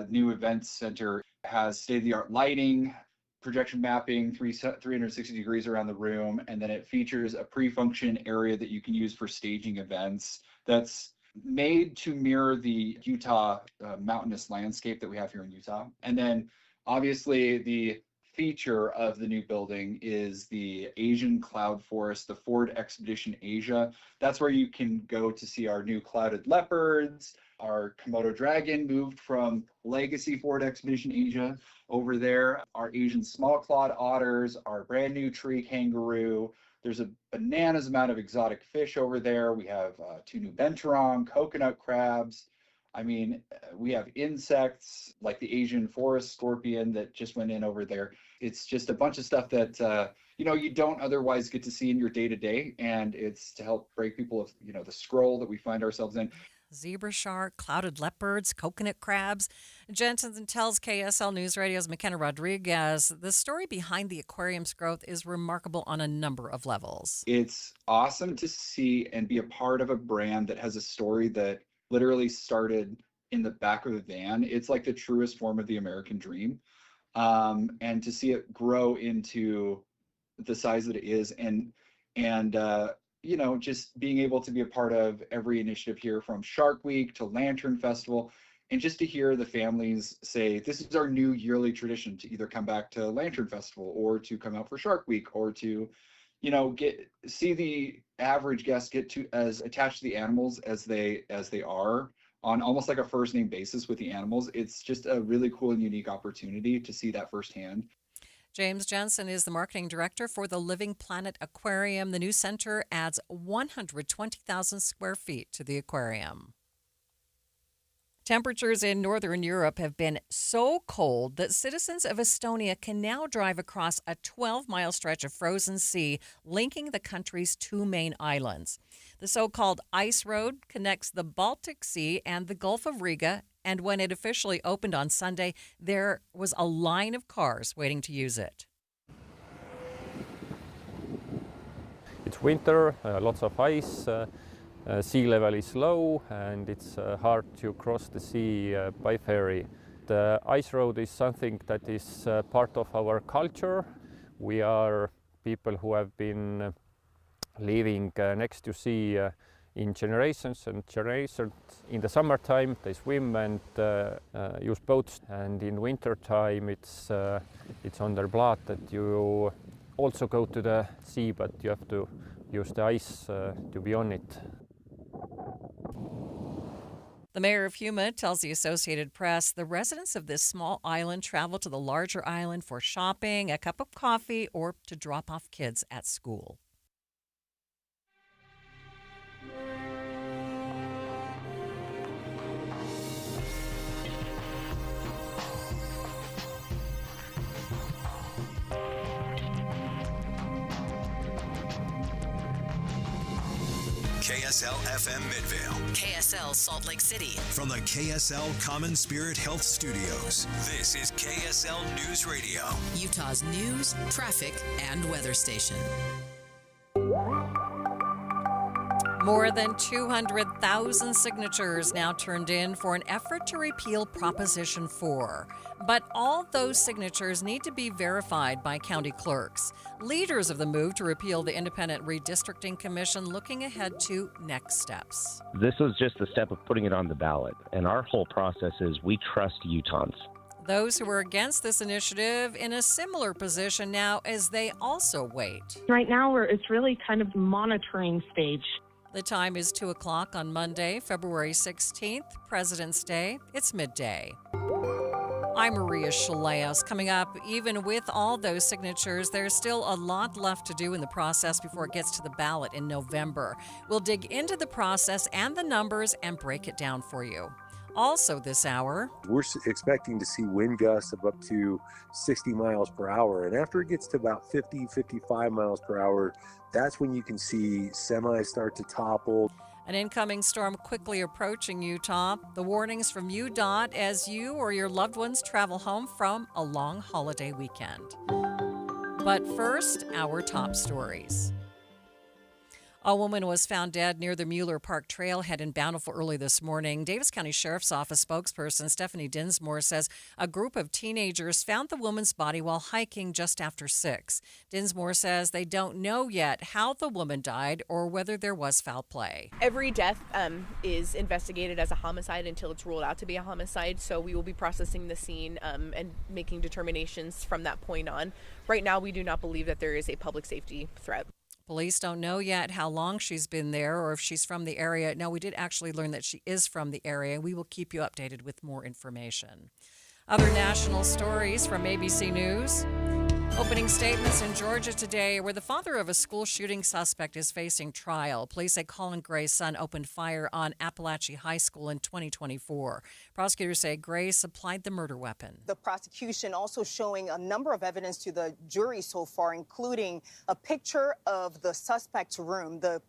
new event center has state-of-the-art lighting, projection mapping, 360 degrees around the room, and then it features a pre-function area that you can use for staging events that's made to mirror the Utah mountainous landscape that we have here in Utah. And then obviously the feature of the new building is the Asian cloud forest, the Ford Expedition Asia. That's where you can go to see our new clouded leopards. Our Komodo dragon moved from legacy Ford Expedition Asia over there. Our Asian small clawed otters, our brand new tree kangaroo. There's a bananas amount of exotic fish over there. We have 2 new benturong, coconut crabs. I mean, we have insects like the Asian forest scorpion that just went in over there. It's just a bunch of stuff that, you don't otherwise get to see in your day-to-day. And it's to help break people of, the scroll that we find ourselves in. zebra shark, clouded leopards, coconut crabs. Jensen tells KSL News Radio's McKenna Rodriguez the story behind the aquarium's growth is remarkable on a number of levels. It's awesome to see and be a part of a brand that has a story that literally started in the back of a van. It's like the truest form of the American dream. And to see it grow into the size that it is, and just being able to be a part of every initiative here, from Shark Week to Lantern Festival, and just to hear the families say this is our new yearly tradition to either come back to Lantern Festival or to come out for Shark Week, or to see the average guest get to as attached to the animals as they are, on almost like a first name basis with the animals. It's just a really cool and unique opportunity to see that firsthand. James Jensen is the marketing director for the Living Planet Aquarium. The new center adds 120,000 square feet to the aquarium. Temperatures in northern Europe have been so cold that citizens of Estonia can now drive across a 12-mile stretch of frozen sea linking the country's two main islands. The so-called Ice Road connects the Baltic Sea and the Gulf of Riga, and when it officially opened on Sunday, there was a line of cars waiting to use it. It's winter, lots of ice. Sea level is low and it's hard to cross the sea by ferry. The ice road is something that is part of our culture. We are people who have been living next to sea in generations and generations. In the summertime they swim and use boats, and in winter time it's on their blood that you also go to the sea, but you have to use the ice to be on it. The mayor of Huma tells the Associated Press the residents of this small island travel to the larger island for shopping, a cup of coffee, or to drop off kids at school. KSL FM Midvale. KSL Salt Lake City. From the KSL Common Spirit Health Studios, this is KSL News Radio, Utah's news, traffic, and weather station. More than 200,000 signatures now turned in for an effort to repeal Proposition 4. But all those signatures need to be verified by county clerks. Leaders of the move to repeal the Independent Redistricting Commission looking ahead to next steps. This was just the step of putting it on the ballot, and our whole process is we trust Utahns. Those who are against this initiative in a similar position now as they also wait. Right now, it's really kind of monitoring stage. The time is 2 o'clock on Monday, February 16th, President's Day. It's midday. I'm Maria Shilaos. Coming up, even with all those signatures, there's still a lot left to do in the process before it gets to the ballot in November. We'll dig into the process and the numbers and break it down for you. Also this hour, we're expecting to see wind gusts of up to 60 miles per hour. And after it gets to about 50, 55 miles per hour, that's when you can see semis start to topple. An incoming storm quickly approaching Utah. The warnings from UDOT as you or your loved ones travel home from a long holiday weekend. But first, our top stories. A woman was found dead near the Mueller Park trailhead in Bountiful early this morning. Davis County Sheriff's Office spokesperson Stephanie Dinsmore says a group of teenagers found the woman's body while hiking just after 6. Dinsmore says they don't know yet how the woman died or whether there was foul play. Every death is investigated as a homicide until it's ruled out to be a homicide, so we will be processing the scene and making determinations from that point on. Right now, we do not believe that there is a public safety threat. Police don't know yet how long she's been there or if she's from the area. Now, we did actually learn that she is from the area. We will keep you updated with more information. Other national stories from ABC News. Opening statements in Georgia today where the father of a school shooting suspect is facing trial. Police say Colin Gray's son opened fire on Appalachia High School in 2024. Prosecutors say Gray supplied the murder weapon. The prosecution also showing a number of evidence to the jury so far, including a picture of the suspect's room. The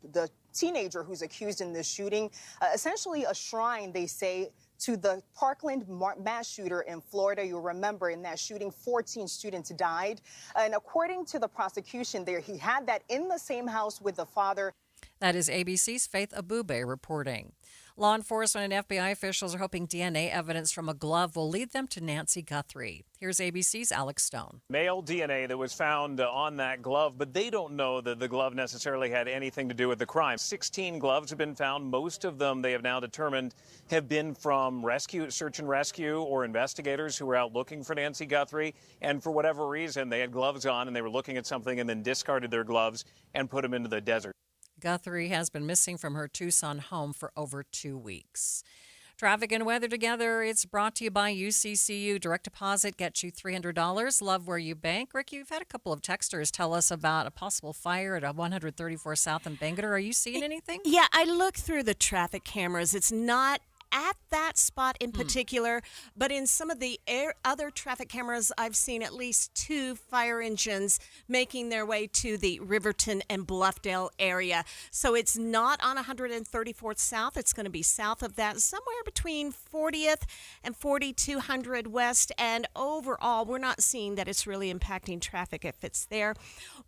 teenager who's accused in this shooting, essentially a shrine, they say, to the Parkland mass shooter in Florida. You'll remember in that shooting, 14 students died. And according to the prosecution there, he had that in the same house with the father. That is ABC's Faith Abube reporting. Law enforcement and FBI officials are hoping DNA evidence from a glove will lead them to Nancy Guthrie. Here's ABC's Alex Stone. Male DNA that was found on that glove, but they don't know that the glove necessarily had anything to do with the crime. 16 gloves have been found. Most of them, they have now determined, have been from search and rescue or investigators who were out looking for Nancy Guthrie. And for whatever reason, they had gloves on and they were looking at something and then discarded their gloves and put them into the desert. Guthrie has been missing from her Tucson home for over 2 weeks. Traffic and weather together. It's brought to you by UCCU. Direct deposit gets you $300. Love where you bank. Rick, you've had a couple of texters tell us about a possible fire at 134 South in Bangor. Are you seeing anything? Yeah, I looked through the traffic cameras. It's not at that spot in particular, but in some of the other traffic cameras, I've seen at least 2 fire engines making their way to the Riverton and Bluffdale area. So it's not on 134th South. It's going to be south of that, somewhere between 40th and 4200 West. And overall, we're not seeing that it's really impacting traffic if it's there.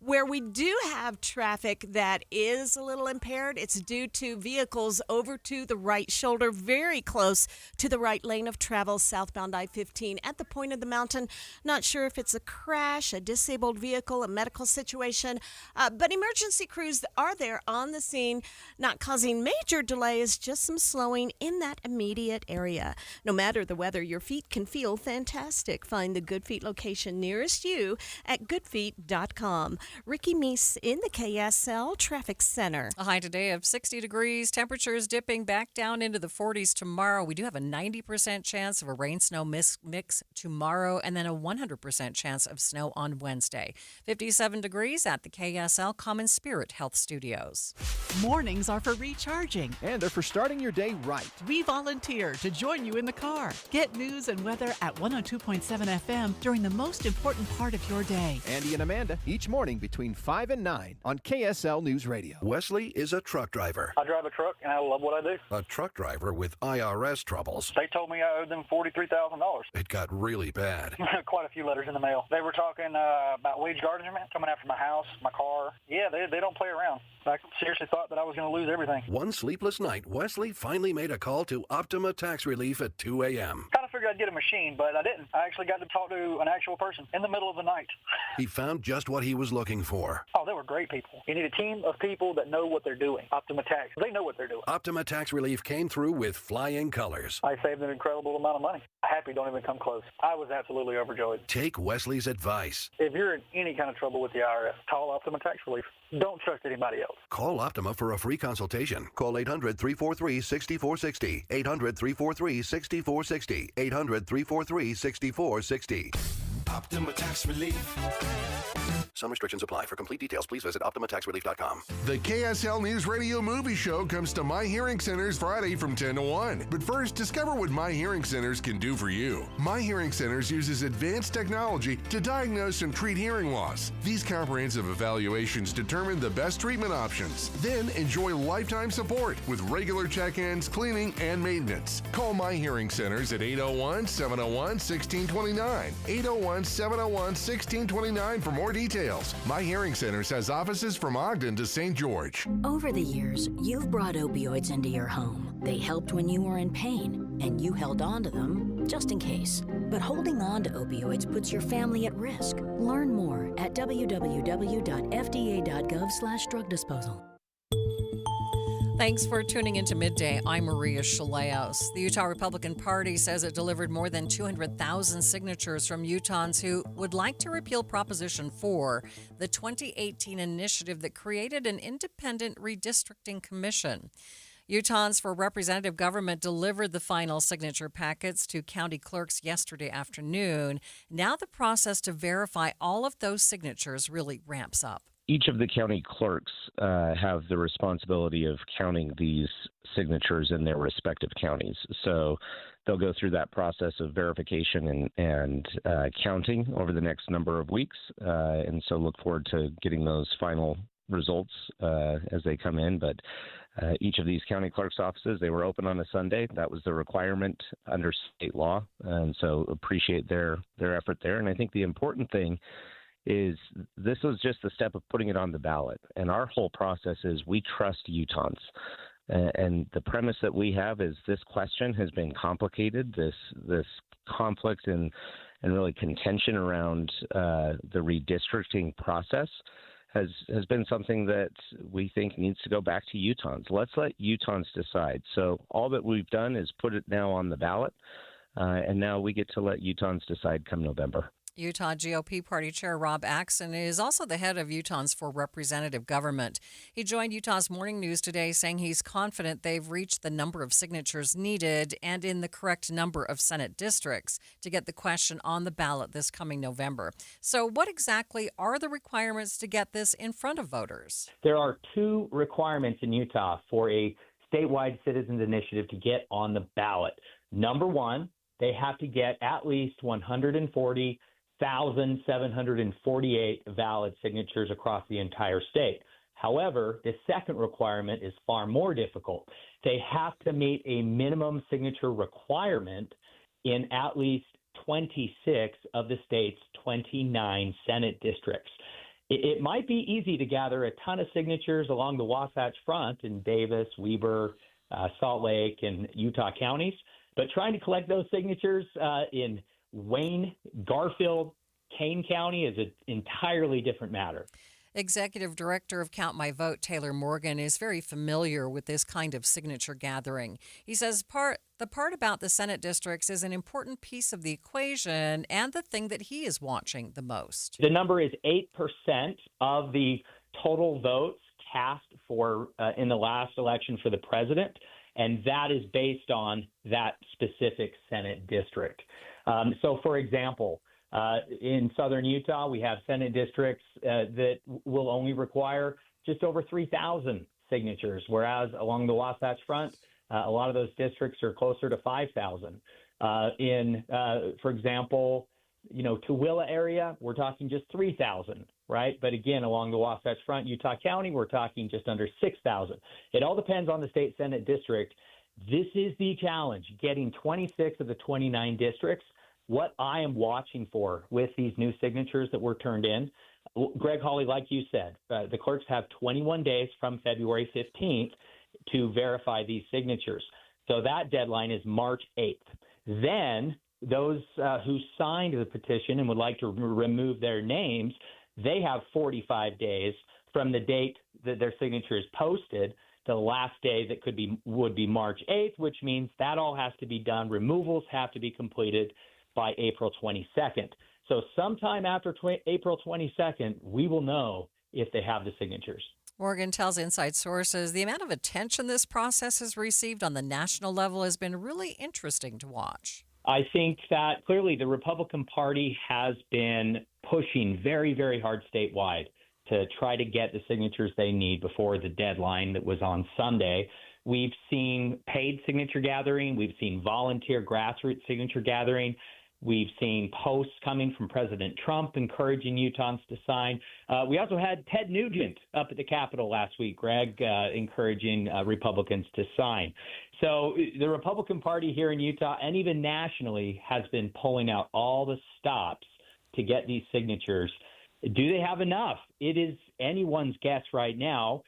Where we do have traffic that is a little impaired, it's due to vehicles over to the right shoulder, very close to the right lane of travel southbound I-15 at the point of the mountain. Not sure if it's a crash, a disabled vehicle, a medical situation, but emergency crews are there on the scene, not causing major delays, just some slowing in that immediate area. No matter the weather, your feet can feel fantastic. Find the Good Feet location nearest you at goodfeet.com. Ricky Meese in the KSL Traffic Center. A high today of 60 degrees. Temperatures dipping back down into the 40s tomorrow. We do have a 90% chance of a rain-snow mix tomorrow, and then a 100% chance of snow on Wednesday. 57 degrees at the KSL Common Spirit Health Studios. Mornings are for recharging. And they're for starting your day right. We volunteer to join you in the car. Get news and weather at 102.7 FM during the most important part of your day. Andy and Amanda, each morning between 5 and 9 on KSL News Radio. Wesley is a truck driver. I drive a truck, and I love what I do. A truck driver with IRS troubles. They told me I owed them $43,000. It got really bad. Quite a few letters in the mail. They were talking about wage garnishment, coming after my house, my car. Yeah, they don't play around. I seriously thought that I was going to lose everything. One sleepless night, Wesley finally made a call to Optima Tax Relief at 2 a.m. Kind of figured I'd get a machine, but I didn't. I actually got to talk to an actual person in the middle of the night. He found just what he was looking for. Oh, they were great people. You need a team of people that know what they're doing. Optima Tax, they know what they're doing. Optima Tax Relief came through with flying colors. I saved an incredible amount of money. Happy don't even come close. I was absolutely overjoyed. Take Wesley's advice. If you're in any kind of trouble with the IRS, call Optima Tax Relief. Don't trust anybody else. Call Optima for a free consultation. Call 800-343-6460. 800-343-6460. 800-343-6460. Optima Tax Relief. Some restrictions apply. For complete details, please visit OptimaTaxRelief.com. The KSL News Radio Movie Show comes to My Hearing Centers Friday from 10 to 1. But first, discover what My Hearing Centers can do for you. My Hearing Centers uses advanced technology to diagnose and treat hearing loss. These comprehensive evaluations determine the best treatment options. Then enjoy lifetime support with regular check-ins, cleaning, and maintenance. Call My Hearing Centers at 801-701-1629. 801-701-1629 for more details. My Hearing Centers has offices from Ogden to St. George. Over the years, you've brought opioids into your home. They helped when you were in pain, and you held on to them just in case. But holding on to opioids puts your family at risk. Learn more at www.fda.gov/drug disposal. Thanks for tuning into Midday. I'm Maria Shilaos. The Utah Republican Party says it delivered more than 200,000 signatures from Utahns who would like to repeal Proposition 4, the 2018 initiative that created an independent redistricting commission. Utahns for Representative Government delivered the final signature packets to county clerks yesterday afternoon. Now the process to verify all of those signatures really ramps up. Each of the county clerks have the responsibility of counting these signatures in their respective counties. So they'll go through that process of verification and counting over the next number of weeks. And so look forward to getting those final results as they come in. But each of these county clerk's offices. They were open on a Sunday. That was the requirement under state law, and so appreciate their effort there. And I think the important thing is this was just the step of putting it on the ballot. And our whole process is we trust Utahns. And the premise that we have is this question has been complicated, this conflict and really contention around the redistricting process has been something that we think needs to go back to Utahns. Let's let Utahns decide. So all that we've done is put it now on the ballot, and now we get to let Utahns decide come November. Utah GOP Party Chair Rob Axson is also the head of Utahns for Representative Government. He joined Utah's Morning News today saying he's confident they've reached the number of signatures needed and in the correct number of Senate districts to get the question on the ballot this coming November. So what exactly are the requirements to get this in front of voters? There are two requirements in Utah for a statewide citizens initiative to get on the ballot. Number one, they have to get at least 140,748 valid signatures across the entire state. However, the second requirement is far more difficult. They have to meet a minimum signature requirement in at least 26 of the state's 29 Senate districts. It might be easy to gather a ton of signatures along the Wasatch Front in Davis, Weber, Salt Lake, and Utah counties, but trying to collect those signatures in Wayne, Garfield, Kane County is an entirely different matter. Executive Director of Count My Vote, Taylor Morgan, is very familiar with this kind of signature gathering. He says the part about the Senate districts is an important piece of the equation and the thing that he is watching the most. The number is 8% of the total votes cast for in the last election for the president, and that is based on that specific Senate district. So, for example, in southern Utah, we have Senate districts that will only require just over 3,000 signatures, whereas along the Wasatch Front, a lot of those districts are closer to 5,000. For example, Tooele area, we're talking just 3,000, right? But again, along the Wasatch Front, Utah County, we're talking just under 6,000. It all depends on the state Senate district. This is the challenge, getting 26 of the 29 districts. What I am watching for with these new signatures that were turned in, Greg Hawley, like you said, the clerks have 21 days from February 15th to verify these signatures. So that deadline is March 8th. Then those who signed the petition and would like to remove their names, they have 45 days from the date that their signature is posted. The last day that would be March 8th, which means that all has to be done. Removals have to be completed by April 22nd. So sometime after April 22nd, we will know if they have the signatures. Morgan tells Inside Sources the amount of attention this process has received on the national level has been really interesting to watch. I think that clearly the Republican Party has been pushing very, very hard statewide to try to get the signatures they need before the deadline that was on Sunday. We've seen paid signature gathering. We've seen volunteer grassroots signature gathering. We've seen posts coming from President Trump encouraging Utahns to sign. We also had Ted Nugent up at the Capitol last week, Greg, encouraging Republicans to sign. So the Republican Party here in Utah and even nationally has been pulling out all the stops to get these signatures. Do they have enough? It is anyone's guess right now.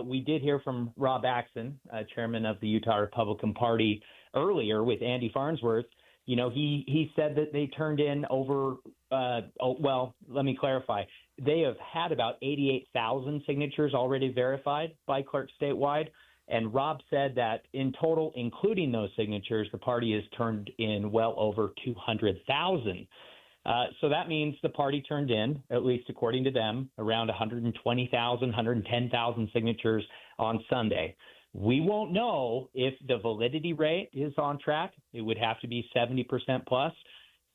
We did hear from Rob Axson, chairman of the Utah Republican Party, earlier with Andy Farnsworth. He said that they turned in over, let me clarify. They have had about 88,000 signatures already verified by clerks statewide. And Rob said that in total, including those signatures, the party has turned in well over 200,000. So that means the party turned in, at least according to them, around 120,000, 110,000 signatures on Sunday. We won't know if the validity rate is on track. It would have to be 70% plus.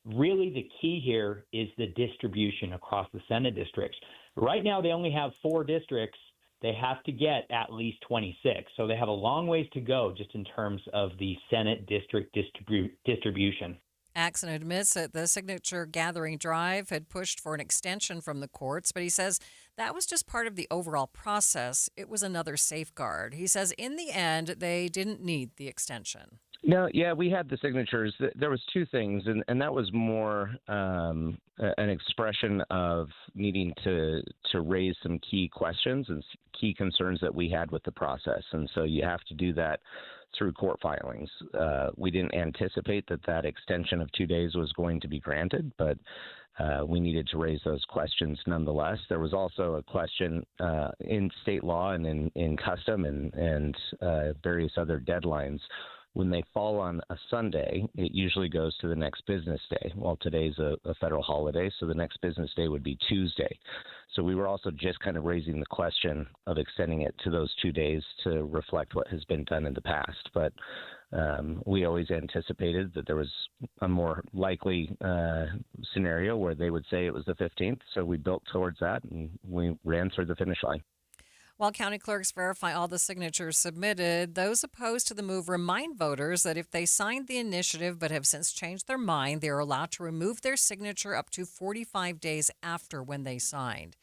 Really, the key here is the distribution across the Senate districts. Right now, they only have 4 districts. They have to get at least 26. So they have a long ways to go just in terms of the Senate district distribution. Axon admits that the signature gathering drive had pushed for an extension from the courts, but he says that was just part of the overall process. It was another safeguard. He says in the end, they didn't need the extension. No, yeah, we had the signatures. There was two things, and that was more an expression of needing to raise some key questions and key concerns that we had with the process. And so you have to do that through court filings. We didn't anticipate that extension of 2 days was going to be granted, but we needed to raise those questions nonetheless. There was also a question in state law and in custom and various other deadlines. When they fall on a Sunday, it usually goes to the next business day. Well, today's a federal holiday, so the next business day would be Tuesday. So we were also just kind of raising the question of extending it to those 2 days to reflect what has been done in the past. But we always anticipated that there was a more likely scenario where they would say it was the 15th. So we built towards that, and we ran through the finish line. While county clerks verify all the signatures submitted, those opposed to the move remind voters that if they signed the initiative but have since changed their mind, they are allowed to remove their signature up to 45 days after when they signed.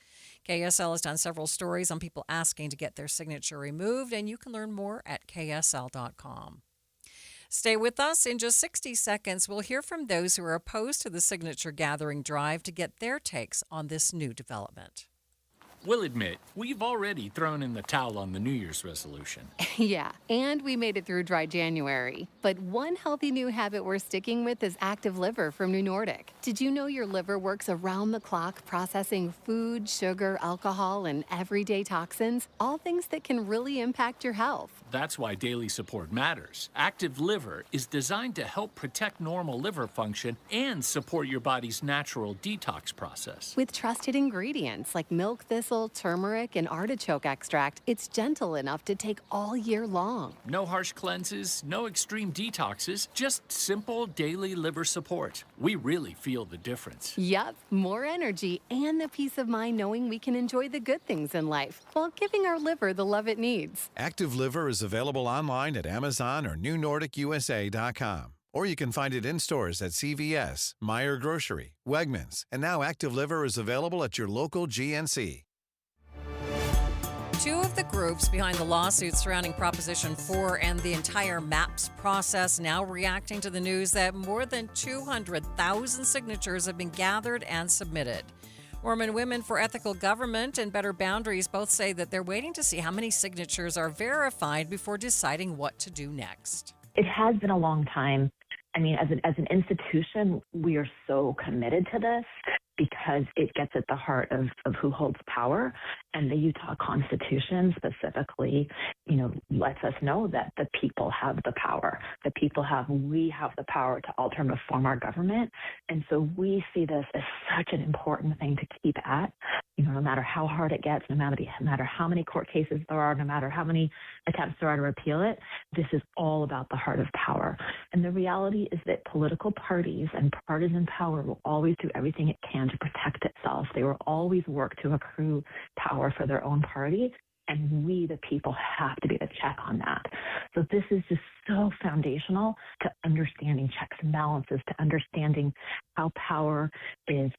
KSL has done several stories on people asking to get their signature removed, and you can learn more at ksl.com. Stay with us. In just 60 seconds, we'll hear from those who are opposed to the signature gathering drive to get their takes on this new development. We'll admit, we've already thrown in the towel on the New Year's resolution. Yeah, and we made it through dry January. But one healthy new habit we're sticking with is Active Liver from New Nordic. Did you know your liver works around the clock processing food, sugar, alcohol, and everyday toxins? All things that can really impact your health. That's why daily support matters. Active Liver is designed to help protect normal liver function and support your body's natural detox process. With trusted ingredients like milk thistle, turmeric, and artichoke extract, it's gentle enough to take all year long. No harsh cleanses, no extreme detoxes, just simple daily liver support. We really feel the difference. Yup, more energy and the peace of mind knowing we can enjoy the good things in life while giving our liver the love it needs. Active Liver is available online at Amazon or NewNordicUSA.com. Or you can find it in stores at CVS, Meijer Grocery, Wegmans, and now Active Liver is available at your local GNC. Two of the groups behind the lawsuit surrounding Proposition 4 and the entire MAPS process now reacting to the news that more than 200,000 signatures have been gathered and submitted. Mormon Women for Ethical Government and Better Boundaries both say that they're waiting to see how many signatures are verified before deciding what to do next. It has been a long time. I mean, as an institution, we are so committed to this because it gets at the heart of who holds power. And the Utah Constitution specifically, lets us know that the people have the power. We have the power to alter and reform our government. And so we see this as such an important thing to keep at, no matter how hard it gets, no matter how many court cases there are, no matter how many attempts there are to repeal it. This is all about the heart of power. And the reality is that political parties and partisan power will always do everything it can to protect itself. They will always work to accrue power for their own party. And we, the people, have to be the check on that. So this is just so foundational to understanding checks and balances, to understanding how power is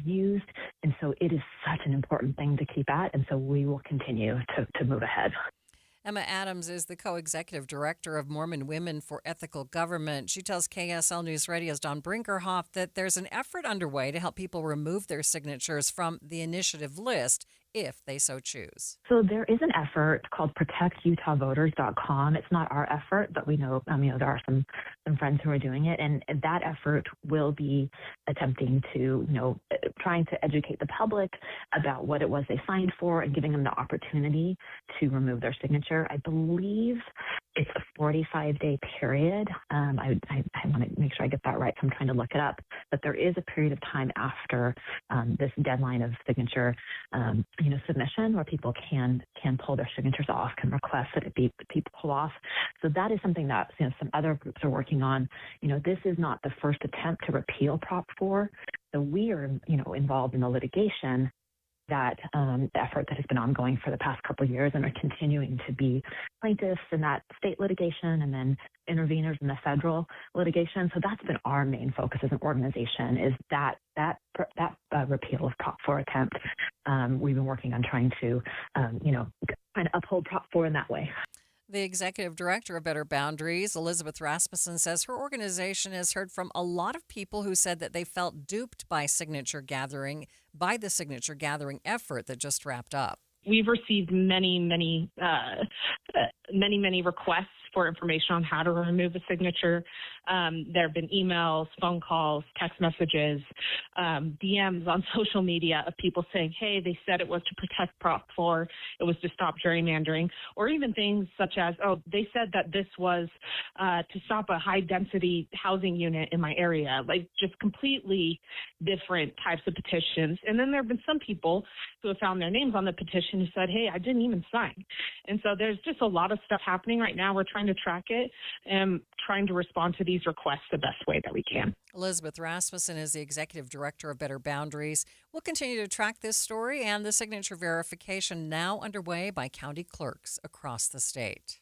used. And so it is such an important thing to keep at. And so we will continue to move ahead. Emma Adams is the co-executive director of Mormon Women for Ethical Government. She tells KSL News Radio's Don Brinkerhoff that there's an effort underway to help people remove their signatures from the initiative list if they so choose. So there is an effort called ProtectUtahVoters.com. It's not our effort, but we know, there are some friends who are doing it. And that effort will be attempting to, trying to educate the public about what it was they signed for and giving them the opportunity to remove their signature. I believe it's a 45-day period. I want to make sure I get that right, so I'm trying to look it up. But there is a period of time after this deadline of signature submission where people can pull their signatures off, can request that it be pulled off. So that is something that some other groups are working on. This is not the first attempt to repeal Prop 4. So we are involved in the litigation that effort that has been ongoing for the past couple of years and are continuing to be plaintiffs in that state litigation and then interveners in the federal litigation. So that's been our main focus as an organization, is that repeal of Prop 4 attempt. We've been working on trying to, trying to uphold Prop 4 in that way. The executive director of Better Boundaries, Elizabeth Rasmussen, says her organization has heard from a lot of people who said that they felt duped by the signature gathering effort that just wrapped up. We've received many requests for information on how to remove a signature. There have been emails, phone calls, text messages, DMs on social media of people saying, hey, they said it was to protect Prop 4, it was to stop gerrymandering, or even things such as, oh, they said that this was to stop a high-density housing unit in my area, like just completely different types of petitions. And then there have been some people who have found their names on the petition who said, hey, I didn't even sign. And so there's just a lot of stuff happening right now. We're trying to track it and trying to respond to these requests the best way that we can. Elizabeth Rasmussen is the executive director of Better Boundaries. We'll continue to track this story and the signature verification now underway by county clerks across the state.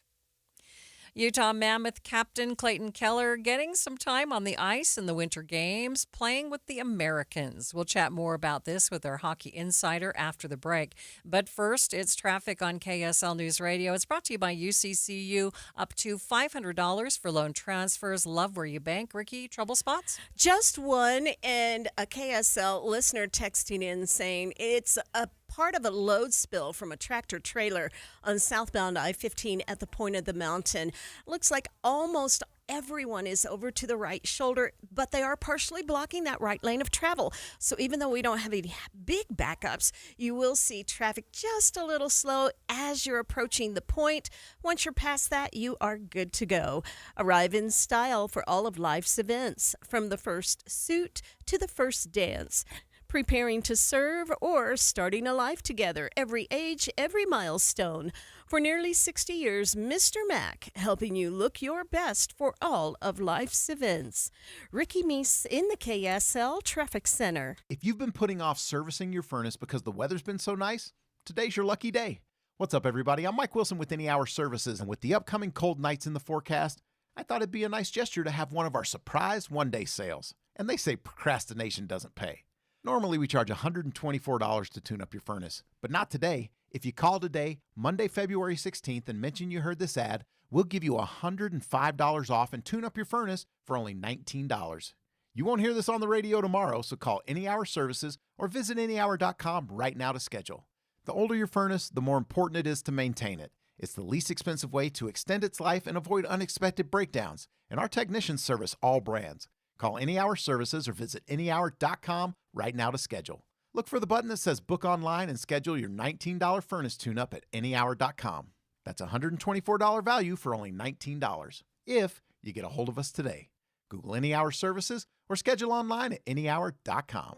Utah Mammoth captain Clayton Keller getting some time on the ice in the Winter Games, playing with the Americans. We'll chat more about this with our hockey insider after the break. But first, it's traffic on KSL News Radio. It's brought to you by UCCU. Up to $500 for loan transfers. Love where you bank. Ricky, trouble spots? Just one, and a KSL listener texting in saying it's a part of a load spill from a tractor trailer on southbound I-15 at the point of the mountain. Looks like almost everyone is over to the right shoulder, but they are partially blocking that right lane of travel. So even though we don't have any big backups, you will see traffic just a little slow as you're approaching the point. Once you're past that, you are good to go. Arrive in style for all of life's events, from the first suit to the first dance. Preparing to serve or starting a life together, every age, every milestone. For nearly 60 years, Mr. Mac, helping you look your best for all of life's events. Ricky Meese in the KSL Traffic Center. If you've been putting off servicing your furnace because the weather's been so nice, today's your lucky day. What's up, everybody? I'm Mike Wilson with Any Hour Services, and with the upcoming cold nights in the forecast, I thought it'd be a nice gesture to have one of our surprise one-day sales. And they say procrastination doesn't pay. Normally, we charge $124 to tune up your furnace, but not today. If you call today, Monday, February 16th, and mention you heard this ad, we'll give you $105 off and tune up your furnace for only $19. You won't hear this on the radio tomorrow, so call Any Hour Services or visit anyhour.com right now to schedule. The older your furnace, the more important it is to maintain it. It's the least expensive way to extend its life and avoid unexpected breakdowns, and our technicians service all brands. Call Any Hour Services or visit anyhour.com right now to schedule. Look for the button that says Book Online and schedule your $19 furnace tune-up at anyhour.com. That's a $124 value for only $19, if you get a hold of us today. Google Any Hour Services or schedule online at anyhour.com.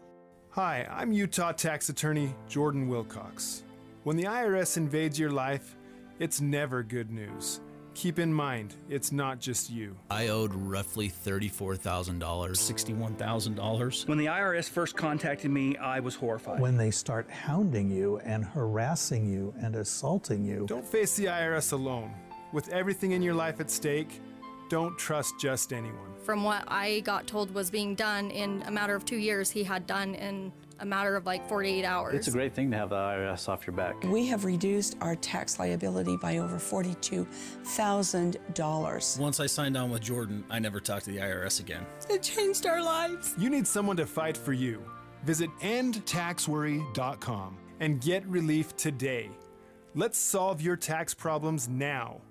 Hi, I'm Utah tax attorney Jordan Wilcox. When the IRS invades your life, it's never good news. Keep in mind, it's not just you. I owed roughly $34,000. $61,000. When the IRS first contacted me, I was horrified. When they start hounding you and harassing you and assaulting you. Don't face the IRS alone. With everything in your life at stake, don't trust just anyone. From what I got told was being done in a matter of 2 years, he had done in a matter of like 48 hours. It's a great thing to have the IRS off your back. We have reduced our tax liability by over $42,000. Once I signed on with Jordan, I never talked to the IRS again. It changed our lives. You need someone to fight for you. Visit endtaxworry.com and get relief today. Let's solve your tax problems now.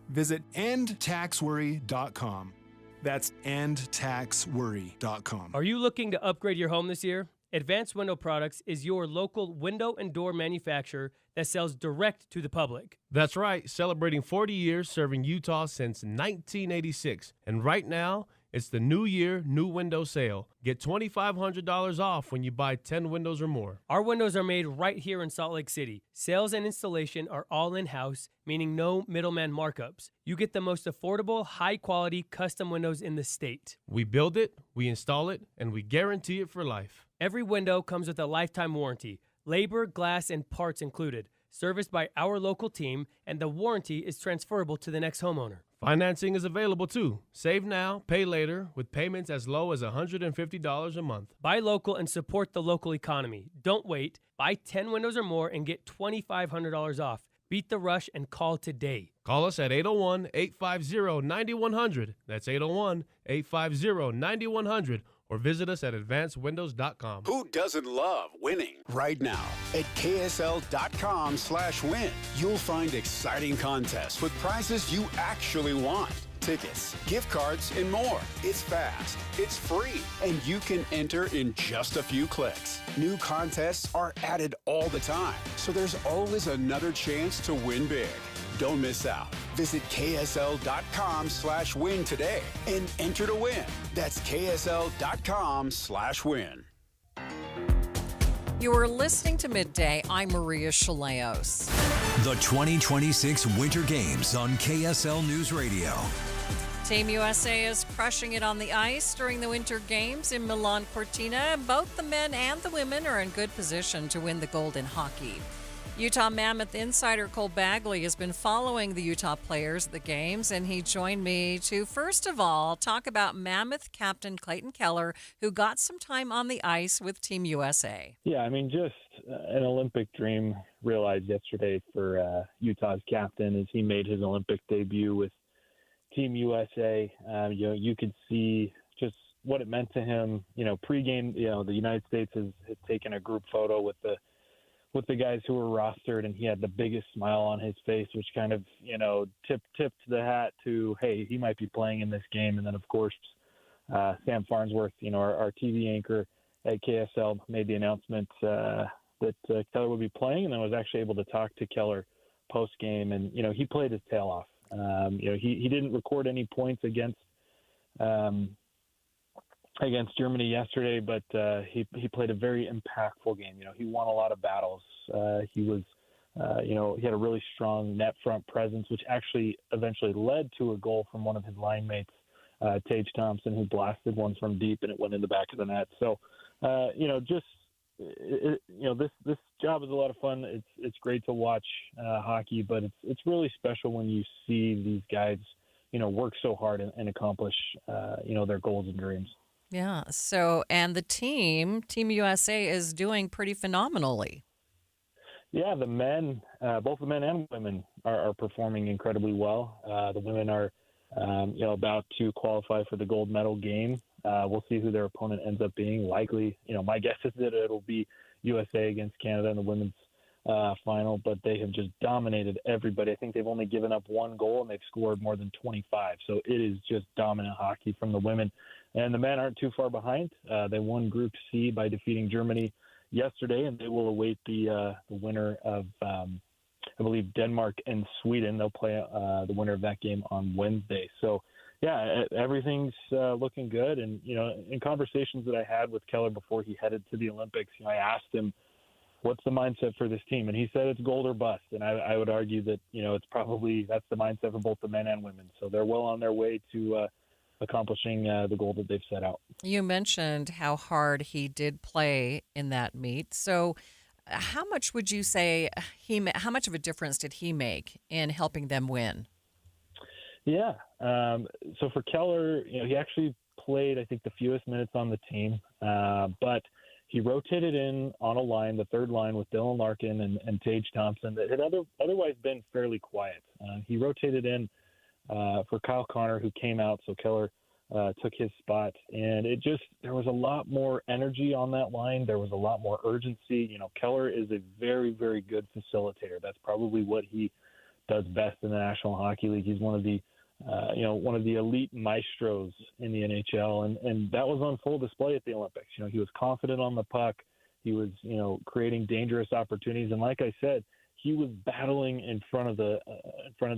Visit endtaxworry.com. That's endtaxworry.com. Are you looking to upgrade your home this year? Advanced Window Products is your local window and door manufacturer that sells direct to the public. That's right, celebrating 40 years serving Utah since 1986. And right now, it's the New Year, New Window Sale. Get $2,500 off when you buy 10 windows or more. Our windows are made right here in Salt Lake City. Sales and installation are all in-house, meaning no middleman markups. You get the most affordable, high-quality custom windows in the state. We build it, we install it, and we guarantee it for life. Every window comes with a lifetime warranty. Labor, glass, and parts included. Serviced by our local team, and the warranty is transferable to the next homeowner. Financing is available too. Save now, pay later, with payments as low as $150 a month. Buy local and support the local economy. Don't wait. Buy 10 windows or more and get $2,500 off. Beat the rush and call today. Call us at 801-850-9100. That's 801-850-9100. Or visit us at advancedwindows.com. Who doesn't love winning? Right now, at ksl.com/win, you'll find exciting contests with prizes you actually want. Tickets, gift cards, and more. It's fast, it's free, and you can enter in just a few clicks. New contests are added all the time, so there's always another chance to win big. Don't miss out. Visit ksl.com/win today and enter to win. That's ksl.com/win. You are listening to Midday. I'm Maria Shilaos. The 2026 Winter Games on KSL News Radio. Team USA is crushing it on the ice during the Winter Games in Milan Cortina. Both the men and the women are in good position to win the gold in hockey. Utah Mammoth insider Cole Bagley has been following the Utah players at the games, and he joined me to, first of all, talk about Mammoth captain Clayton Keller, who got some time on the ice with Team USA. Yeah, I mean, just an Olympic dream realized yesterday for Utah's captain as he made his Olympic debut with Team USA. You could see just what it meant to him. Pregame, the United States has taken a group photo with the guys who were rostered, and he had the biggest smile on his face, which kind of, tipped the hat to, hey, he might be playing in this game. And then, of course, Sam Farnsworth, our TV anchor at KSL, made the announcement that Keller would be playing, and then was actually able to talk to Keller post-game. And, he played his tail off. He didn't record any points against Germany yesterday, but he played a very impactful game. He won a lot of battles. He was, he had a really strong net front presence, which actually eventually led to a goal from one of his line mates, Tage Thompson, who blasted one from deep and it went in the back of the net. So, this job is a lot of fun. It's great to watch hockey, but it's really special when you see these guys, work so hard and accomplish, their goals and dreams. Yeah. So, and the Team USA is doing pretty phenomenally. Yeah, the men, both the men and women are performing incredibly well. The women are, about to qualify for the gold medal game. We'll see who their opponent ends up being. Likely, my guess is that it'll be USA against Canada in the women's final, but they have just dominated everybody. I think they've only given up one goal, and they've scored more than 25. So it is just dominant hockey from the women. And the men aren't too far behind. They won Group C by defeating Germany yesterday, and they will await the winner of, I believe, Denmark and Sweden. They'll play the winner of that game on Wednesday. So, yeah, everything's looking good. And, in conversations that I had with Keller before he headed to the Olympics, I asked him, what's the mindset for this team? And he said it's gold or bust. And I would argue that, it's probably that's the mindset for both the men and women. So they're well on their way to accomplishing the goal that they've set out. You mentioned how hard he did play in that meet. So how much would you say how much of a difference did he make in helping them win? Yeah. So for Keller, he actually played, I think, the fewest minutes on the team, but he rotated in on a line, the third line with Dylan Larkin and Tage Thompson that had otherwise been fairly quiet. He rotated in for Kyle Connor, who came out, so Keller took his spot. And there was a lot more energy on that line. There was a lot more urgency. Keller is a very, very good facilitator. That's probably what he does best in the National Hockey League. He's one of the elite maestros in the NHL, and that was on full display at the Olympics. He was confident on the puck. He was, creating dangerous opportunities, and like I said, he was battling in front of the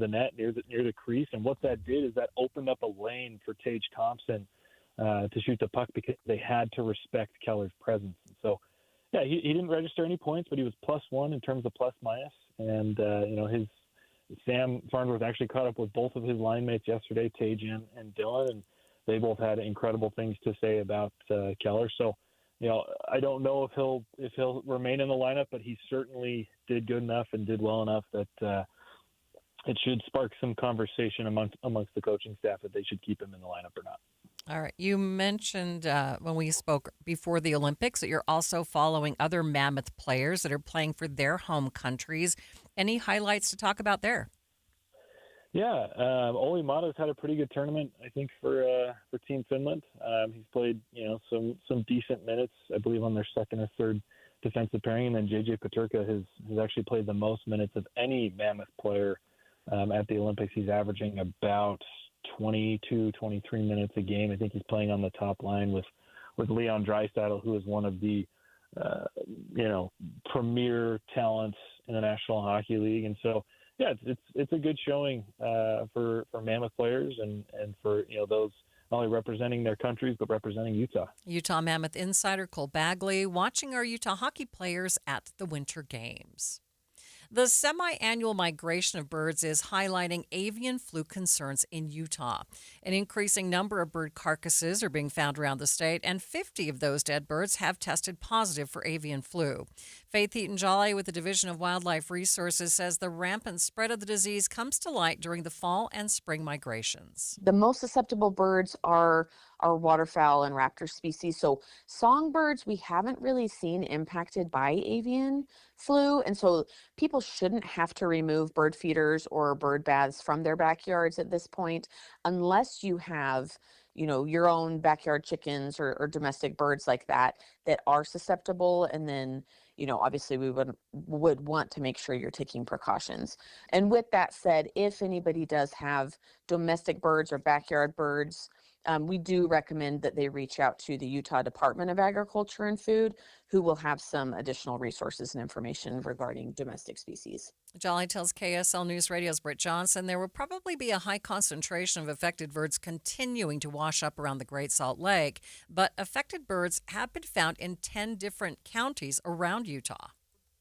net near the crease, and what that did is that opened up a lane for Tage Thompson to shoot the puck because they had to respect Keller's presence. And so, yeah, he didn't register any points, but he was +1 in terms of plus minus, and his Sam Farnsworth actually caught up with both of his line mates yesterday, Tage and Dylan, and they both had incredible things to say about Keller. So, I don't know if he'll remain in the lineup, but he certainly did good enough and did well enough that it should spark some conversation amongst the coaching staff that they should keep him in the lineup or not. All right. You mentioned when we spoke before the Olympics that you're also following other Mammoth players that are playing for their home countries. Any highlights to talk about there? Yeah, Olli Mato's had a pretty good tournament, I think, for Team Finland. He's played, some decent minutes, I believe, on their second or third defensive pairing, and then JJ Peterka has actually played the most minutes of any Mammoth player at the Olympics. He's averaging about 22, 23 minutes a game. I think he's playing on the top line with Leon Draisaitl, who is one of the premier talents in the National Hockey League, and so. Yeah, it's a good showing for Mammoth players and for those not only representing their countries but representing Utah. Utah Mammoth insider Cole Bagley watching our Utah hockey players at the Winter Games. The semi-annual migration of birds is highlighting avian flu concerns in Utah. An increasing number of bird carcasses are being found around the state, and 50 of those dead birds have tested positive for avian flu. Faith Eaton-Jolly with the Division of Wildlife Resources says the rampant spread of the disease comes to light during the fall and spring migrations. The most susceptible birds are waterfowl and raptor species. So songbirds we haven't really seen impacted by avian flu, and so people shouldn't have to remove bird feeders or bird baths from their backyards at this point unless you have your own backyard chickens or domestic birds like that are susceptible. And then obviously we would want to make sure you're taking precautions. And with that said, if anybody does have domestic birds or backyard birds, we do recommend that they reach out to the Utah Department of Agriculture and Food, who will have some additional resources and information regarding domestic species. Jolly tells KSL News Radio's Britt Johnson there will probably be a high concentration of affected birds continuing to wash up around the Great Salt Lake, but affected birds have been found in 10 different counties around Utah.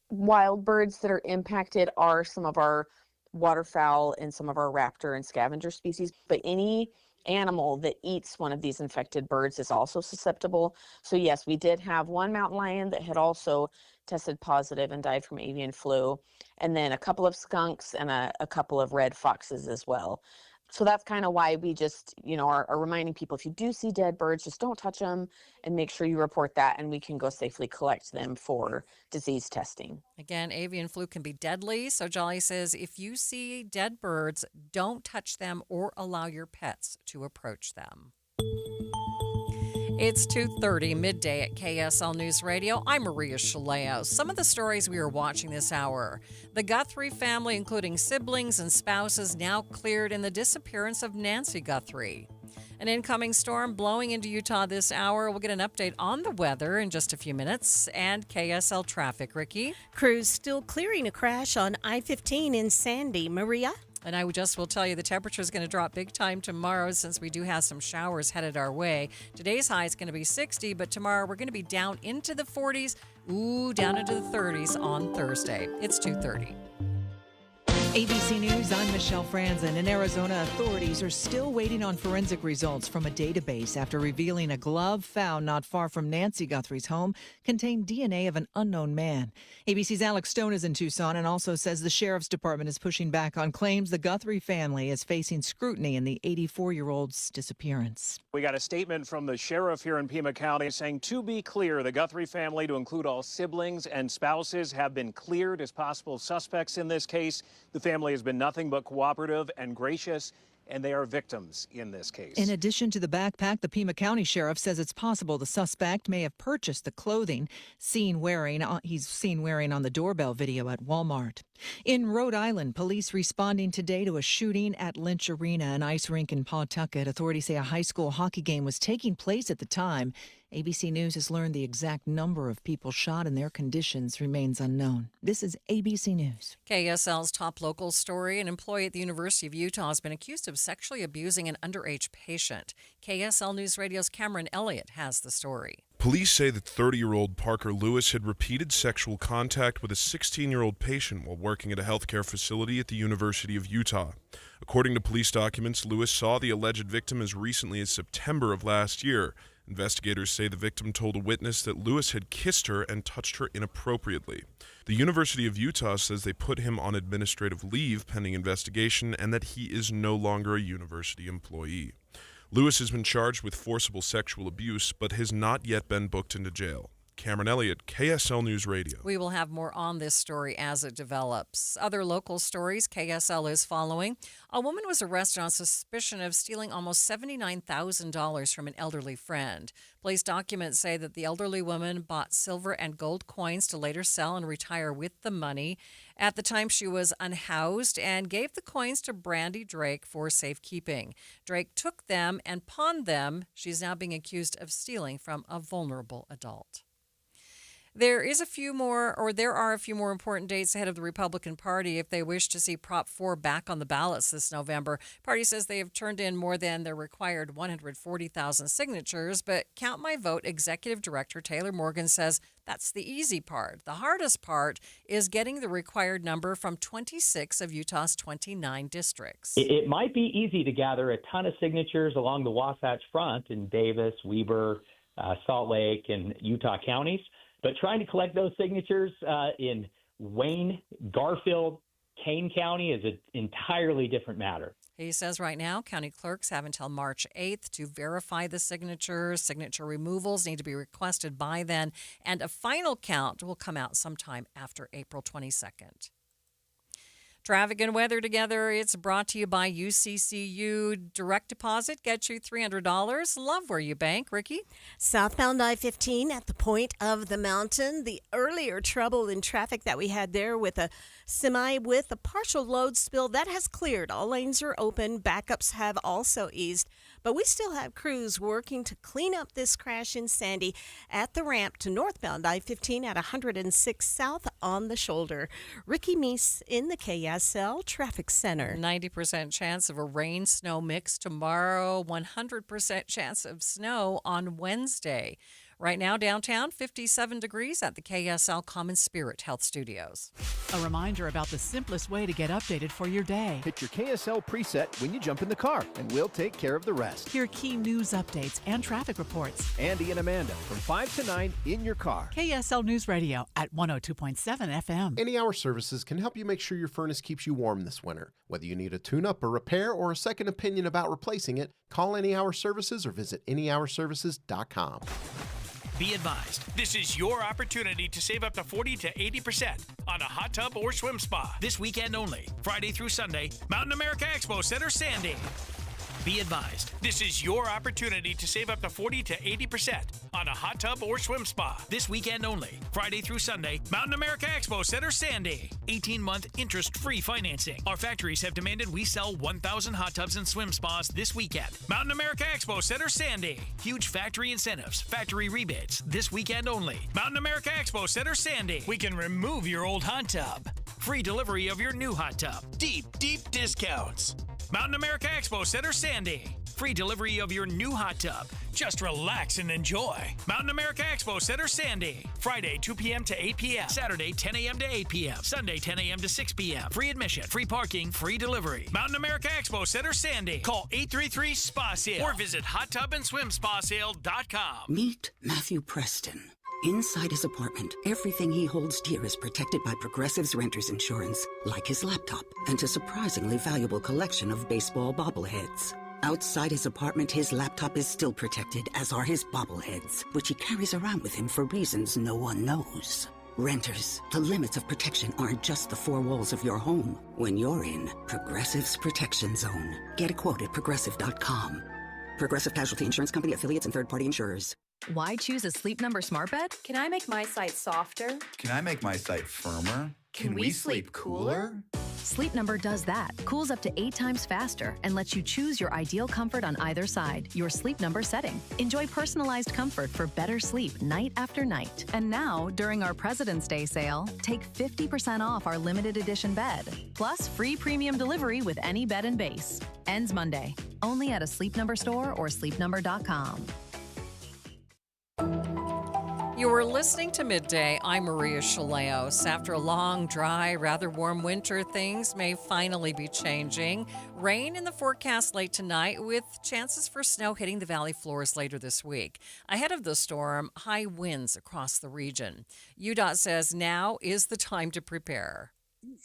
Wild birds that are impacted are some of our waterfowl and some of our raptor and scavenger species, but any animal that eats one of these infected birds is also susceptible. So yes, we did have one mountain lion that had also tested positive and died from avian flu, and then a couple of skunks and a couple of red foxes as well. So that's kind of why we just, are reminding people, if you do see dead birds, just don't touch them and make sure you report that, and we can go safely collect them for disease testing. Again, avian flu can be deadly. So Jolly says if you see dead birds, don't touch them or allow your pets to approach them. It's 2:30 midday at KSL News Radio. I'm Maria Shilaos. Some of the stories we are watching this hour. The Guthrie family, including siblings and spouses, now cleared in the disappearance of Nancy Guthrie. An incoming storm blowing into Utah this hour. We'll get an update on the weather in just a few minutes. And KSL traffic, Ricky. Crews still clearing a crash on I-15 in Sandy. Maria? And I just will tell you the temperature is going to drop big time tomorrow since we do have some showers headed our way. Today's high is going to be 60, but tomorrow we're going to be down into the 40s, down into the 30s on Thursday. It's 2:30. ABC News, I'm Michelle Franzen. In Arizona, authorities are still waiting on forensic results from a database after revealing a glove found not far from Nancy Guthrie's home contained DNA of an unknown man. ABC's Alex Stone is in Tucson and also says the sheriff's department is pushing back on claims the Guthrie family is facing scrutiny in the 84-year-old's disappearance. We got a statement from the sheriff here in Pima County saying, to be clear, the Guthrie family, to include all siblings and spouses, have been cleared as possible suspects in this case. The family has been nothing but cooperative and gracious, and they are victims in this case. In addition to the backpack, the Pima County Sheriff says it's possible the suspect may have purchased the clothing he's seen wearing on the doorbell video at Walmart. In Rhode Island, police responding today to a shooting at Lynch Arena, an ice rink in Pawtucket. Authorities say a high school hockey game was taking place at the time. ABC News has learned the exact number of people shot and their conditions remains unknown. This is ABC News. KSL's top local story. An employee at the University of Utah has been accused of sexually abusing an underage patient. KSL News Radio's Cameron Elliott has the story. Police say that 30-year-old Parker Lewis had repeated sexual contact with a 16-year-old patient while working at a healthcare facility at the University of Utah. According to police documents, Lewis saw the alleged victim as recently as September of last year Investigators say the victim told a witness that Lewis had kissed her and touched her inappropriately. The University of Utah says they put him on administrative leave pending investigation and that he is no longer a university employee. Lewis has been charged with forcible sexual abuse, but has not yet been booked into jail. Cameron Elliott, KSL News Radio. We will have more on this story as it develops. Other local stories KSL is following. A woman was arrested on suspicion of stealing almost $79,000 from an elderly friend. Police documents say that the elderly woman bought silver and gold coins to later sell and retire with the money. At the time, she was unhoused and gave the coins to Brandy Drake for safekeeping. Drake took them and pawned them. She's now being accused of stealing from a vulnerable adult. There are a few more important dates ahead of the Republican Party if they wish to see Prop 4 back on the ballots this November. Party says they have turned in more than their required 140,000 signatures, but Count My Vote Executive Director Taylor Morgan says that's the easy part. The hardest part is getting the required number from 26 of Utah's 29 districts. It might be easy to gather a ton of signatures along the Wasatch Front in Davis, Weber, Salt Lake, and Utah counties. But trying to collect those signatures in Wayne, Garfield, Kane County is an entirely different matter. He says right now county clerks have until March 8th to verify the signatures. Signature removals need to be requested by then, and a final count will come out sometime after April 22nd. Traffic and weather together. It's brought to you by UCCU. Direct deposit gets you $300. Love where you bank. Ricky? Southbound I-15 at the point of the mountain. The earlier trouble in traffic that we had there with a semi with a partial load spill, that has cleared. All lanes are open. Backups have also eased. But we still have crews working to clean up this crash in Sandy at the ramp to northbound I-15 at 106 South on the shoulder. Ricky Meese in the KSL Traffic Center. 90% chance of a rain-snow mix tomorrow. 100% chance of snow on Wednesday. Right now, downtown, 57 degrees at the KSL Common Spirit Health Studios. A reminder about the simplest way to get updated for your day. Hit your KSL preset when you jump in the car, and we'll take care of the rest. Hear key news updates and traffic reports. Andy and Amanda from 5 to 9 in your car. KSL News Radio at 102.7 FM. Any Hour Services can help you make sure your furnace keeps you warm this winter. Whether you need a tune-up, a repair, or a second opinion about replacing it, call Any Hour Services or visit anyhourservices.com. Be advised, this is your opportunity to save up to 40 to 80% on a hot tub or swim spa. This weekend only, Friday through Sunday, Mountain America Expo Center, Sandy. Be advised, this is your opportunity to save up to 40 to 80% on a hot tub or swim spa. This weekend only, Friday through Sunday, Mountain America Expo Center, Sandy. 18-month interest-free financing. Our factories have demanded we sell 1,000 hot tubs and swim spas this weekend. Mountain America Expo Center, Sandy. Huge factory incentives, factory rebates. This weekend only, Mountain America Expo Center, Sandy. We can remove your old hot tub. Free delivery of your new hot tub. Deep discounts. Mountain America Expo Center, Sandy. Free delivery of your new hot tub. Just relax and enjoy. Mountain America Expo Center, Sandy. Friday, 2 p.m. to 8 p.m. Saturday, 10 a.m. to 8 p.m. Sunday, 10 a.m. to 6 p.m. Free admission, free parking, free delivery. Mountain America Expo Center, Sandy. Call 833-SPA-SALE or visit hottubandSwimSpaSale.com. Meet Matthew Preston. Inside his apartment, everything he holds dear is protected by Progressive's renter's insurance, like his laptop and a surprisingly valuable collection of baseball bobbleheads. Outside his apartment, his laptop is still protected, as are his bobbleheads, which he carries around with him for reasons no one knows. Renters, the limits of protection aren't just the four walls of your home. When you're in Progressive's Protection Zone, get a quote at Progressive.com. Progressive Casualty Insurance Company, affiliates, and third-party insurers. Why choose a Sleep Number smart bed? Can I make my site softer? Can I make my site firmer? Can we sleep cooler? Sleep Number does that. Cools up to 8 times faster and lets you choose your ideal comfort on either side, your Sleep Number setting. Enjoy personalized comfort for better sleep night after night. And now, during our President's Day sale, take 50% off our limited edition bed, plus free premium delivery with any bed and base. Ends Monday. Only at a Sleep Number store or sleepnumber.com. You were listening to Midday. I'm Maria Shilaos. After a long, dry, rather warm winter, things may finally be changing. Rain in the forecast late tonight with chances for snow hitting the valley floors later this week. Ahead of the storm, high winds across the region. UDOT says now is the time to prepare.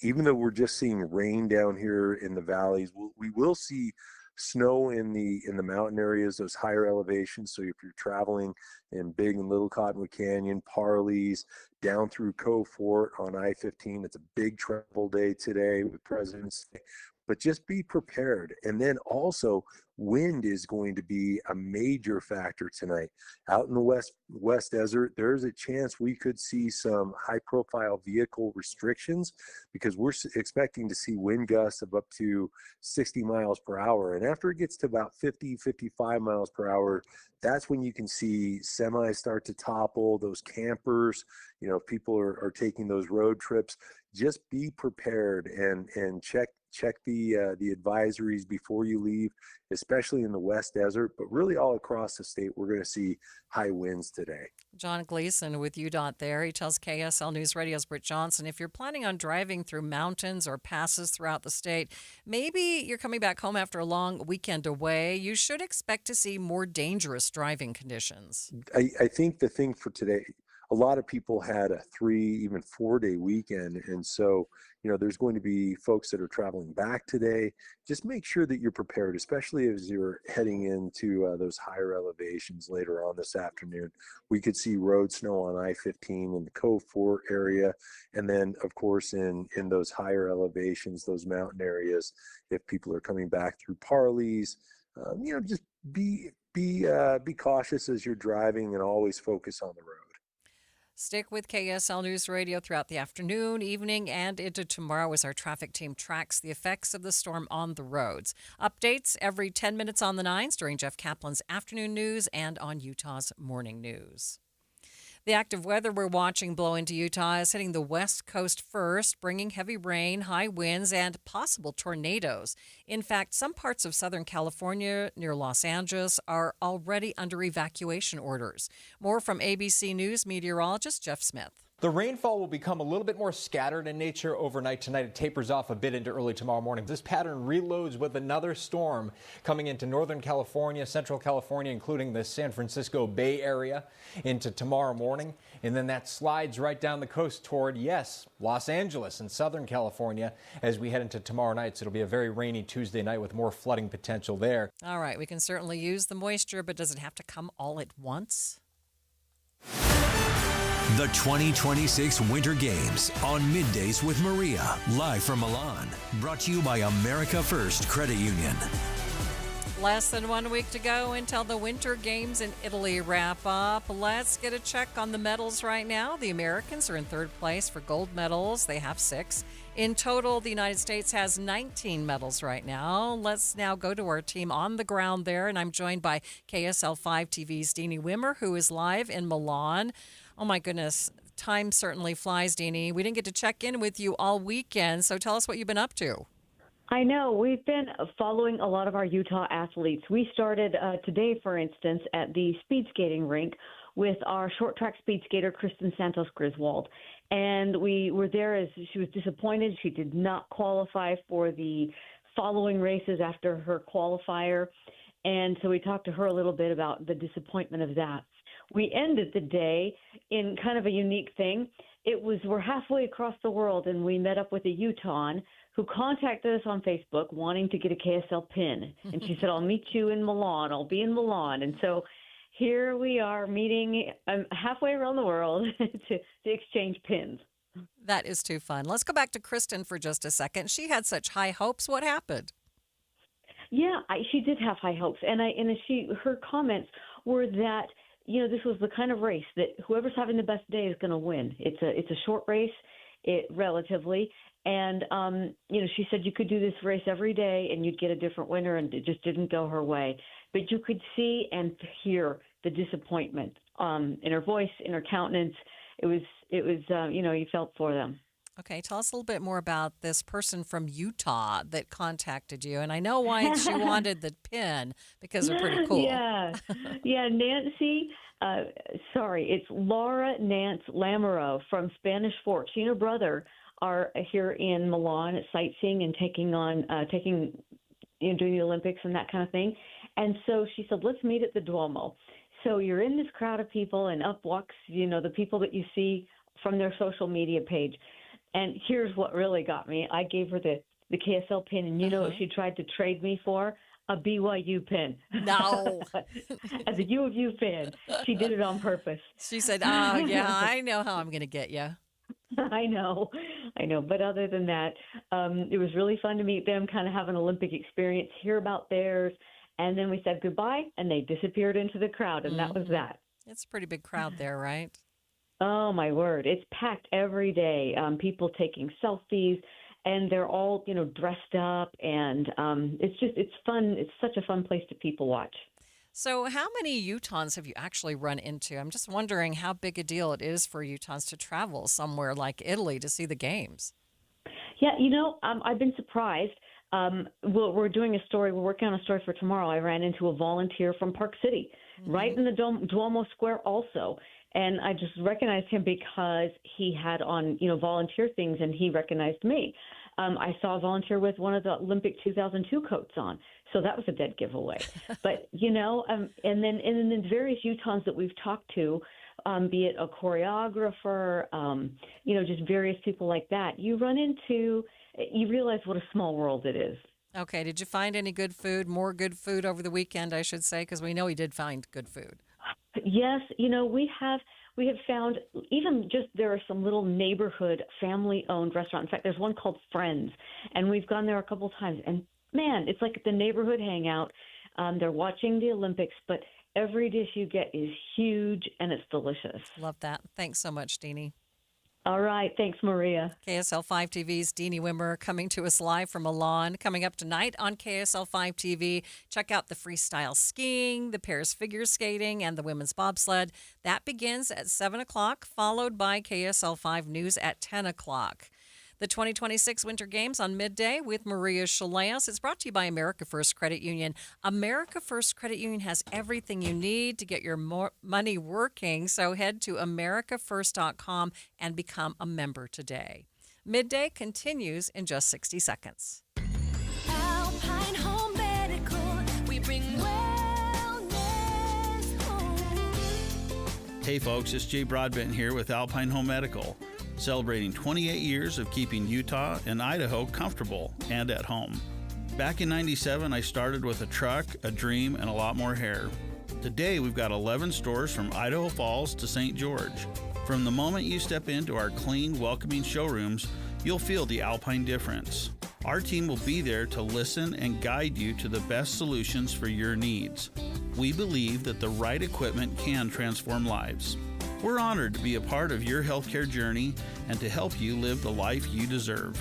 Even though we're just seeing rain down here in the valleys, we will see snow in the mountain areas, those higher elevations. So if you're traveling in Big and Little Cottonwood Canyon, Parleys, down through Cove Fort on I-15, it's a big travel day today with President's Day. But just be prepared. And then also, wind is going to be a major factor tonight. Out in the West Desert, there's a chance we could see some high-profile vehicle restrictions because we're expecting to see wind gusts of up to 60 miles per hour. And after it gets to about 50, 55 miles per hour, that's when you can see semis start to topple, those campers, if people are taking those road trips. Just be prepared and check the advisories before you leave, especially in the West Desert, but really all across the state, we're going to see high winds today. John Gleason with UDOT there. He tells KSL News Radio's Britt Johnson, if you're planning on driving through mountains or passes throughout the state, maybe you're coming back home after a long weekend away, you should expect to see more dangerous driving conditions. I think the thing for today, a lot of people had a 3, even 4-day weekend. And so, there's going to be folks that are traveling back today. Just make sure that you're prepared, especially as you're heading into those higher elevations later on this afternoon. We could see road snow on I-15 in the Cove Fort area. And then, of course, in those higher elevations, those mountain areas, if people are coming back through Parleys, just be cautious as you're driving and always focus on the road. Stick with KSL News Radio throughout the afternoon, evening, and into tomorrow as our traffic team tracks the effects of the storm on the roads. Updates every 10 minutes on the 9s during Jeff Kaplan's afternoon news and on Utah's morning news. The active weather we're watching blow into Utah is hitting the west coast first, bringing heavy rain, high winds, and possible tornadoes. In fact, some parts of Southern California near Los Angeles are already under evacuation orders. More from ABC News meteorologist Jeff Smith. The rainfall will become a little bit more scattered in nature overnight tonight. It tapers off a bit into early tomorrow morning. This pattern reloads with another storm coming into Northern California, Central California, including the San Francisco Bay Area into tomorrow morning. And then that slides right down the coast toward, Los Angeles and Southern California as we head into tomorrow night. So it'll be a very rainy Tuesday night with more flooding potential there. All right, we can certainly use the moisture, but does it have to come all at once? The 2026 Winter Games on Middays with Maria, live from Milan. Brought to you by America First Credit Union. Less than 1 week to go until the Winter Games in Italy wrap up. Let's get a check on the medals right now. The Americans are in third place for gold medals. They have 6. In total, the United States has 19 medals right now. Let's now go to our team on the ground there, and I'm joined by KSL 5 TV's Deanie Wimmer, who is live in Milan. Oh, my goodness. Time certainly flies, Deanie. We didn't get to check in with you all weekend, so tell us what you've been up to. I know. We've been following a lot of our Utah athletes. We started today, for instance, at the speed skating rink with our short track speed skater, Kristen Santos Griswold. And we were there as she was disappointed. She did not qualify for the following races after her qualifier. And so we talked to her a little bit about the disappointment of that. We ended the day in kind of a unique thing. We're halfway across the world, and we met up with a Utahn who contacted us on Facebook wanting to get a KSL pin. And she said, I'll meet you in Milan. I'll be in Milan. And so here we are meeting halfway around the world to exchange pins. That is too fun. Let's go back to Kristen for just a second. She had such high hopes. What happened? Yeah, she did have high hopes. And her comments were that, this was the kind of race that whoever's having the best day is going to win. It's a short race, relatively. And, she said you could do this race every day and you'd get a different winner, and it just didn't go her way. But you could see and hear the disappointment in her voice, in her countenance. It was you felt for them. Okay, tell us a little bit more about this person from Utah that contacted you. And I know why she wanted the pin, because they're pretty cool. Yeah, Nancy Sorry, it's Laura Nance Lamoureux from Spanish Fork. She and her brother are here in Milan sightseeing and doing the Olympics and that kind of thing. And so she said, let's meet at the Duomo. So you're in this crowd of people, and up walks, the people that you see from their social media page. And here's what really got me. I gave her the KSL pin, and you know what she tried to trade me for? A BYU pin. No. As a U of U fan. She did it on purpose. She said, oh, yeah, I know how I'm going to get you. I know. But other than that, it was really fun to meet them, kind of have an Olympic experience, hear about theirs. And then we said goodbye, and they disappeared into the crowd, and that was that. It's a pretty big crowd there, right? Oh, my word. It's packed every day. People taking selfies, and they're all, dressed up, and it's fun. It's such a fun place to people watch. So how many Utahns have you actually run into? I'm just wondering how big a deal it is for Utahns to travel somewhere like Italy to see the games. Yeah, I've been surprised. We're doing a story. We're working on a story for tomorrow. I ran into a volunteer from Park City, right in the Duomo Square also. And I just recognized him because he had on, volunteer things, and he recognized me. I saw a volunteer with one of the Olympic 2002 coats on. So that was a dead giveaway. But, and then various Utahns that we've talked to, be it a choreographer, just various people like that, you realize what a small world it is. Okay. Did you find any good food, more good food over the weekend, I should say? Because we know you did find good food. Yes. We have found even just there are some little neighborhood family-owned restaurants. In fact, there's one called Friends, and we've gone there a couple times. And, man, it's like the neighborhood hangout. They're watching the Olympics, but every dish you get is huge, and it's delicious. Love that. Thanks so much, Deanie. All right. Thanks, Maria. KSL 5 TV's Deanie Wimmer coming to us live from Milan. Coming up tonight on KSL 5 TV, check out the freestyle skiing, the pairs figure skating, and the women's bobsled. That begins at 7 o'clock, followed by KSL 5 News at 10 o'clock. The 2026 Winter Games on Midday with Maria Shilaos. It's brought to you by America First Credit Union. America First Credit Union has everything you need to get your money working, so head to americafirst.com and become a member today. Midday continues in just 60 seconds. Alpine Home Medical, we bring wellness home. Hey folks, it's Jay Broadbent here with Alpine Home Medical, celebrating 28 years of keeping Utah and Idaho comfortable and at home. Back in '97, I started with a truck, a dream, and a lot more hair. Today, we've got 11 stores from Idaho Falls to St. George. From the moment you step into our clean, welcoming showrooms, you'll feel the Alpine difference. Our team will be there to listen and guide you to the best solutions for your needs. We believe that the right equipment can transform lives. We're honored to be a part of your healthcare journey and to help you live the life you deserve.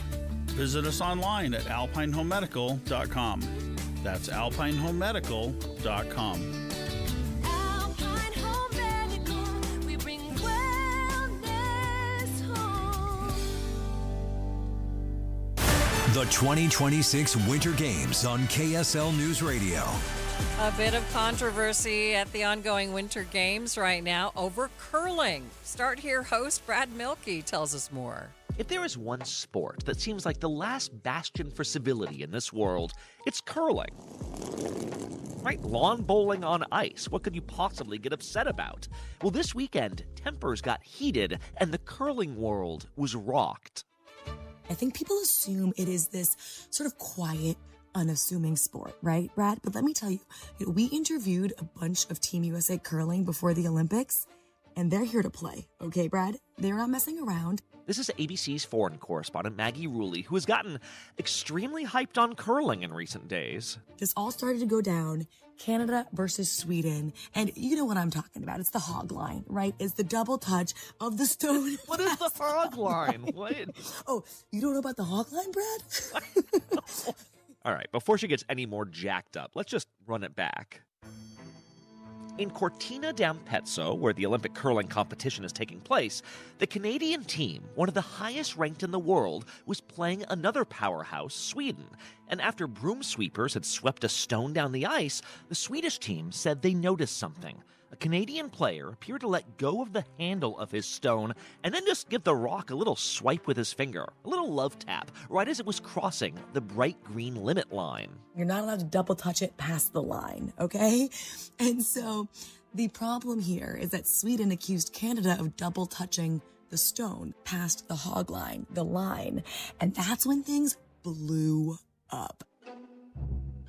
Visit us online at alpinehomemedical.com. That's alpinehomemedical.com. Alpine Home Medical, we bring wellness home. The 2026 Winter Games on KSL News Radio. A bit of controversy at the ongoing Winter Games right now over curling. Start Here host Brad Milkey tells us more. If there is one sport that seems like the last bastion for civility in this world, it's curling. Right? Lawn bowling on ice. What could you possibly get upset about? Well, this weekend, tempers got heated and the curling world was rocked. I think people assume it is this sort of quiet, unassuming sport, right, Brad? But let me tell you, we interviewed a bunch of Team USA curling before the Olympics, and they're here to play, okay, Brad? They're not messing around. This is ABC's foreign correspondent Maggie Ruley, who has gotten extremely hyped on curling in recent days. This all started to go down, Canada versus Sweden, and you know what I'm talking about. It's the hog line, right? It's the double touch of the stone. What is the hog line? What? Oh, you don't know about the hog line, Brad? All right, before she gets any more jacked up, let's just run it back. In Cortina d'Ampezzo, where the Olympic curling competition is taking place, the Canadian team, one of the highest ranked in the world, was playing another powerhouse, Sweden. And after broom sweepers had swept a stone down the ice, the Swedish team said they noticed something. a Canadian player appeared to let go of the handle of his stone and then just give the rock a little swipe with his finger, a little love tap, right as it was crossing the bright green limit line. You're not allowed to double touch it past the line, okay? And so the problem here is that Sweden accused Canada of double touching the stone past the hog line, the line. And that's when things blew up.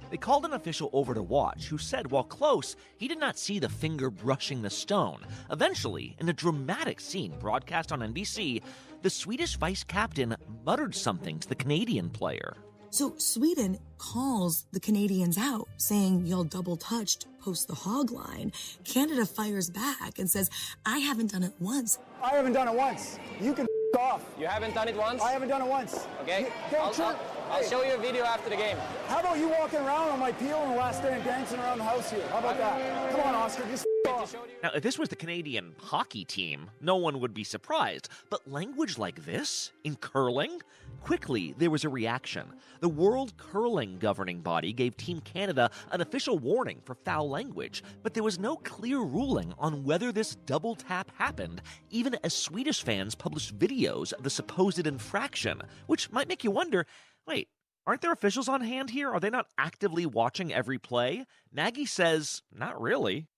They called an official over to watch who said while close, he did not see the finger brushing the stone. Eventually, in a dramatic scene broadcast on NBC, the Swedish vice captain muttered something to the Canadian player. So Sweden calls the Canadians out, saying y'all double touched post the hog line. Canada fires back and says, I haven't done it once. I haven't done it once. You can off. You haven't done it once? I haven't done it once. Okay. I'll show you a video after the game. How about you walking around on my peel and last day and dancing around the house here? How about that? Come on, Oscar, just off. Now, if this was the Canadian hockey team, no one would be surprised. But language like this, in curling? Quickly, there was a reaction. The World Curling Governing Body gave Team Canada an official warning for foul language, but there was no clear ruling on whether this double tap happened, even as Swedish fans published videos of the supposed infraction, which might make you wonder, wait, aren't there officials on hand here? Are they not actively watching every play? Nagy says, not really.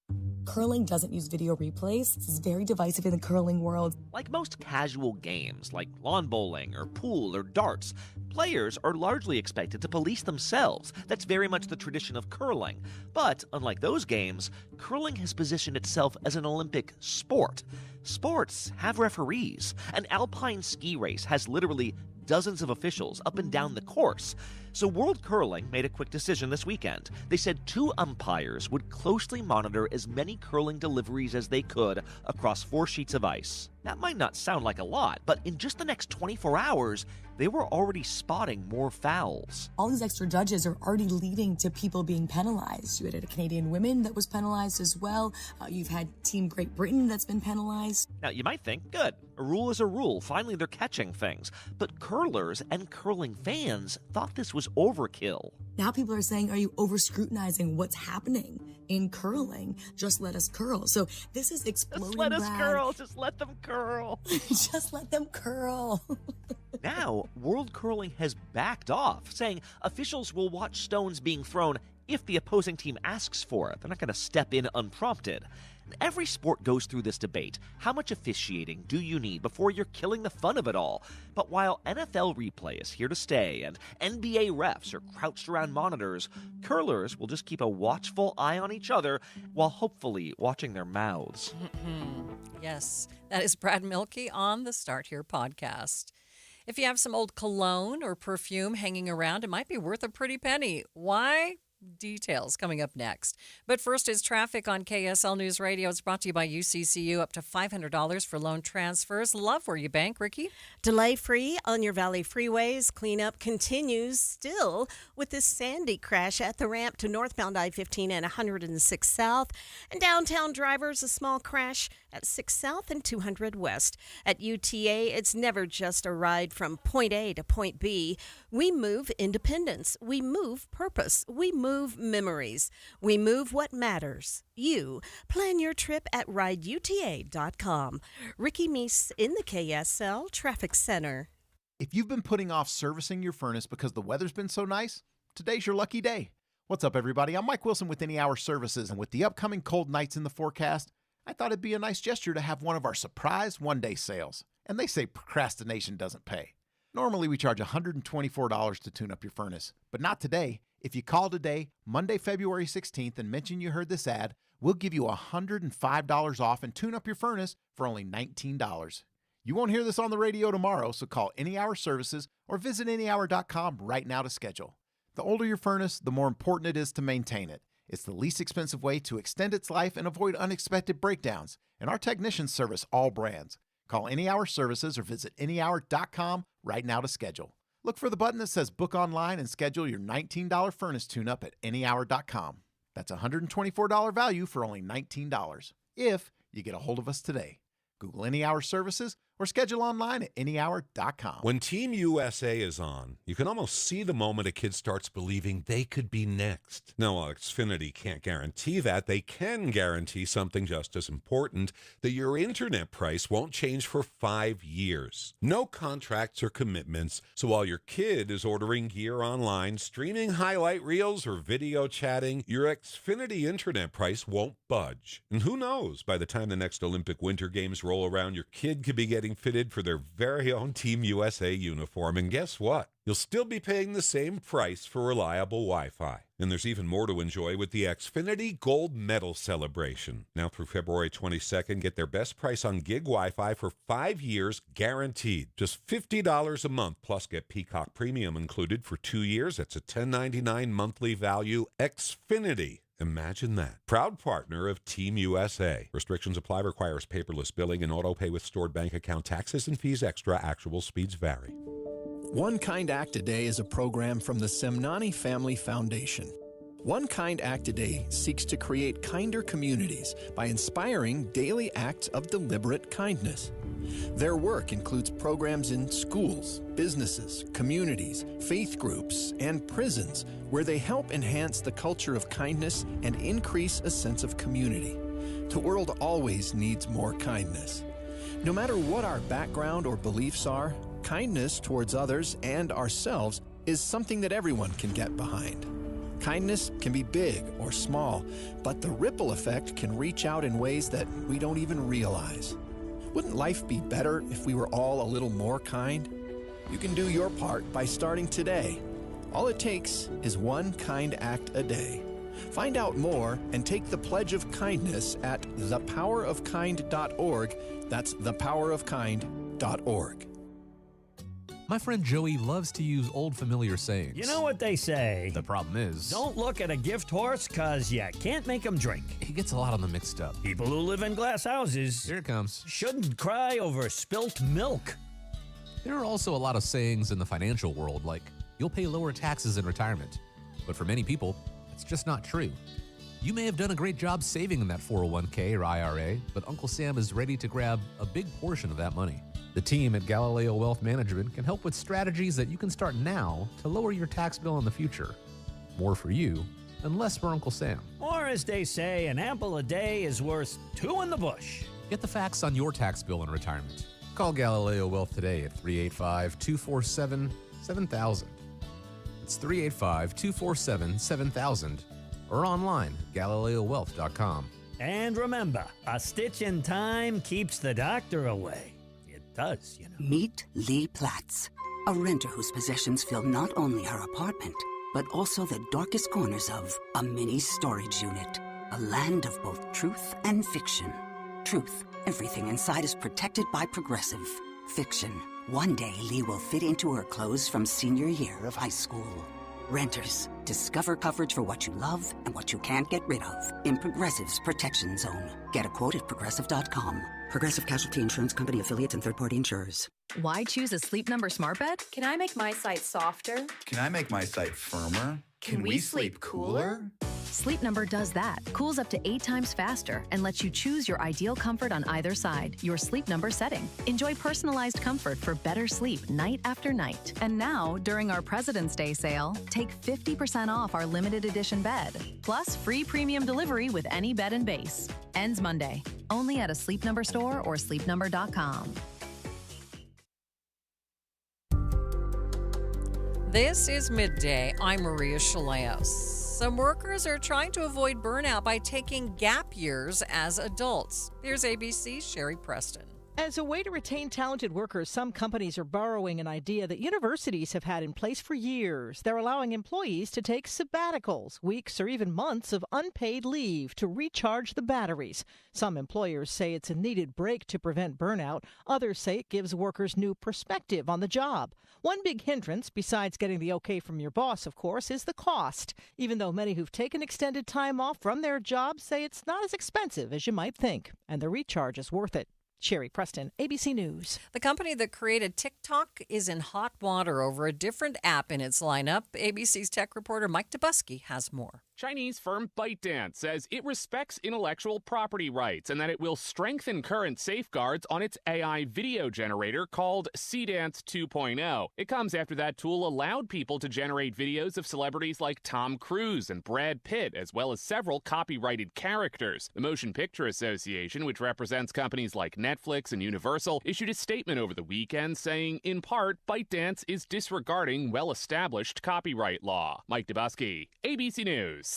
Curling doesn't use video replays. This is very divisive in the curling world. Like most casual games, like lawn bowling or pool or darts, players are largely expected to police themselves. That's very much the tradition of curling. But, unlike those games, curling has positioned itself as an Olympic sport. Sports have referees. An alpine ski race has literally dozens of officials up and down the course. So World Curling made a quick decision this weekend. They said 2 umpires would closely monitor as many curling deliveries as they could across 4 sheets of ice. That might not sound like a lot, but in just the next 24 hours, they were already spotting more fouls. All these extra judges are already leading to people being penalized. You had a Canadian woman that was penalized as well. You've had Team Great Britain that's been penalized. Now, you might think, good, a rule is a rule. Finally, they're catching things. But curlers and curling fans thought this was overkill. Now people are saying, are you over-scrutinizing what's happening in curling? Just let us curl. So this is exploding, Just let us Brad. curl. Just let them curl. Just let them curl. Now, World Curling has backed off, saying officials will watch stones being thrown if the opposing team asks for it. They're not going to step in unprompted. Every sport goes through this debate. How much officiating do you need before you're killing the fun of it all? But while NFL replay is here to stay and NBA refs are crouched around monitors, curlers will just keep a watchful eye on each other while hopefully watching their mouths. Yes, that is Brad Milkey on the Start Here podcast. If you have some old cologne or perfume hanging around, it might be worth a pretty penny. Why? Details coming up next. But first is traffic on KSL News Radio. It's brought to you by UCCU. Up to $500 for loan transfers. Love where you bank, Ricky. Delay free on your Valley freeways. Cleanup continues still with this Sandy crash at the ramp to northbound I-15 and 106 South. And downtown drivers, a small crash at 6 South and 200 West. At UTA, it's never just a ride from point A to point B. We move independence. We move purpose. We move memories. We move what matters. You plan your trip at rideuta.com. Ricky Meese in the KSL Traffic Center. If you've been putting off servicing your furnace because the weather's been so nice, today's your lucky day. What's up, everybody? I'm Mike Wilson with Any Hour Services, and with the upcoming cold nights in the forecast, I thought it'd be a nice gesture to have one of our surprise one-day sales. And they say procrastination doesn't pay. Normally, we charge $124 to tune up your furnace, but not today. If you call today, Monday, February 16th, and mention you heard this ad, we'll give you $105 off and tune up your furnace for only $19. You won't hear this on the radio tomorrow, so call Any Hour Services or visit anyhour.com right now to schedule. The older your furnace, the more important it is to maintain it. It's the least expensive way to extend its life and avoid unexpected breakdowns, and our technicians service all brands. Call Any Hour Services or visit anyhour.com right now to schedule. Look for the button that says Book Online and schedule your $19 furnace tune-up at anyhour.com. That's a $124 value for only $19, if you get a hold of us today. Google Any Hour Services or schedule online at anyhour.com. When Team USA is on, you can almost see the moment a kid starts believing they could be next. Now, while Xfinity can't guarantee that, they can guarantee something just as important, that your internet price won't change for 5 years. No contracts or commitments, so while your kid is ordering gear online, streaming highlight reels, or video chatting, your Xfinity internet price won't budge. And who knows, by the time the next Olympic Winter Games roll around, your kid could be getting fitted for their very own Team USA uniform. And guess what? You'll still be paying the same price for reliable Wi-Fi. And there's even more to enjoy with the Xfinity Gold Medal Celebration. Now through February 22nd, get their best price on gig Wi-Fi for 5 years guaranteed. Just $50 a month, plus get Peacock Premium included for 2 years. That's a $10.99 monthly value. Xfinity. Imagine that. Proud partner of Team USA. Restrictions apply. Requires paperless billing and auto pay with stored bank account. Taxes and fees extra. Actual speeds vary. One Kind Act a Day is a program from the Semnani Family Foundation. One Kind Act a Day seeks to create kinder communities by inspiring daily acts of deliberate kindness. Their work includes programs in schools, businesses, communities, faith groups, and prisons where they help enhance the culture of kindness and increase a sense of community. The world always needs more kindness. No matter what our background or beliefs are, kindness towards others and ourselves is something that everyone can get behind. Kindness can be big or small, but the ripple effect can reach out in ways that we don't even realize. Wouldn't life be better if we were all a little more kind? You can do your part by starting today. All it takes is one kind act a day. Find out more and take the pledge of kindness at thepowerofkind.org. That's thepowerofkind.org. My friend Joey loves to use old familiar sayings. You know what they say? The problem is, don't look at a gift horse, cause you can't make them drink. He gets a lot of them mixed up. People who live in glass houses, here it comes, shouldn't cry over spilt milk. There are also a lot of sayings in the financial world, like, you'll pay lower taxes in retirement. But for many people, it's just not true. You may have done a great job saving in that 401k or IRA, but Uncle Sam is ready to grab a big portion of that money. The team at Galileo Wealth Management can help with strategies that you can start now to lower your tax bill in the future. More for you and less for Uncle Sam. Or as they say, an apple a day is worth 2 in the bush. Get the facts on your tax bill in retirement. Call Galileo Wealth today at 385-247-7000. It's 385-247-7000 or online at GalileoWealth.com. And remember, a stitch in time keeps the doctor away. Does, you know. Meet Lee Platts, a renter whose possessions fill not only her apartment, but also the darkest corners of a mini storage unit. A land of both truth and fiction. Truth, everything inside is protected by Progressive. Fiction, one day Lee will fit into her clothes from senior year of high school. Renters, discover coverage for what you love and what you can't get rid of in Progressive's Protection Zone. Get a quote at Progressive.com. Progressive Casualty Insurance Company affiliates and third-party insurers. Why choose a Sleep Number smart bed? Can I make my site softer? Can I make my site firmer? Can we sleep cooler? Sleep Number does that. Cools up to 8 times faster and lets you choose your ideal comfort on either side, your Sleep Number setting. Enjoy personalized comfort for better sleep night after night. And now, during our President's Day sale, take 50% off our limited edition bed, plus free premium delivery with any bed and base. Ends Monday. Only at a Sleep Number store or sleepnumber.com. This is Midday. I'm Maria Shilaos. Some workers are trying to avoid burnout by taking gap years as adults. Here's ABC's Sherry Preston. As a way to retain talented workers, some companies are borrowing an idea that universities have had in place for years. They're allowing employees to take sabbaticals, weeks or even months of unpaid leave to recharge the batteries. Some employers say it's a needed break to prevent burnout. Others say it gives workers new perspective on the job. One big hindrance, besides getting the okay from your boss, of course, is the cost. Even though many who've taken extended time off from their jobs say it's not as expensive as you might think, and the recharge is worth it. Sherry Preston, ABC News. The company that created TikTok is in hot water over a different app in its lineup. ABC's tech reporter Mike Dubusky has more. Chinese firm ByteDance says it respects intellectual property rights and that it will strengthen current safeguards on its AI video generator called Cdance 2.0. It comes after that tool allowed people to generate videos of celebrities like Tom Cruise and Brad Pitt, as well as several copyrighted characters. The Motion Picture Association, which represents companies like Netflix and Universal, issued a statement over the weekend saying, in part, ByteDance is disregarding well-established copyright law. Mike Dubusky, ABC News.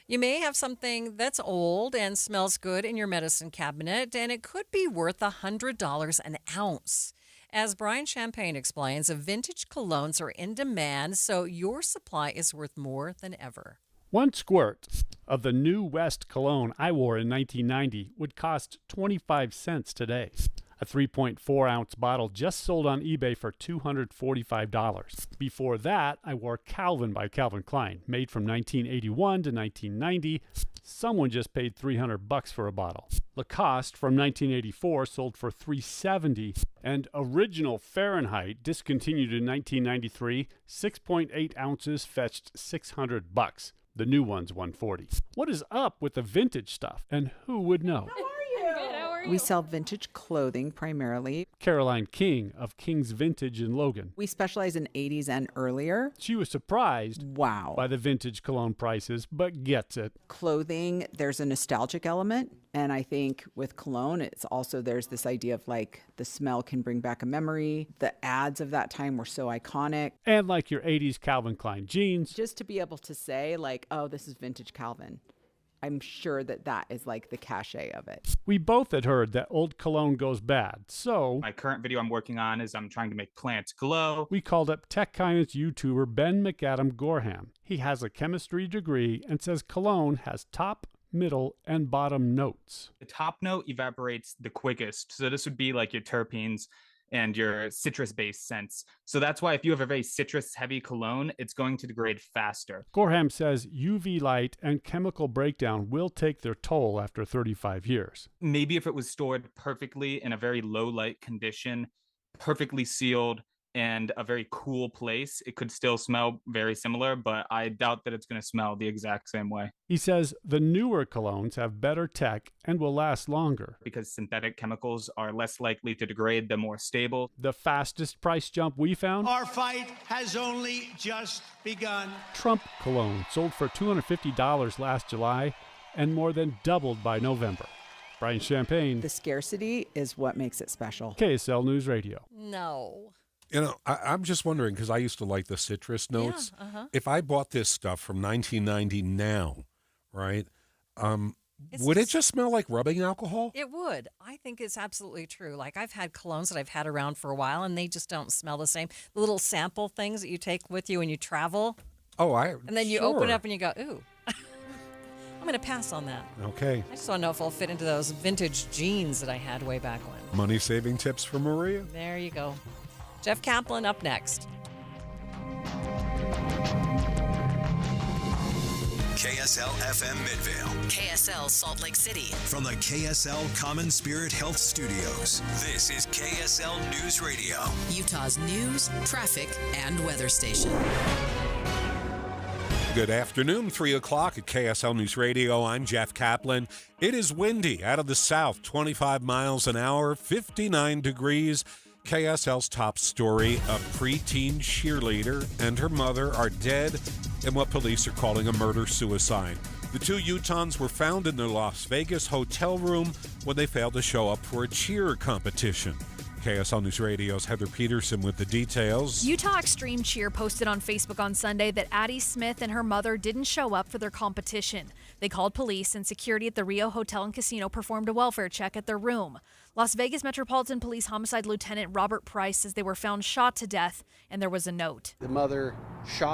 You may have something that's old and smells good in your medicine cabinet, and it could be worth $100 an ounce. As Brian Champagne explains, vintage colognes are in demand, so your supply is worth more than ever. One squirt of the New West cologne I wore in 1990 would cost 25 cents today. A 3.4-ounce bottle just sold on eBay for $245. Before that, I wore Calvin by Calvin Klein, made from 1981 to 1990. Someone just paid $300 for a bottle. Lacoste from 1984 sold for $370, and Original Fahrenheit, discontinued in 1993, 6.8 ounces fetched $600. The new one's $140. What is up with the vintage stuff, and who would know? We sell vintage clothing primarily. Caroline King of King's Vintage in Logan. We specialize in 80s and earlier. She was surprised by the vintage cologne prices, but gets it. Clothing, there's a nostalgic element. And I think with cologne, it's also there's this idea of like the smell can bring back a memory. The ads of that time were so iconic. And like your 80s Calvin Klein jeans. Just to be able to say like, oh, this is vintage Calvin. I'm sure that is like the cachet of it. We both had heard that old cologne goes bad, so... My current video I'm working on is I'm trying to make plants glow. We called up Tech Kindness YouTuber Ben McAdam Gorham. He has a chemistry degree and says cologne has top, middle, and bottom notes. The top note evaporates the quickest, so this would be like your terpenes and your citrus-based scents. So that's why if you have a very citrus-heavy cologne, it's going to degrade faster. Gorham says UV light and chemical breakdown will take their toll after 35 years. Maybe if it was stored perfectly in a very low-light condition, perfectly sealed, and a very cool place, it could still smell very similar, but I doubt that it's going to smell the exact same way. He says the newer colognes have better tech and will last longer. Because synthetic chemicals are less likely to degrade, they're more stable. The fastest price jump we found? Our fight has only just begun. Trump cologne sold for $250 last July and more than doubled by November. Brian Champagne. The scarcity is what makes it special. KSL News Radio. No. You know, I'm just wondering, because I used to like the citrus notes. Yeah, If I bought this stuff from 1990 now, right, would it just smell like rubbing alcohol? It would. I think it's absolutely true. Like, I've had colognes that I've had around for a while, and they just don't smell the same. The little sample things that you take with you when you travel. Oh, And then you open it up and you go, ooh. I'm going to pass on that. Okay. I just want to know if I'll fit into those vintage jeans that I had way back when. Money-saving tips for Maria. There you go. Jeff Kaplan up next. KSL FM Midvale. KSL Salt Lake City. From the KSL Common Spirit Health Studios, this is KSL News Radio. Utah's news, traffic, and weather station. Good afternoon, 3 o'clock at KSL News Radio. I'm Jeff Kaplan. It is windy out of the south, 25 miles an hour, 59 degrees. KSL's top story, a preteen cheerleader and her mother are dead in what police are calling a murder-suicide. The two Utahns were found in their Las Vegas hotel room when they failed to show up for a cheer competition. KSL News Radio's Heather Peterson with the details. Utah Extreme Cheer posted on Facebook on Sunday that Addie Smith and her mother didn't show up for their competition. They called police, and security at the Rio Hotel and Casino performed a welfare check at their room. Las Vegas Metropolitan Police Homicide Lieutenant Robert Price says they were found shot to death, and there was a note. The mother shot